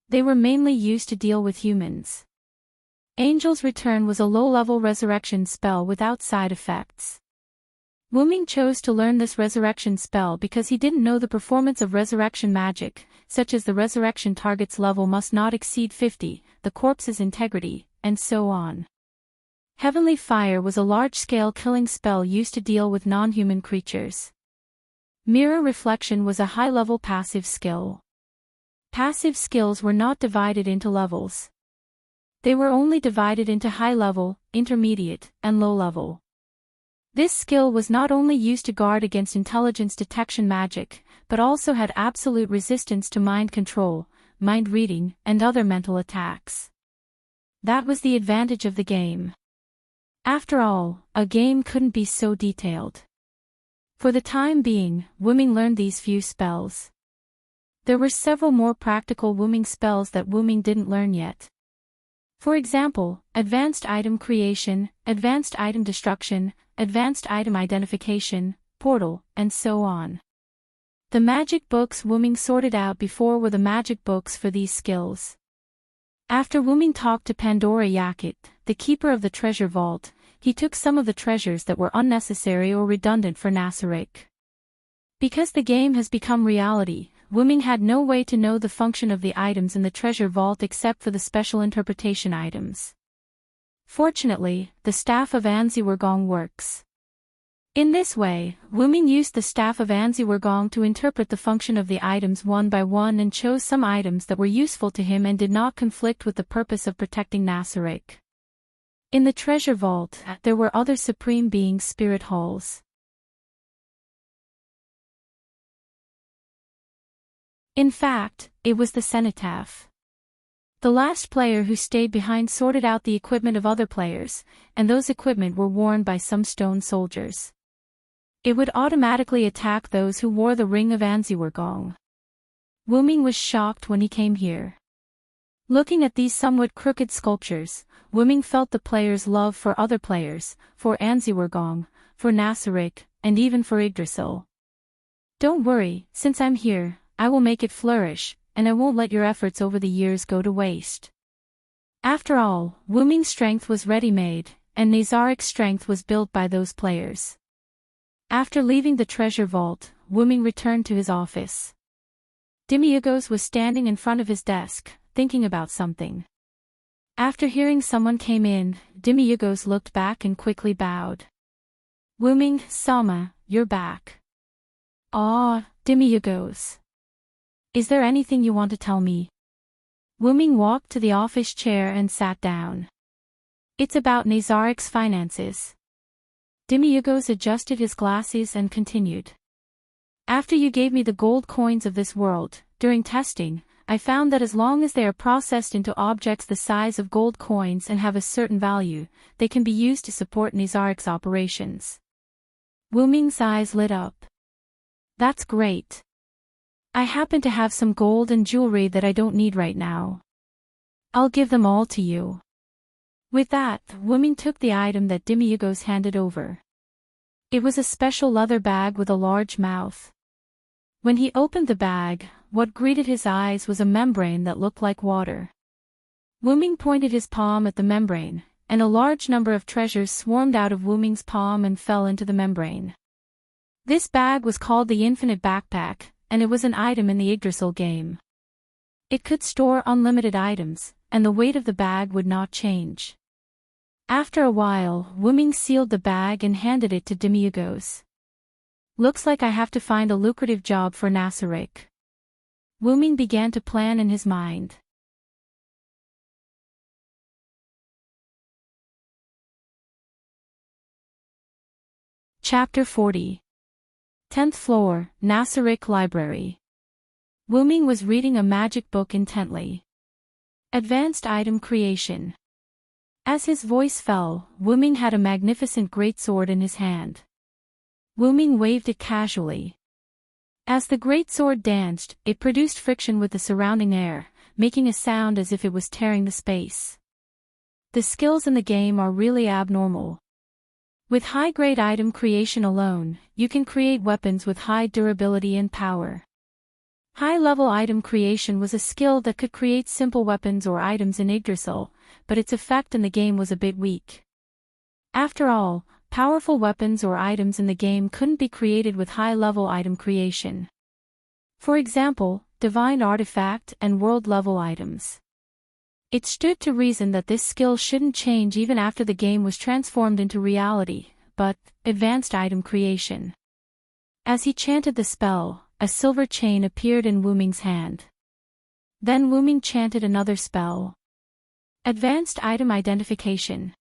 They were mainly used to deal with humans. Angel's Return was a low-level resurrection spell without side effects. Wuming chose to learn this resurrection spell because he didn't know the performance of resurrection magic, such as the resurrection target's level must not exceed 50, the corpse's integrity, and so on. Heavenly Fire was a large-scale killing spell used to deal with non-human creatures. Mirror Reflection was a high-level passive skill. Passive skills were not divided into levels. They were only divided into high-level, intermediate, and low-level. This skill was not only used to guard against intelligence detection magic, but also had absolute resistance to mind control, mind reading, and other mental attacks. That was the advantage of the game. After all, a game couldn't be so detailed. For the time being, Wuming learned these few spells. There were several more practical Wuming spells that Wuming didn't learn yet. For example, Advanced Item Creation, Advanced Item Destruction, Advanced Item Identification, Portal, and so on. The magic books Wuming sorted out before were the magic books for these skills. After Wuming talked to Pandora Yakut, the keeper of the treasure vault, he took some of the treasures that were unnecessary or redundant for Nazarik. Because the game has become reality, Wuming had no way to know the function of the items in the treasure vault except for the special interpretation items. Fortunately, the Staff of Anziwergong works. In this way, Wuming used the Staff of Anziwergong to interpret the function of the items one by one and chose some items that were useful to him and did not conflict with the purpose of protecting Nazarik. In the treasure vault, there were other Supreme Being spirit halls. In fact, it was the cenotaph. The last player who stayed behind sorted out the equipment of other players, and those equipment were worn by some stone soldiers. It would automatically attack those who wore the Ring of Anziwergong. Wuming was shocked when he came here. Looking at these somewhat crooked sculptures, Wuming felt the players' love for other players, for Anziwergong, for Nazarik, and even for Yggdrasil. Don't worry, since I'm here, I will make it flourish, and I won't let your efforts over the years go to waste. After all, Wuming's strength was ready-made, and Nazarik's strength was built by those players. After leaving the treasure vault, Wuming returned to his office. Demiurgos was standing in front of his desk, thinking about something. After hearing someone came in, Demiurgos looked back and quickly bowed. Wuming, Sama, you're back. Ah, Demiurgos. Is there anything you want to tell me? Wuming walked to the office chair and sat down. It's about Nazarik's finances. Demiurgos adjusted his glasses and continued. After you gave me the gold coins of this world, during testing, I found that as long as they are processed into objects the size of gold coins and have a certain value, they can be used to support Nazarik's operations. Wuming's eyes lit up. That's great. I happen to have some gold and jewelry that I don't need right now. I'll give them all to you. With that, Wu Ming took the item that Demiyugos handed over. It was a special leather bag with a large mouth. When he opened the bag, what greeted his eyes was a membrane that looked like water. Wu Ming pointed his palm at the membrane, and a large number of treasures swarmed out of Wu Ming's palm and fell into the membrane. This bag was called the Infinite Backpack, and it was an item in the Yggdrasil game. It could store unlimited items, and the weight of the bag would not change. After a while, Wu Ming sealed the bag and handed it to Demiyugos. Looks like I have to find a lucrative job for Nasaric. Wu Ming began to plan in his mind. Chapter 40. 10th floor, LoveLore Library. Wu Ming was reading a magic book intently. Advanced Item Creation. As his voice fell, Wu Ming had a magnificent greatsword in his hand. Wu Ming waved it casually. As the greatsword danced, it produced friction with the surrounding air, making a sound as if it was tearing the space. The skills in the game are really abnormal. With high-grade item creation alone, you can create weapons with high durability and power. High-level item creation was a skill that could create simple weapons or items in Yggdrasil, but its effect in the game was a bit weak. After all, powerful weapons or items in the game couldn't be created with high-level item creation. For example, divine artifact and world-level items. It stood to reason that this skill shouldn't change even after the game was transformed into reality, but advanced item creation. As he chanted the spell, a silver chain appeared in Wu Ming's hand. Then Wu Ming chanted another spell. Advanced item identification.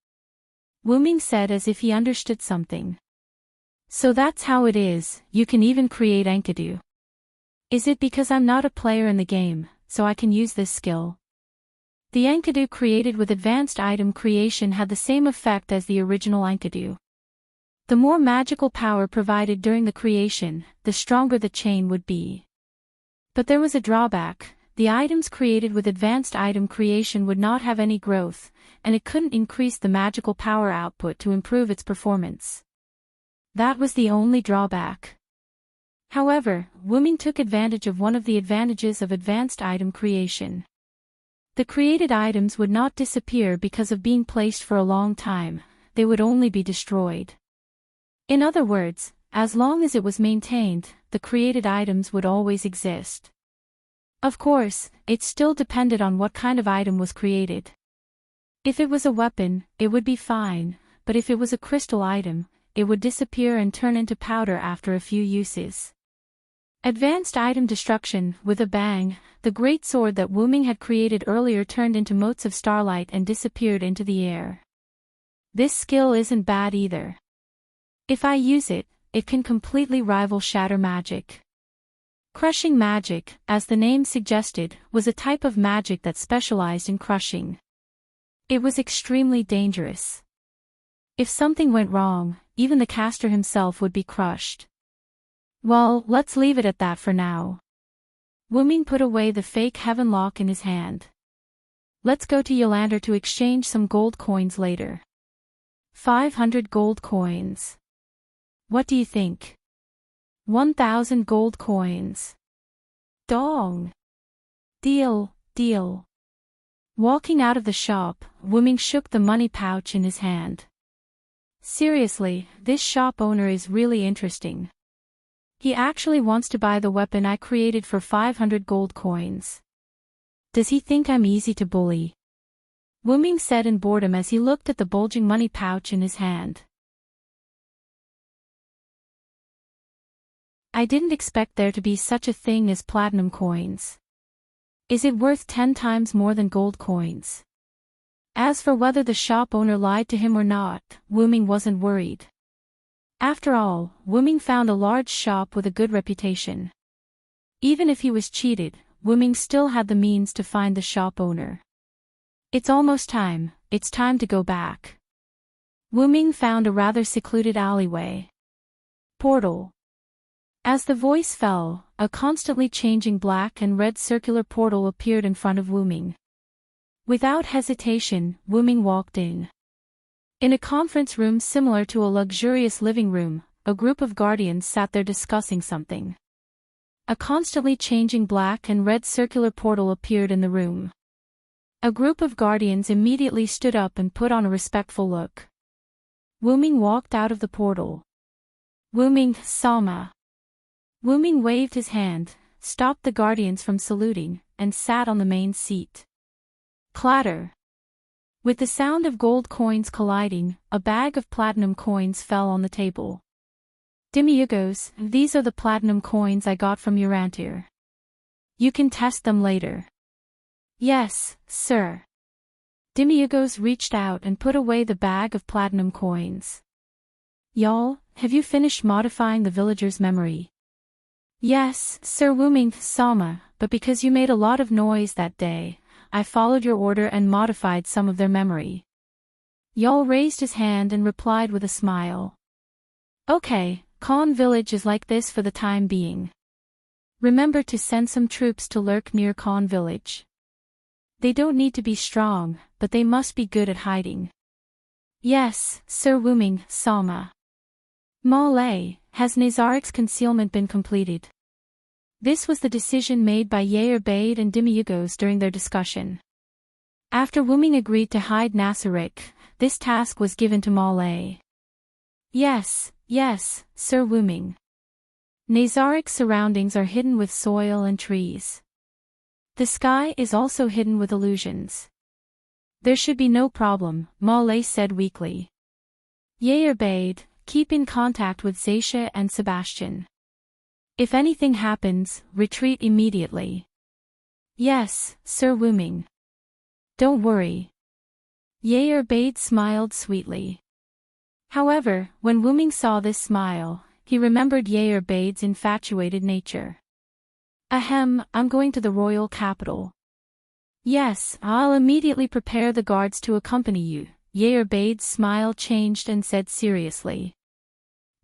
Wu Ming said as if he understood something. So that's how it is, you can even create Enkidu. Is it because I'm not a player in the game, so I can use this skill? The Enkidu created with advanced item creation had the same effect as the original Enkidu. The more magical power provided during the creation, the stronger the chain would be. But there was a drawback: the items created with advanced item creation would not have any growth, and it couldn't increase the magical power output to improve its performance. That was the only drawback. However, Wu Ming took advantage of one of the advantages of advanced item creation. The created items would not disappear because of being placed for a long time, they would only be destroyed. In other words, as long as it was maintained, the created items would always exist. Of course, it still depended on what kind of item was created. If it was a weapon, it would be fine, but if it was a crystal item, it would disappear and turn into powder after a few uses. Advanced item destruction. With a bang, the great sword that Wu Ming had created earlier turned into motes of starlight and disappeared into the air. This skill isn't bad either. If I use it, it can completely rival shatter magic. Crushing magic, as the name suggested, was a type of magic that specialized in crushing. It was extremely dangerous. If something went wrong, even the caster himself would be crushed. Well, let's leave it at that for now. Wu Ming put away the fake heaven lock in his hand. Let's go to Yolander to exchange some gold coins later. 500 gold coins. What do you think? 1,000 gold coins. Dong. Deal, deal. Walking out of the shop, Wu Ming shook the money pouch in his hand. Seriously, this shop owner is really interesting. He actually wants to buy the weapon I created for 500 gold coins. Does he think I'm easy to bully? Wu Ming said in boredom as he looked at the bulging money pouch in his hand. I didn't expect there to be such a thing as platinum coins. Is it worth 10 times more than gold coins? As for whether the shop owner lied to him or not, Wu Ming wasn't worried. After all, Wu Ming found a large shop with a good reputation. Even if he was cheated, Wu Ming still had the means to find the shop owner. It's almost time, it's time to go back. Wu Ming found a rather secluded alleyway. Portal. As the voice fell, a constantly changing black and red circular portal appeared in front of Wu Ming. Without hesitation, Wuming walked in. In a conference room similar to a luxurious living room, a group of guardians sat there discussing something. A constantly changing black and red circular portal appeared in the room. A group of guardians immediately stood up and put on a respectful look. Wuming walked out of the portal. Wuming, Sama. Wuming waved his hand, stopped the guardians from saluting, and sat on the main seat. Clatter. With the sound of gold coins colliding, a bag of platinum coins fell on the table. Demiurgos, these are the platinum coins I got from Urantir. You can test them later. Yes, sir. Demiurgos reached out and put away the bag of platinum coins. Y'all, have you finished modifying the villager's memory? Yes, Sir Wuming Sama, but because you made a lot of noise that day, I followed your order and modified some of their memory. Y'all raised his hand and replied with a smile. Okay, Khan Village is like this for the time being. Remember to send some troops to lurk near Khan Village. They don't need to be strong, but they must be good at hiding. Yes, Sir Wuming Sama. Malay, has Nazarik's concealment been completed? This was the decision made by Yair Bade and Demiurgos during their discussion. After Wuming agreed to hide Nasarik, this task was given to Malay. Yes, Sir Wuming. Nazarik's surroundings are hidden with soil and trees. The sky is also hidden with illusions. There should be no problem, Malay said weakly. Yair Bade, keep in contact with Zaisha and Sebastian. If anything happens, retreat immediately. Yes, Sir Wuming. Don't worry. Yair Bade smiled sweetly. However, when Wuming saw this smile, he remembered Yair Bade's infatuated nature. Ahem, I'm going to the royal capital. Yes, I'll immediately prepare the guards to accompany you. Yair Bade's smile changed and said seriously.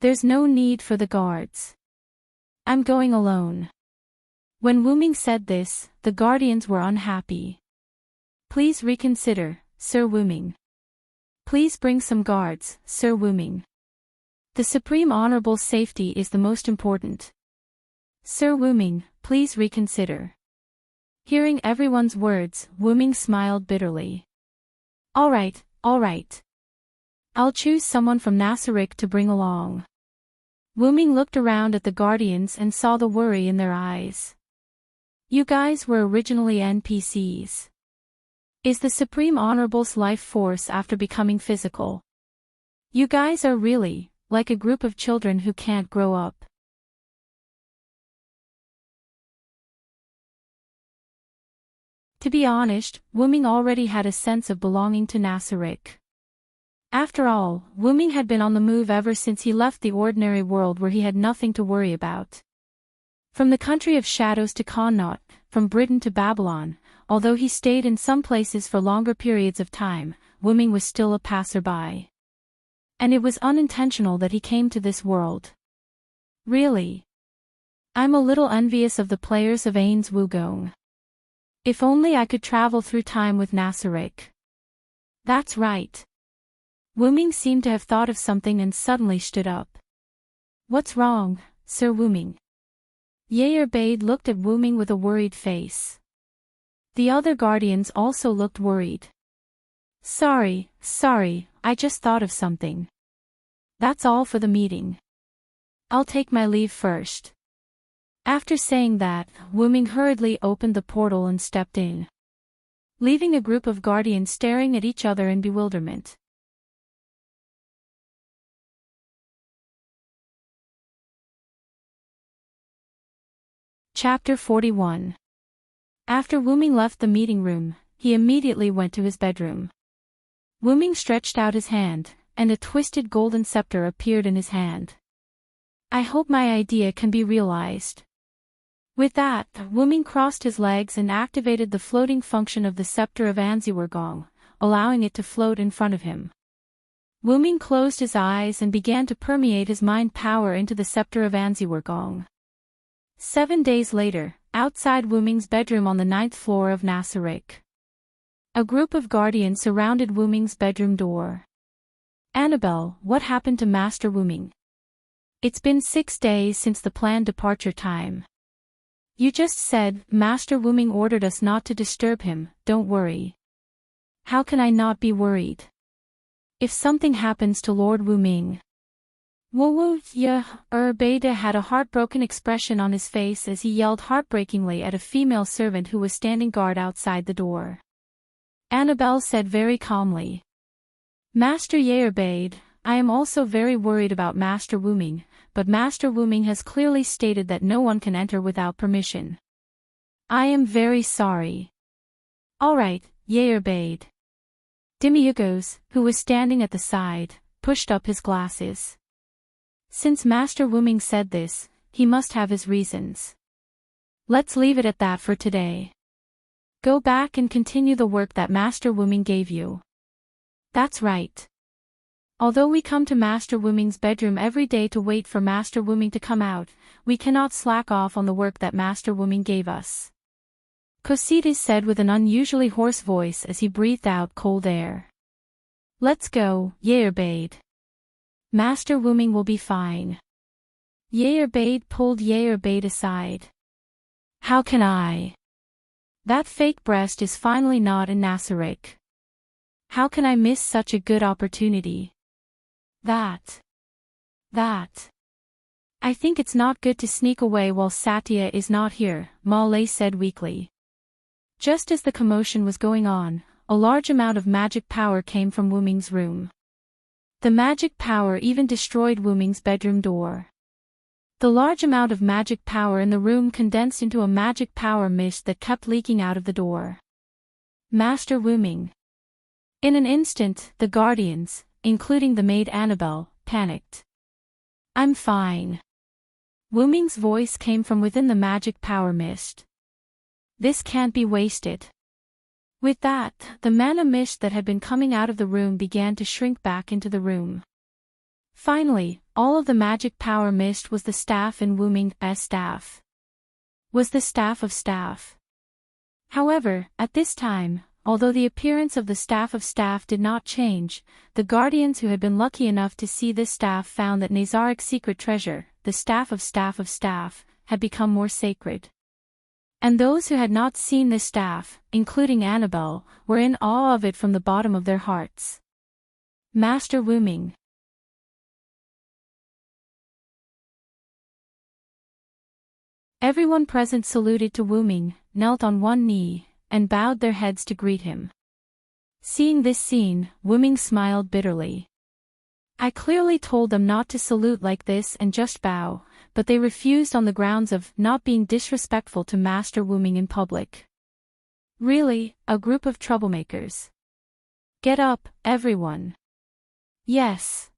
There's no need for the guards. I'm going alone. When Wuming said this, the guardians were unhappy. Please reconsider, Sir Wuming. Please bring some guards, Sir Wuming. The supreme honorable safety is the most important. Sir Wuming, please reconsider. Hearing everyone's words, Wuming smiled bitterly. All right. I'll choose someone from Nasarik to bring along. Wuming looked around at the guardians and saw the worry in their eyes. You guys were originally NPCs. Is the Supreme Honorable's life force after becoming physical? You guys are really, like a group of children who can't grow up. To be honest, Wuming already had a sense of belonging to Nasarik. After all, Wuming had been on the move ever since he left the ordinary world where he had nothing to worry about. From the country of shadows to Connaught, from Britain to Babylon, although he stayed in some places for longer periods of time, Wuming was still a passerby. And it was unintentional that he came to this world. Really? I'm a little envious of the players of Ains Wugong. If only I could travel through time with Nasarik. That's right. Wuming seemed to have thought of something and suddenly stood up. What's wrong, Sir Wuming? Yair Bade looked at Wuming with a worried face. The other guardians also looked worried. Sorry, I just thought of something. That's all for the meeting. I'll take my leave first. After saying that, Wuming hurriedly opened the portal and stepped in, leaving a group of guardians staring at each other in bewilderment. Chapter 41. After Wuming left the meeting room, he immediately went to his bedroom. Wuming stretched out his hand, and a twisted golden scepter appeared in his hand. I hope my idea can be realized. With that, Wuming crossed his legs and activated the floating function of the scepter of Anziwergong, allowing it to float in front of him. Wuming closed his eyes and began to permeate his mind power into the scepter of Anziwergong. 7 days later, outside Wuming's bedroom on the 9th floor of Nasarik. A group of guardians surrounded Wu Ming's bedroom door. Annabelle, what happened to Master Wu Ming? It's been 6 days since the planned departure time. You just said, Master Wu Ming ordered us not to disturb him, don't worry. How can I not be worried? If something happens to Lord Wu Ming. Beta had a heartbroken expression on his face as he yelled heartbreakingly at a female servant who was standing guard outside the door. Annabelle said very calmly. Master Yerbade, I am also very worried about Master Wu Ming, but Master Wu Ming has clearly stated that no one can enter without permission. I am very sorry. Alright, Yerbade. Demiurgos, who was standing at the side, pushed up his glasses. Since Master Wu Ming said this, he must have his reasons. Let's leave it at that for today. Go back and continue the work that Master Wu Ming gave you. That's right. Although we come to Master Wu Ming's bedroom every day to wait for Master Wu Ming to come out, we cannot slack off on the work that Master Wu Ming gave us. Cositas said with an unusually hoarse voice as he breathed out cold air. Let's go, Yerbade. Master Wu Ming will be fine. Yerbade pulled Yerbade aside. How can I? That fake breast is finally not in Nasaric. How can I miss such a good opportunity? That. I think it's not good to sneak away while Satya is not here, Malay said weakly. Just as the commotion was going on, a large amount of magic power came from Wu Ming's room. The magic power even destroyed Wu Ming's bedroom door. The large amount of magic power in the room condensed into a magic power mist that kept leaking out of the door. Master Wu Ming. In an instant, the guardians, including the maid Annabelle, panicked. I'm fine. Wu Ming's voice came from within the magic power mist. This can't be wasted. With that, the mana mist that had been coming out of the room began to shrink back into the room. Finally, all of the magic power mist was the staff in Wu Ming's staff. Was the staff of staff. However, at this time, although the appearance of the staff of staff did not change, the guardians who had been lucky enough to see this staff found that Nazaric's secret treasure, the staff of staff, had become more sacred. And those who had not seen this staff, including Annabelle, were in awe of it from the bottom of their hearts. Master Wu Ming. Everyone present saluted to Wu Ming, knelt on one knee, and bowed their heads to greet him. Seeing this scene, Wu Ming smiled bitterly. I clearly told them not to salute like this and just bow, but they refused on the grounds of not being disrespectful to Master Wu Ming in public. Really, a group of troublemakers. Get up, everyone. Yes.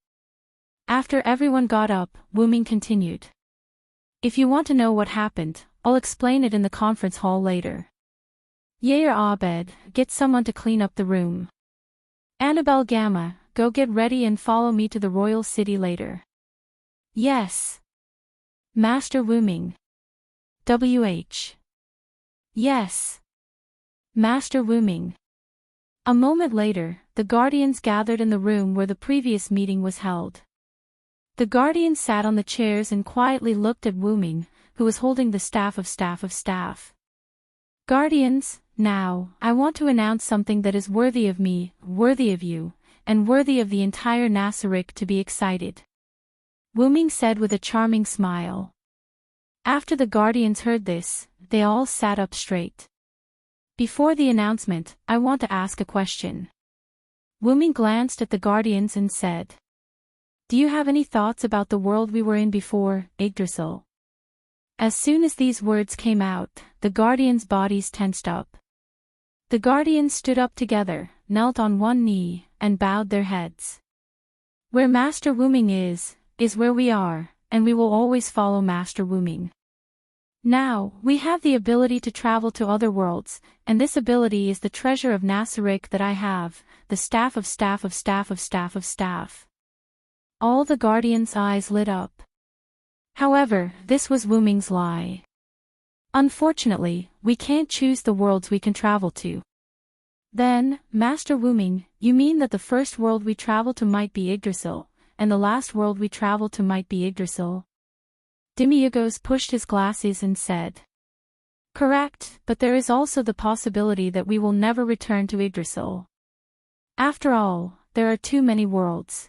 After everyone got up, Wu Ming continued. If you want to know what happened, I'll explain it in the conference hall later. Yair Abed, get someone to clean up the room. Annabelle Gamma, go get ready and follow me to the royal city later. Yes. Master Wu Ming. WH. Yes. Master Wu Ming. A moment later, the guardians gathered in the room where the previous meeting was held. The guardians sat on the chairs and quietly looked at Wu Ming, who was holding the staff of staff. Guardians, now, I want to announce something that is worthy of me, worthy of you, and worthy of the entire Nasaric to be excited. Wu Ming said with a charming smile. After the guardians heard this, they all sat up straight. Before the announcement, I want to ask a question. Wu Ming glanced at the guardians and said. Do you have any thoughts about the world we were in before, Yggdrasil? As soon as these words came out, the guardians' bodies tensed up. The guardians stood up together, knelt on one knee, and bowed their heads. Where Master Wu Ming is where we are, and we will always follow Master Wu Ming. Now, we have the ability to travel to other worlds, and this ability is the treasure of Nasaric that I have, the staff of staff. All the guardians' eyes lit up. However, this was Wu Ming's lie. Unfortunately, we can't choose the worlds we can travel to. Then, Master Wuming, you mean that the first world we travel to might be Yggdrasil, and the last world we travel to might be Yggdrasil? Demiurgos pushed his glasses and said. Correct, but there is also the possibility that we will never return to Yggdrasil. After all, there are too many worlds.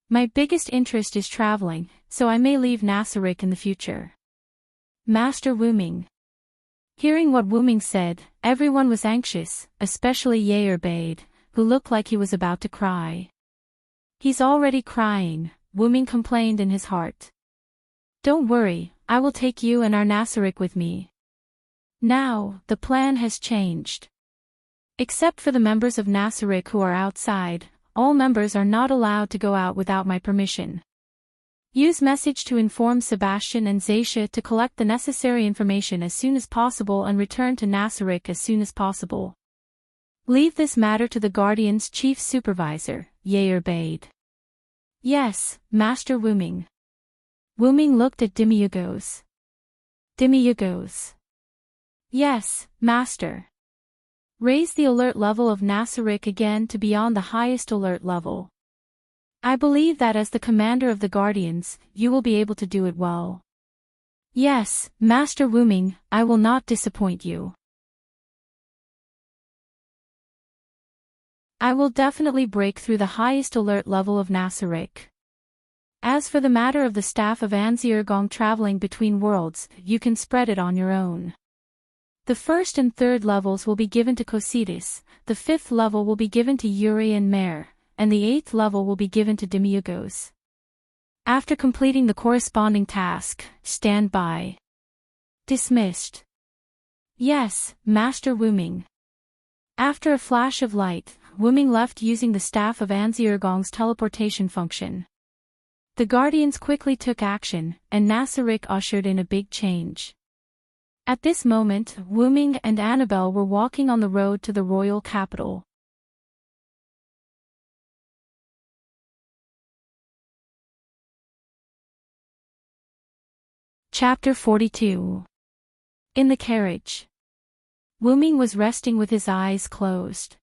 My biggest interest is traveling, so I may leave Nasarick in the future. Master Wuming. Hearing what Wuming said, everyone was anxious, especially Yaerbade, who looked like he was about to cry. He's already crying, Wuming complained in his heart. Don't worry, I will take you and our Nasarick with me. Now, the plan has changed. Except for the members of Nasarick who are outside, all members are not allowed to go out without my permission. Use message to inform Sebastian and Zaisha to collect the necessary information as soon as possible and return to Nasarick as soon as possible. Leave this matter to the Guardian's chief supervisor, Yaerbade. Yes, Master Wuming. Wuming looked at Demiurgos. Demiurgos. Yes, Master. Raise the alert level of Nasarick again to beyond the highest alert level. I believe that as the commander of the Guardians, you will be able to do it well. Yes, Master Wuming, I will not disappoint you. I will definitely break through the highest alert level of Nasarick. As for the matter of the staff of Anzirgong traveling between worlds, you can spread it on your own. The first and third levels will be given to Cositas, the fifth level will be given to Yuri and Mare, and the eighth level will be given to Demiurgos. After completing the corresponding task, stand by. Dismissed. Yes, Master Wuming. After a flash of light, Wuming left using the staff of Anzirgong's teleportation function. The Guardians quickly took action, and Nasarick ushered in a big change. At this moment, Wuming and Annabelle were walking on the road to the royal capital. Chapter 42. In the carriage. Wuming was resting with his eyes closed.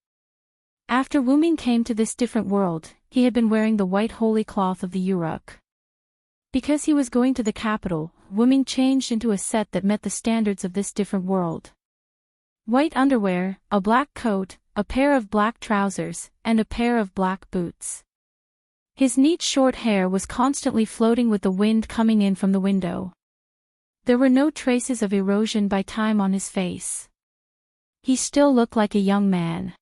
After Wuming came to this different world, he had been wearing the white holy cloth of the Uruk. Because he was going to the capital, Wuming changed into a set that met the standards of this different world. White underwear, a black coat, a pair of black trousers, and a pair of black boots. His neat short hair was constantly floating with the wind coming in from the window. There were no traces of erosion by time on his face. He still looked like a young man.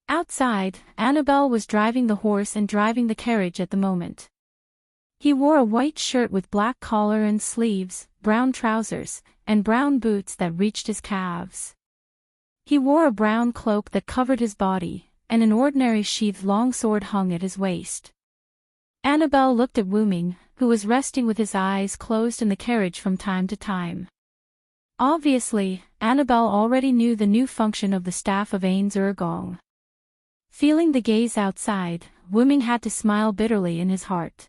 Outside, Annabelle was driving the horse and driving the carriage at the moment. He wore a white shirt with black collar and sleeves, brown trousers, and brown boots that reached his calves. He wore a brown cloak that covered his body, and an ordinary sheathed longsword hung at his waist. Annabelle looked at Wuming, who was resting with his eyes closed in the carriage from time to time. Obviously, Annabelle already knew the new function of the staff of Ainz-Urgong. Feeling the gaze outside, Wuming had to smile bitterly in his heart.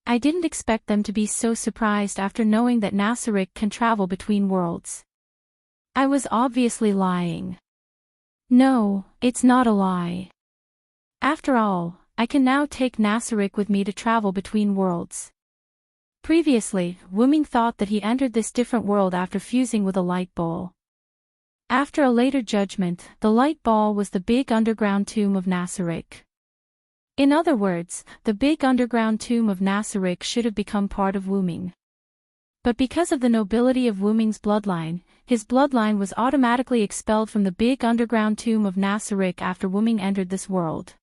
I didn't expect them to be so surprised after knowing that Nasarick can travel between worlds. I was obviously lying. No, it's not a lie. After all, I can now take Nasarick with me to travel between worlds. Previously, Wuming thought that he entered this different world after fusing with a light ball. After a later judgment, the light ball was the big underground tomb of Nasarick. In other words, the big underground tomb of Nasarick should have become part of Wuming. But because of the nobility of Wuming's bloodline, his bloodline was automatically expelled from the big underground tomb of Nasarick after Wuming entered this world.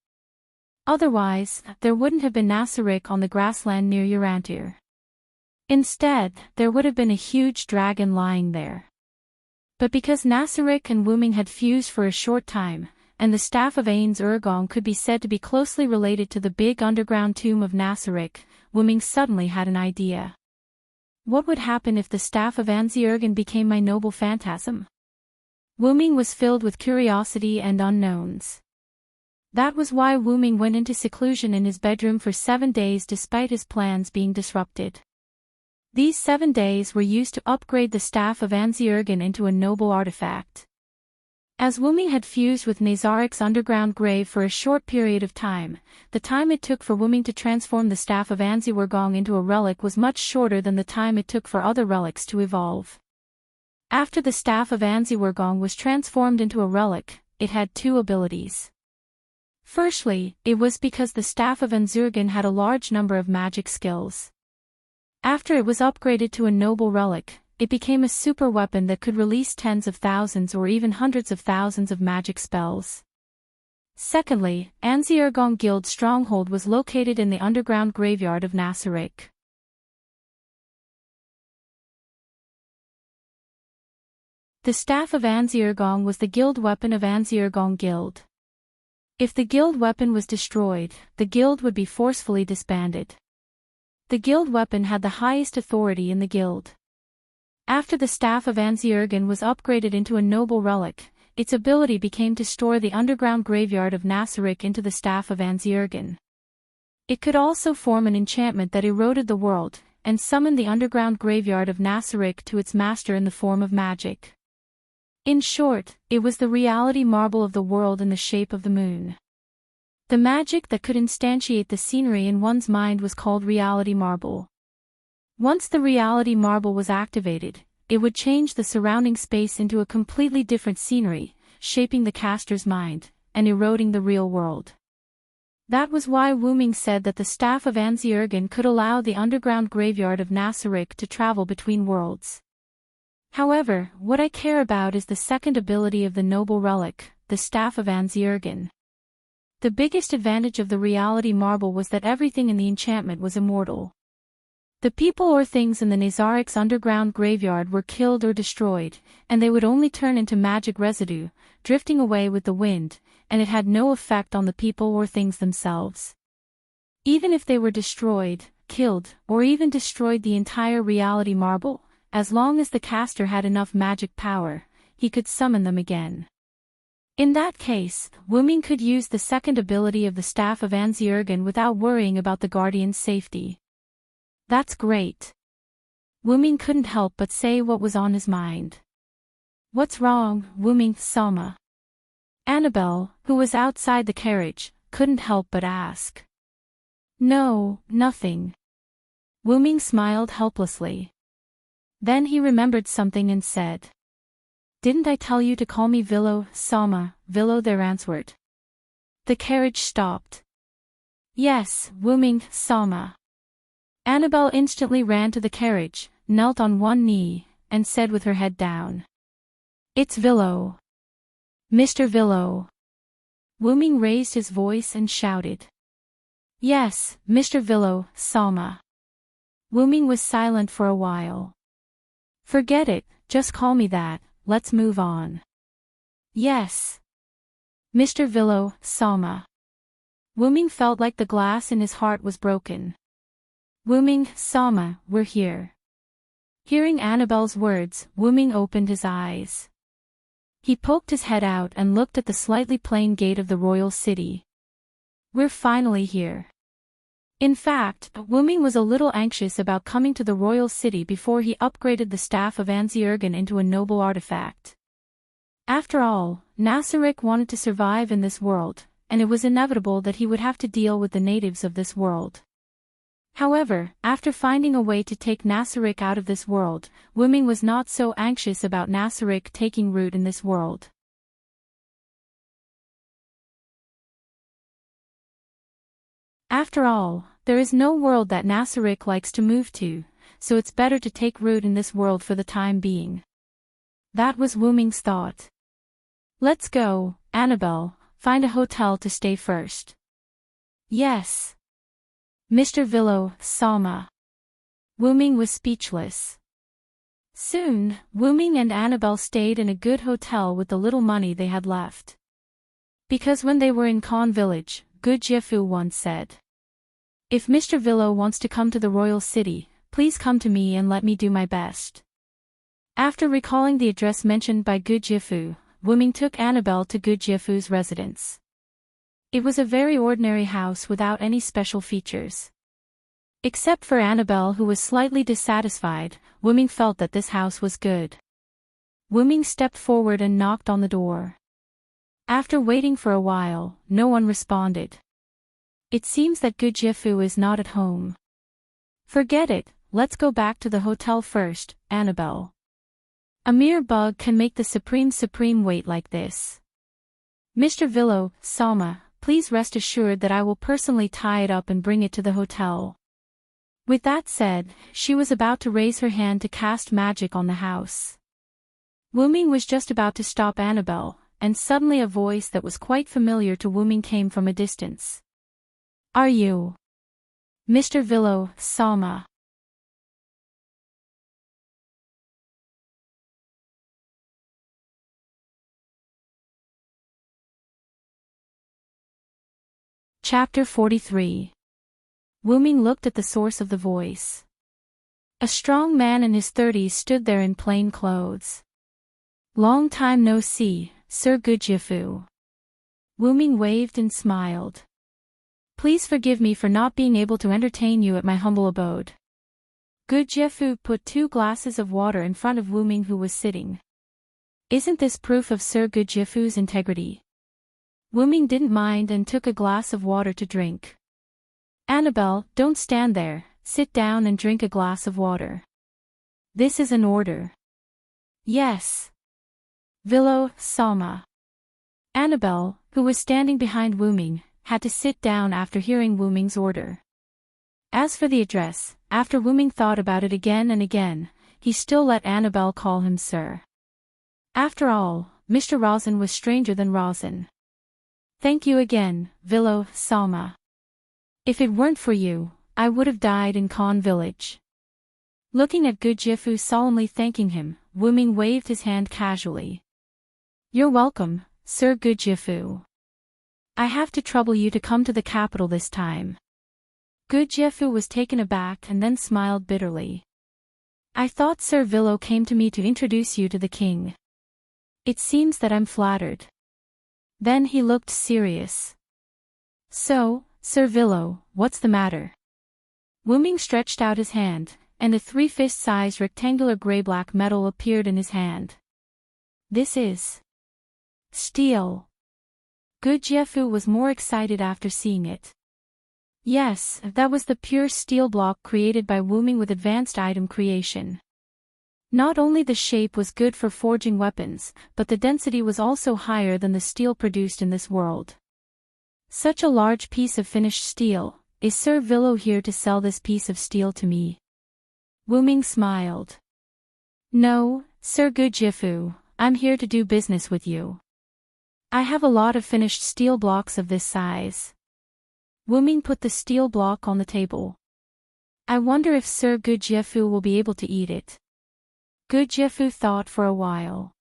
Otherwise, there wouldn't have been Nasarick on the grassland near Urantir. Instead, there would have been a huge dragon lying there. But because Nasarick and Wuming had fused for a short time, and the staff of Ainz-Urgong could be said to be closely related to the big underground tomb of Nasarick, Wuming suddenly had an idea. What would happen if the staff of Anzirgong became my noble phantasm? Wuming was filled with curiosity and unknowns. That was why Wuming went into seclusion in his bedroom for 7 days despite his plans being disrupted. These 7 days were used to upgrade the staff of Anzirgong into a noble artifact. As Wuming had fused with Nazarik's underground grave for a short period of time, the time it took for Wuming to transform the staff of Anziwergong into a relic was much shorter than the time it took for other relics to evolve. After the staff of Anziwergong was transformed into a relic, it had two abilities. Firstly, it was because the staff of Anzurgen had a large number of magic skills. After it was upgraded to a noble relic, it became a super weapon that could release tens of thousands or even hundreds of thousands of magic spells. Secondly, Anziwergong Guild stronghold was located in the underground graveyard of Nasarik. The staff of Anziwergong was the guild weapon of Anziwergong Guild. If the guild weapon was destroyed, the guild would be forcefully disbanded. The guild weapon had the highest authority in the guild. After the staff of Anziwergong was upgraded into a noble relic, its ability became to store the underground graveyard of Nasarik into the staff of Anziwergong. It could also form an enchantment that eroded the world, and summon the underground graveyard of Nasarik to its master in the form of magic. In short, it was the reality marble of the world in the shape of the moon. The magic that could instantiate the scenery in one's mind was called reality marble. Once the reality marble was activated, it would change the surrounding space into a completely different scenery, shaping the caster's mind, and eroding the real world. That was why Wuming said that the staff of Anziwergong could allow the underground graveyard of Nasarik to travel between worlds. However, what I care about is the second ability of the noble relic, the staff of Anziwergong. The biggest advantage of the reality marble was that everything in the enchantment was immortal. The people or things in the Nazarik's underground graveyard were killed or destroyed, and they would only turn into magic residue, drifting away with the wind, and it had no effect on the people or things themselves. Even if they were destroyed, killed, or even destroyed the entire reality marble, as long as the caster had enough magic power, he could summon them again. In that case, Wuming could use the second ability of the staff of Anziwergong without worrying about the guardian's safety. That's great. Wuming couldn't help but say what was on his mind. What's wrong, Wuming-sama? Annabelle, who was outside the carriage, couldn't help but ask. No, nothing. Wuming smiled helplessly. Then he remembered something and said. Didn't I tell you to call me Villo-sama, Villo there answered. The carriage stopped. Yes, Wuming-sama. Annabelle instantly ran to the carriage, knelt on one knee, and said with her head down. It's Villo. Mr. Villo. Wuming raised his voice and shouted. Yes, Mr. Villo-sama. Wuming was silent for a while. Forget it, just call me that, let's move on. Yes. Mr. Villo-sama. Wuming felt like the glass in his heart was broken. Wuming-sama, we're here. Hearing Annabelle's words, Wuming opened his eyes. He poked his head out and looked at the slightly plain gate of the royal city. We're finally here. In fact, Wuming was a little anxious about coming to the royal city before he upgraded the staff of Anziwergong into a noble artifact. After all, Nasarik wanted to survive in this world, and it was inevitable that he would have to deal with the natives of this world. However, after finding a way to take Nasarik out of this world, Wuming was not so anxious about Nasarik taking root in this world. After all, there is no world that Nasarik likes to move to, so it's better to take root in this world for the time being. That was Wuming's thought. Let's go, Annabelle, find a hotel to stay first. Yes. Mr. Villo-sama. Wuming was speechless. Soon, Wuming and Annabelle stayed in a good hotel with the little money they had left. Because when they were in Khan village, Good Jefu once said, if Mr. Villo wants to come to the royal city, please come to me and let me do my best. After recalling the address mentioned by Good Jefu, Wuming took Annabelle to Good Jefu's residence. It was a very ordinary house without any special features. Except for Annabelle, who was slightly dissatisfied, Wuming felt that this house was good. Wuming stepped forward and knocked on the door. After waiting for a while, no one responded. It seems that Gujifu is not at home. Forget it, let's go back to the hotel first, Annabelle. A mere bug can make the supreme wait like this. Mr. Villo, Sama, please rest assured that I will personally tie it up and bring it to the hotel. With that said, she was about to raise her hand to cast magic on the house. Wu Ming was just about to stop Annabelle, and suddenly a voice that was quite familiar to Wu Ming came from a distance. Are you Mr. Villo, Sama? Chapter 43. Wu Ming looked at the source of the voice. A strong man in his 30s stood there in plain clothes. Long time no see, Sir Gujifu. Wu Ming waved and smiled. Please forgive me for not being able to entertain you at my humble abode. Gujifu put 2 glasses of water in front of Wu Ming, who was sitting. Isn't this proof of Sir Gujifu's integrity? Wu Ming didn't mind and took a glass of water to drink. Annabelle, don't stand there, sit down and drink a glass of water. This is an order. Yes. Villo, Sama. Annabelle, who was standing behind Wu Ming, had to sit down after hearing Wu Ming's order. As for the address, after Wu Ming thought about it again and again, he still let Annabelle call him sir. After all, Mr. Rosin was stranger than Rosin. Thank you again, Villo, Sama. If it weren't for you, I would have died in Khan village. Looking at Gujifu solemnly thanking him, Wu Ming waved his hand casually. You're welcome, Sir Gujifu. I have to trouble you to come to the capital this time. Gujifu was taken aback and then smiled bitterly. I thought Sir Villo came to me to introduce you to the king. It seems that I'm flattered. Then he looked serious. So, Sir Villo, what's the matter? Wu Ming stretched out his hand, and a 3-fist-sized rectangular gray-black metal appeared in his hand. This is steel. Gujifu was more excited after seeing it. Yes, that was the pure steel block created by Wu Ming with advanced item creation. Not only the shape was good for forging weapons, but the density was also higher than the steel produced in this world. Such a large piece of finished steel. Is Sir Villo here to sell this piece of steel to me? Wu Ming smiled. No, Sir Gujifu, I'm here to do business with you. I have a lot of finished steel blocks of this size. Wu Ming put the steel block on the table. I wonder if Sir Gujifu will be able to eat it. Gujifu thought for a while.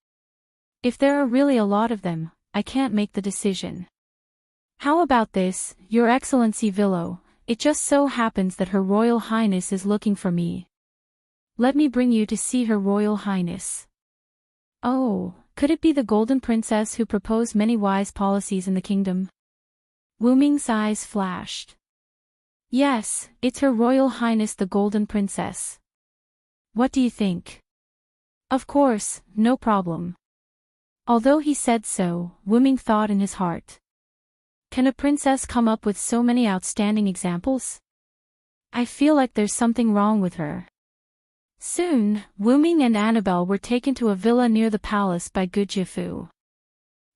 If there are really a lot of them, I can't make the decision. How about this, Your Excellency Villo? It just so happens that Her Royal Highness is looking for me. Let me bring you to see Her Royal Highness. Oh, could it be the Golden Princess who proposed many wise policies in the kingdom? Wu Ming's eyes flashed. Yes, it's Her Royal Highness the Golden Princess. What do you think? Of course, no problem. Although he said so, Wu Ming thought in his heart. Can a princess come up with so many outstanding examples? I feel like there's something wrong with her. Soon, Wu Ming and Annabelle were taken to a villa near the palace by Gujifu.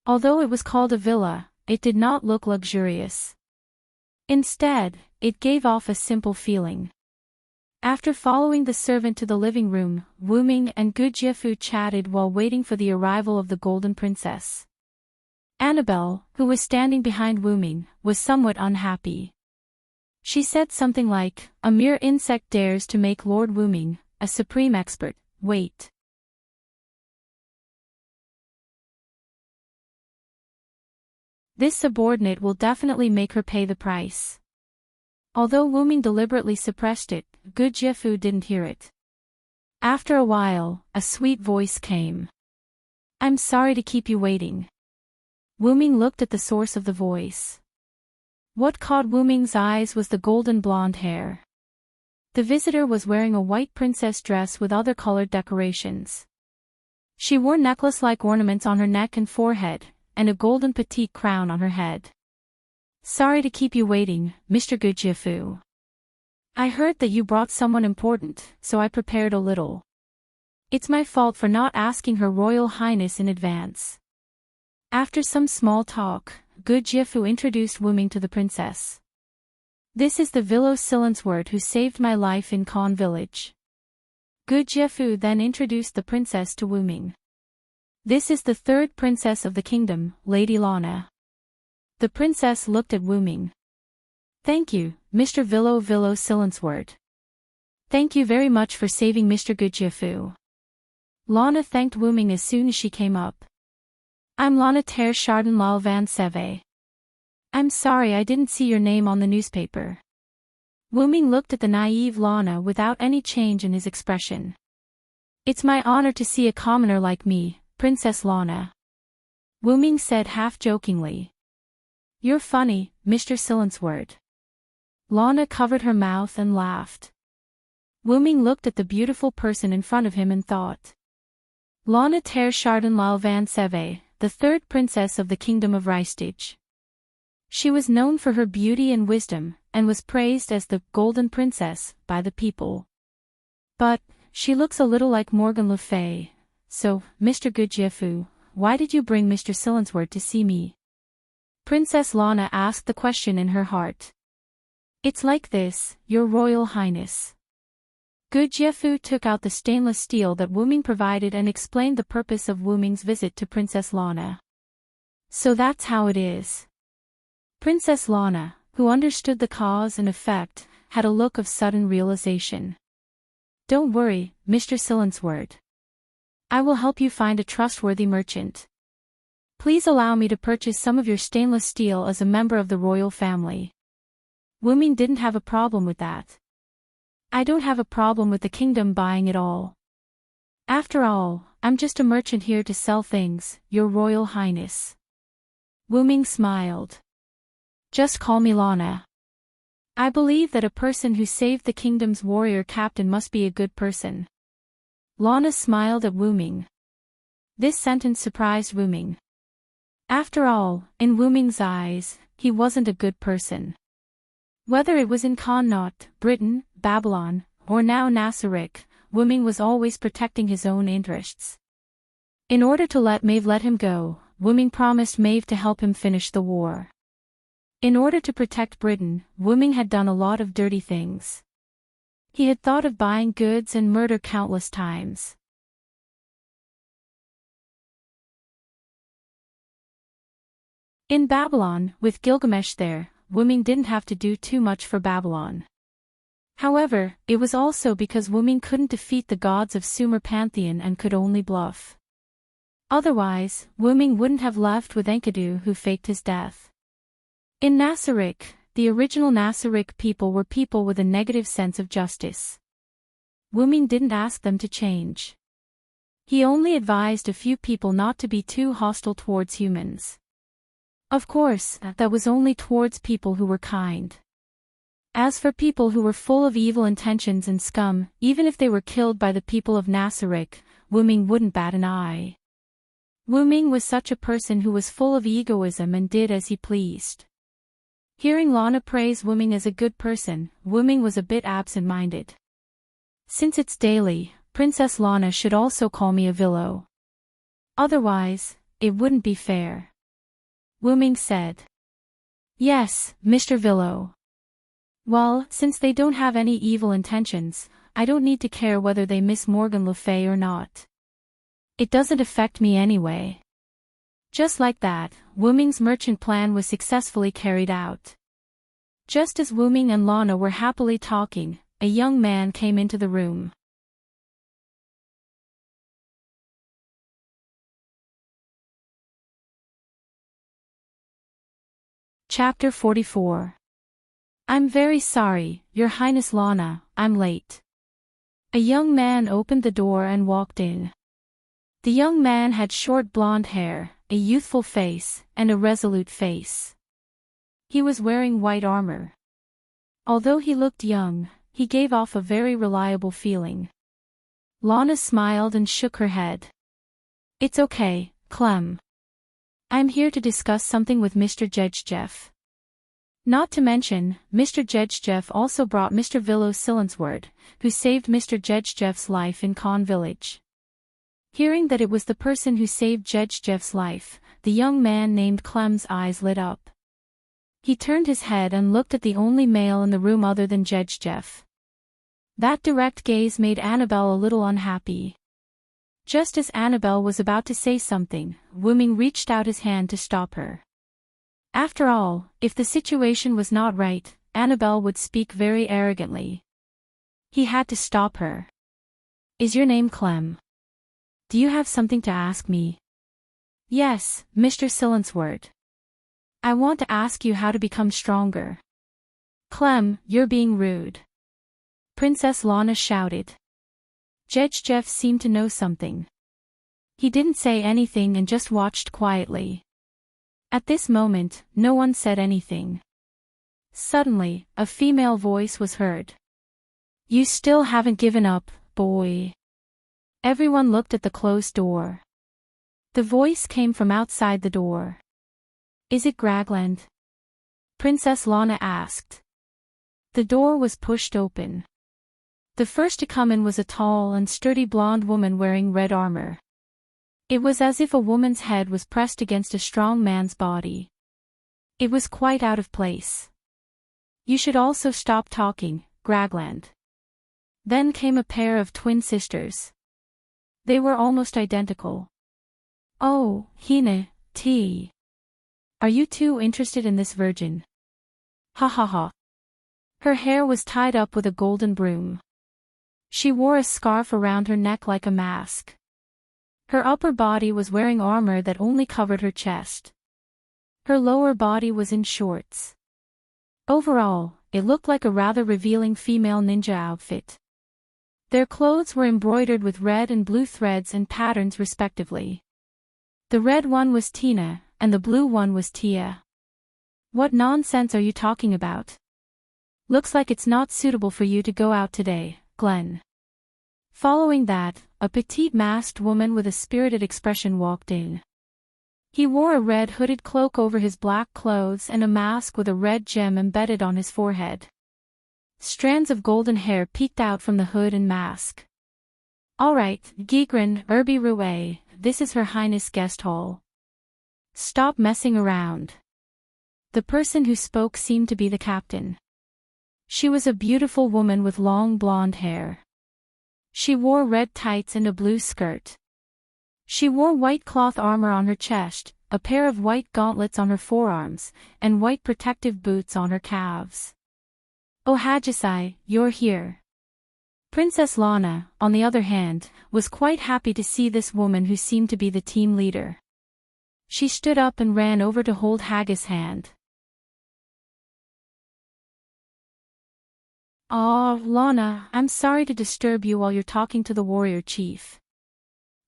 Although it was called a villa, it did not look luxurious. Instead, it gave off a simple feeling. After following the servant to the living room, Wu Ming and Gujifu chatted while waiting for the arrival of the Golden Princess. Annabelle, who was standing behind Wu Ming, was somewhat unhappy. She said something like, a mere insect dares to make Lord Wu Ming, a supreme expert, wait. This subordinate will definitely make her pay the price. Although Wu Ming deliberately suppressed it, Gujifu didn't hear it. After a while, a sweet voice came. I'm sorry to keep you waiting. Wu Ming looked at the source of the voice. What caught Wu Ming's eyes was the golden blonde hair. The visitor was wearing a white princess dress with other colored decorations. She wore necklace-like ornaments on her neck and forehead, and a golden petite crown on her head. "Sorry to keep you waiting, Mr. Gudjiafu. I heard that you brought someone important, so I prepared a little. It's my fault for not asking Her Royal Highness in advance." After some small talk, Gudjiafu introduced Wuming to the princess. "This is the Vilo Silenceword who saved my life in Khan village." Gudjiafu then introduced the princess to Wuming. "This is the third princess of the kingdom, Lady Lana." The princess looked at Wuming. "Thank you, Mr. Vilo Silenceword. Thank you very much for saving Mr. Gudjiafu." Lana thanked Wuming as soon as she came up. "I'm Lana Ter Chardon Lal Van Seve. I'm sorry I didn't see your name on the newspaper." Wuming looked at the naive Lana without any change in his expression. "It's my honor to see a commoner like me, Princess Lana," Wuming said half-jokingly. "You're funny, Mr. Silenceword." Lana covered her mouth and laughed. Wuming looked at the beautiful person in front of him and thought. Lana Ter Chardon Lal Van Seve, the third princess of the kingdom of Rystige. She was known for her beauty and wisdom, and was praised as the Golden Princess by the people. But she looks a little like Morgan Le Fay. "So, Mr. Gudjiafu, why did you bring Mr. Silenceword to see me?" Princess Lana asked the question in her heart. "It's like this, Your Royal Highness." Gudjiafu took out the stainless steel that Wuming provided and explained the purpose of Wuming's visit to Princess Lana. "So that's how it is." Princess Lana, who understood the cause and effect, had a look of sudden realization. "Don't worry, Mr. Silenceword. I will help you find a trustworthy merchant. Please allow me to purchase some of your stainless steel as a member of the royal family." Wuming didn't have a problem with that. "I don't have a problem with the kingdom buying it all. After all, I'm just a merchant here to sell things, Your Royal Highness." Wuming smiled. "Just call me Lana. I believe that a person who saved the kingdom's warrior captain must be a good person." Lana smiled at Wuming. This sentence surprised Wuming. After all, in Wuming's eyes, he wasn't a good person. Whether it was in Connaught, Britain, Babylon, or now Nasaric, Wuming was always protecting his own interests. In order to let Maeve let him go, Wuming promised Maeve to help him finish the war. In order to protect Britain, Wuming had done a lot of dirty things. He had thought of buying goods and murder countless times. In Babylon, with Gilgamesh there, Wuming didn't have to do too much for Babylon. However, it was also because Wuming couldn't defeat the gods of Sumer pantheon and could only bluff. Otherwise, Wuming wouldn't have left with Enkidu who faked his death. In Nasaric, the original Nasaric people were people with a negative sense of justice. Wuming didn't ask them to change. He only advised a few people not to be too hostile towards humans. Of course, that was only towards people who were kind. As for people who were full of evil intentions and scum, even if they were killed by the people of Nasaric, Wuming wouldn't bat an eye. Wuming was such a person who was full of egoism and did as he pleased. Hearing Lana praise Wuming as a good person, Wuming was a bit absent-minded. "Since it's daily, Princess Lana should also call me a Vilo. Otherwise, it wouldn't be fair," Wuming said. "Yes, Mr. Vilo. Well, since they don't have any evil intentions, I don't need to care whether they miss Morgan Le Fay or not. It doesn't affect me anyway." Just like that, Wuming's merchant plan was successfully carried out. Just as Wuming and Lana were happily talking, a young man came into the room. Chapter 44. "I'm very sorry, Your Highness Lana, I'm late." A young man opened the door and walked in. The young man had short blonde hair, a youthful face, and a resolute face. He was wearing white armor. Although he looked young, he gave off a very reliable feeling. Lana smiled and shook her head. "It's okay, Clem. I'm here to discuss something with Mr. Judge Jeff. Not to mention, Mr. Judge Jeff also brought Mr. Willow Silensword, who saved Mr. Judge Jeff's life in Con Village. Hearing that it was the person who saved Judge Jeff's life, the young man named Clem's eyes lit up. He turned his head and looked at the only male in the room other than Judge Jeff. That direct gaze made Annabelle a little unhappy. Just as Annabelle was about to say something, Wuming reached out his hand to stop her. After all, if the situation was not right, Annabelle would speak very arrogantly. He had to stop her. Is your name Clem? Do you have something to ask me? Yes, Mr. Silensword. I want to ask you how to become stronger. Clem, you're being rude. Princess Lana shouted. Judge Jeff seemed to know something. He didn't say anything and just watched quietly. At this moment, no one said anything. Suddenly, a female voice was heard. You still haven't given up, boy. Everyone looked at the closed door. The voice came from outside the door. Is it Gragland? Princess Lana asked. The door was pushed open. The first to come in was a tall and sturdy blonde woman wearing red armor. It was as if a woman's head was pressed against a strong man's body. It was quite out of place. You should also stop talking, Gragland. Then came a pair of twin sisters. They were almost identical. Oh, Hina, T. Are you too interested in this virgin? Ha ha ha. Her hair was tied up with a golden broom. She wore a scarf around her neck like a mask. Her upper body was wearing armor that only covered her chest. Her lower body was in shorts. Overall, it looked like a rather revealing female ninja outfit. Their clothes were embroidered with red and blue threads and patterns respectively. The red one was Tina, and the blue one was Tia. What nonsense are you talking about? Looks like it's not suitable for you to go out today, Glenn. Following that, a petite masked woman with a spirited expression walked in. He wore a red hooded cloak over his black clothes and a mask with a red gem embedded on his forehead. Strands of golden hair peeked out from the hood and mask. All right, Gigrin, Irby Rouet, this is Her Highness Guest Hall. Stop messing around. The person who spoke seemed to be the captain. She was a beautiful woman with long blonde hair. She wore red tights and a blue skirt. She wore white cloth armor on her chest, a pair of white gauntlets on her forearms, and white protective boots on her calves. Oh Hajisai, you're here. Princess Lana, on the other hand, was quite happy to see this woman who seemed to be the team leader. She stood up and ran over to hold Haggis' hand. Oh, Lana, I'm sorry to disturb you while you're talking to the warrior chief.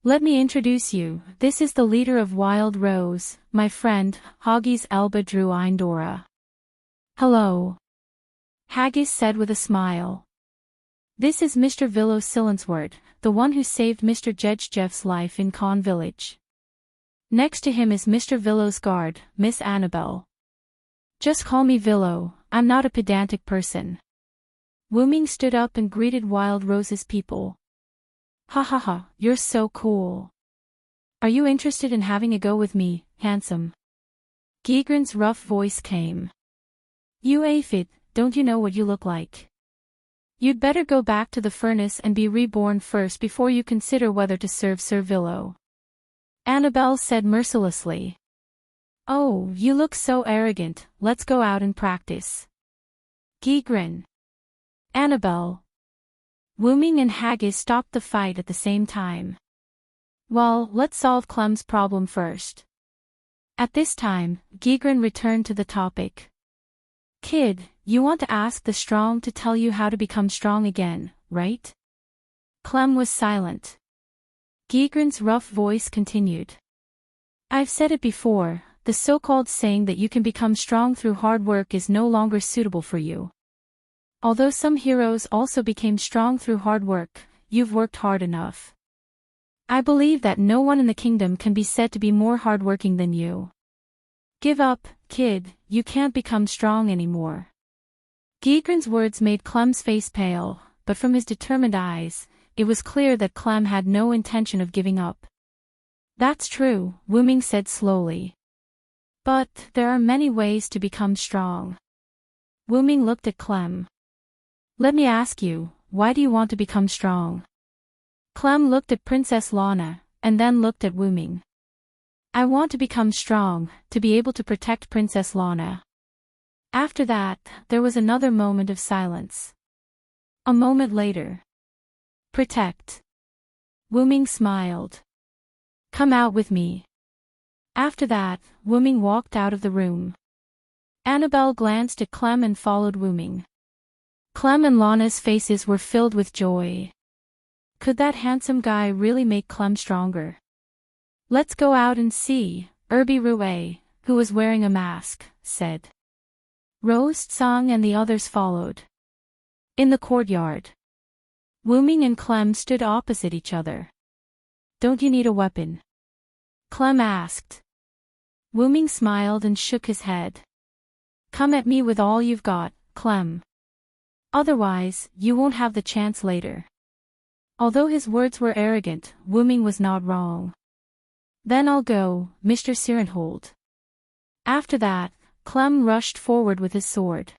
Let me introduce you, this is the leader of Wild Rose, my friend, Haggis Elba Drew Eindora. Hello. Haggis said with a smile. This is Mr. Willow Silensword, the one who saved Mr. Judge Jeff's life in Con Village. Next to him is Mr. Willow's guard, Miss Annabelle. Just call me Willow, I'm not a pedantic person. Wuming stood up and greeted Wild Rose's people. Ha ha ha, you're so cool. Are you interested in having a go with me, handsome? Gigrin's rough voice came. You aphid, don't you know what you look like? You'd better go back to the furnace and be reborn first before you consider whether to serve Sir Willow. Annabelle said mercilessly. Oh, you look so arrogant, let's go out and practice. Gigrin. Annabelle. Wuming and Haggis stopped the fight at the same time. Well, let's solve Clem's problem first. At this time, Gigrin returned to the topic. Kid, you want to ask the strong to tell you how to become strong again, right? Clem was silent. Gigrin's rough voice continued. I've said it before, the so-called saying that you can become strong through hard work is no longer suitable for you. Although some heroes also became strong through hard work, you've worked hard enough. I believe that no one in the kingdom can be said to be more hardworking than you. Give up, kid, you can't become strong anymore. Geegren's words made Clem's face pale, but from his determined eyes, it was clear that Clem had no intention of giving up. That's true, Wuming said slowly. But there are many ways to become strong. Wuming looked at Clem. Let me ask you, why do you want to become strong? Clem looked at Princess Lana, and then looked at Wuming. I want to become strong, to be able to protect Princess Lana. After that, there was another moment of silence. A moment later. Protect. Wuming smiled. Come out with me. After that, Wuming walked out of the room. Annabelle glanced at Clem and followed Wuming. Clem and Lana's faces were filled with joy. Could that handsome guy really make Clem stronger? Let's go out and see, Irby Rue, who was wearing a mask, said. Rose Tsang and the others followed. In the courtyard. Wuming and Clem stood opposite each other. Don't you need a weapon? Clem asked. Wuming smiled and shook his head. Come at me with all you've got, Clem. Otherwise, you won't have the chance later. Although his words were arrogant, Wuming was not wrong. Then I'll go, Mr. Sirenhold. After that, Clem rushed forward with his sword.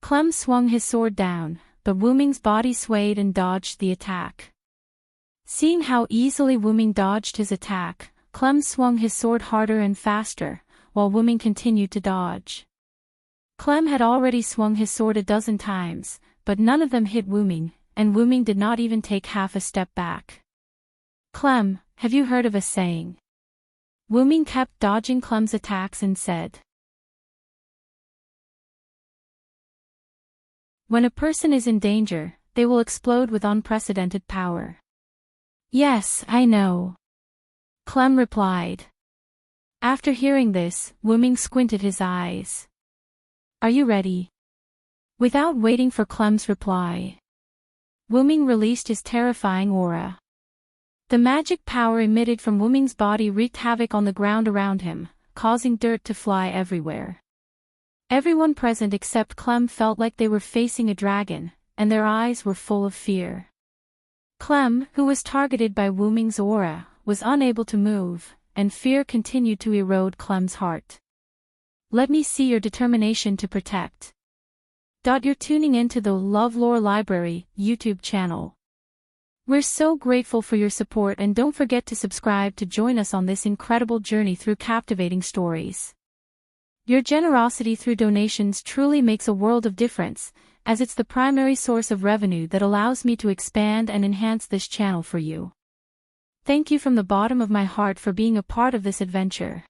Clem swung his sword down, but Wuming's body swayed and dodged the attack. Seeing how easily Wuming dodged his attack, Clem swung his sword harder and faster, while Wuming continued to dodge. Clem had already swung his sword a dozen times, but none of them hit Wuming, and Wuming did not even take half a step back. Clem, have you heard of a saying? Wuming kept dodging Clem's attacks and said. When a person is in danger, they will explode with unprecedented power. Yes, I know. Clem replied. After hearing this, Wuming squinted his eyes. Are you ready? Without waiting for Clem's reply, Wuming released his terrifying aura. The magic power emitted from Wuming's body wreaked havoc on the ground around him, causing dirt to fly everywhere. Everyone present except Clem felt like they were facing a dragon, and their eyes were full of fear. Clem, who was targeted by Wuming's aura, was unable to move, and fear continued to erode Clem's heart. Let me see your determination to protect. You're tuning into the LoveLore Library YouTube channel. We're so grateful for your support, and don't forget to subscribe to join us on this incredible journey through captivating stories. Your generosity through donations truly makes a world of difference, as it's the primary source of revenue that allows me to expand and enhance this channel for you. Thank you from the bottom of my heart for being a part of this adventure.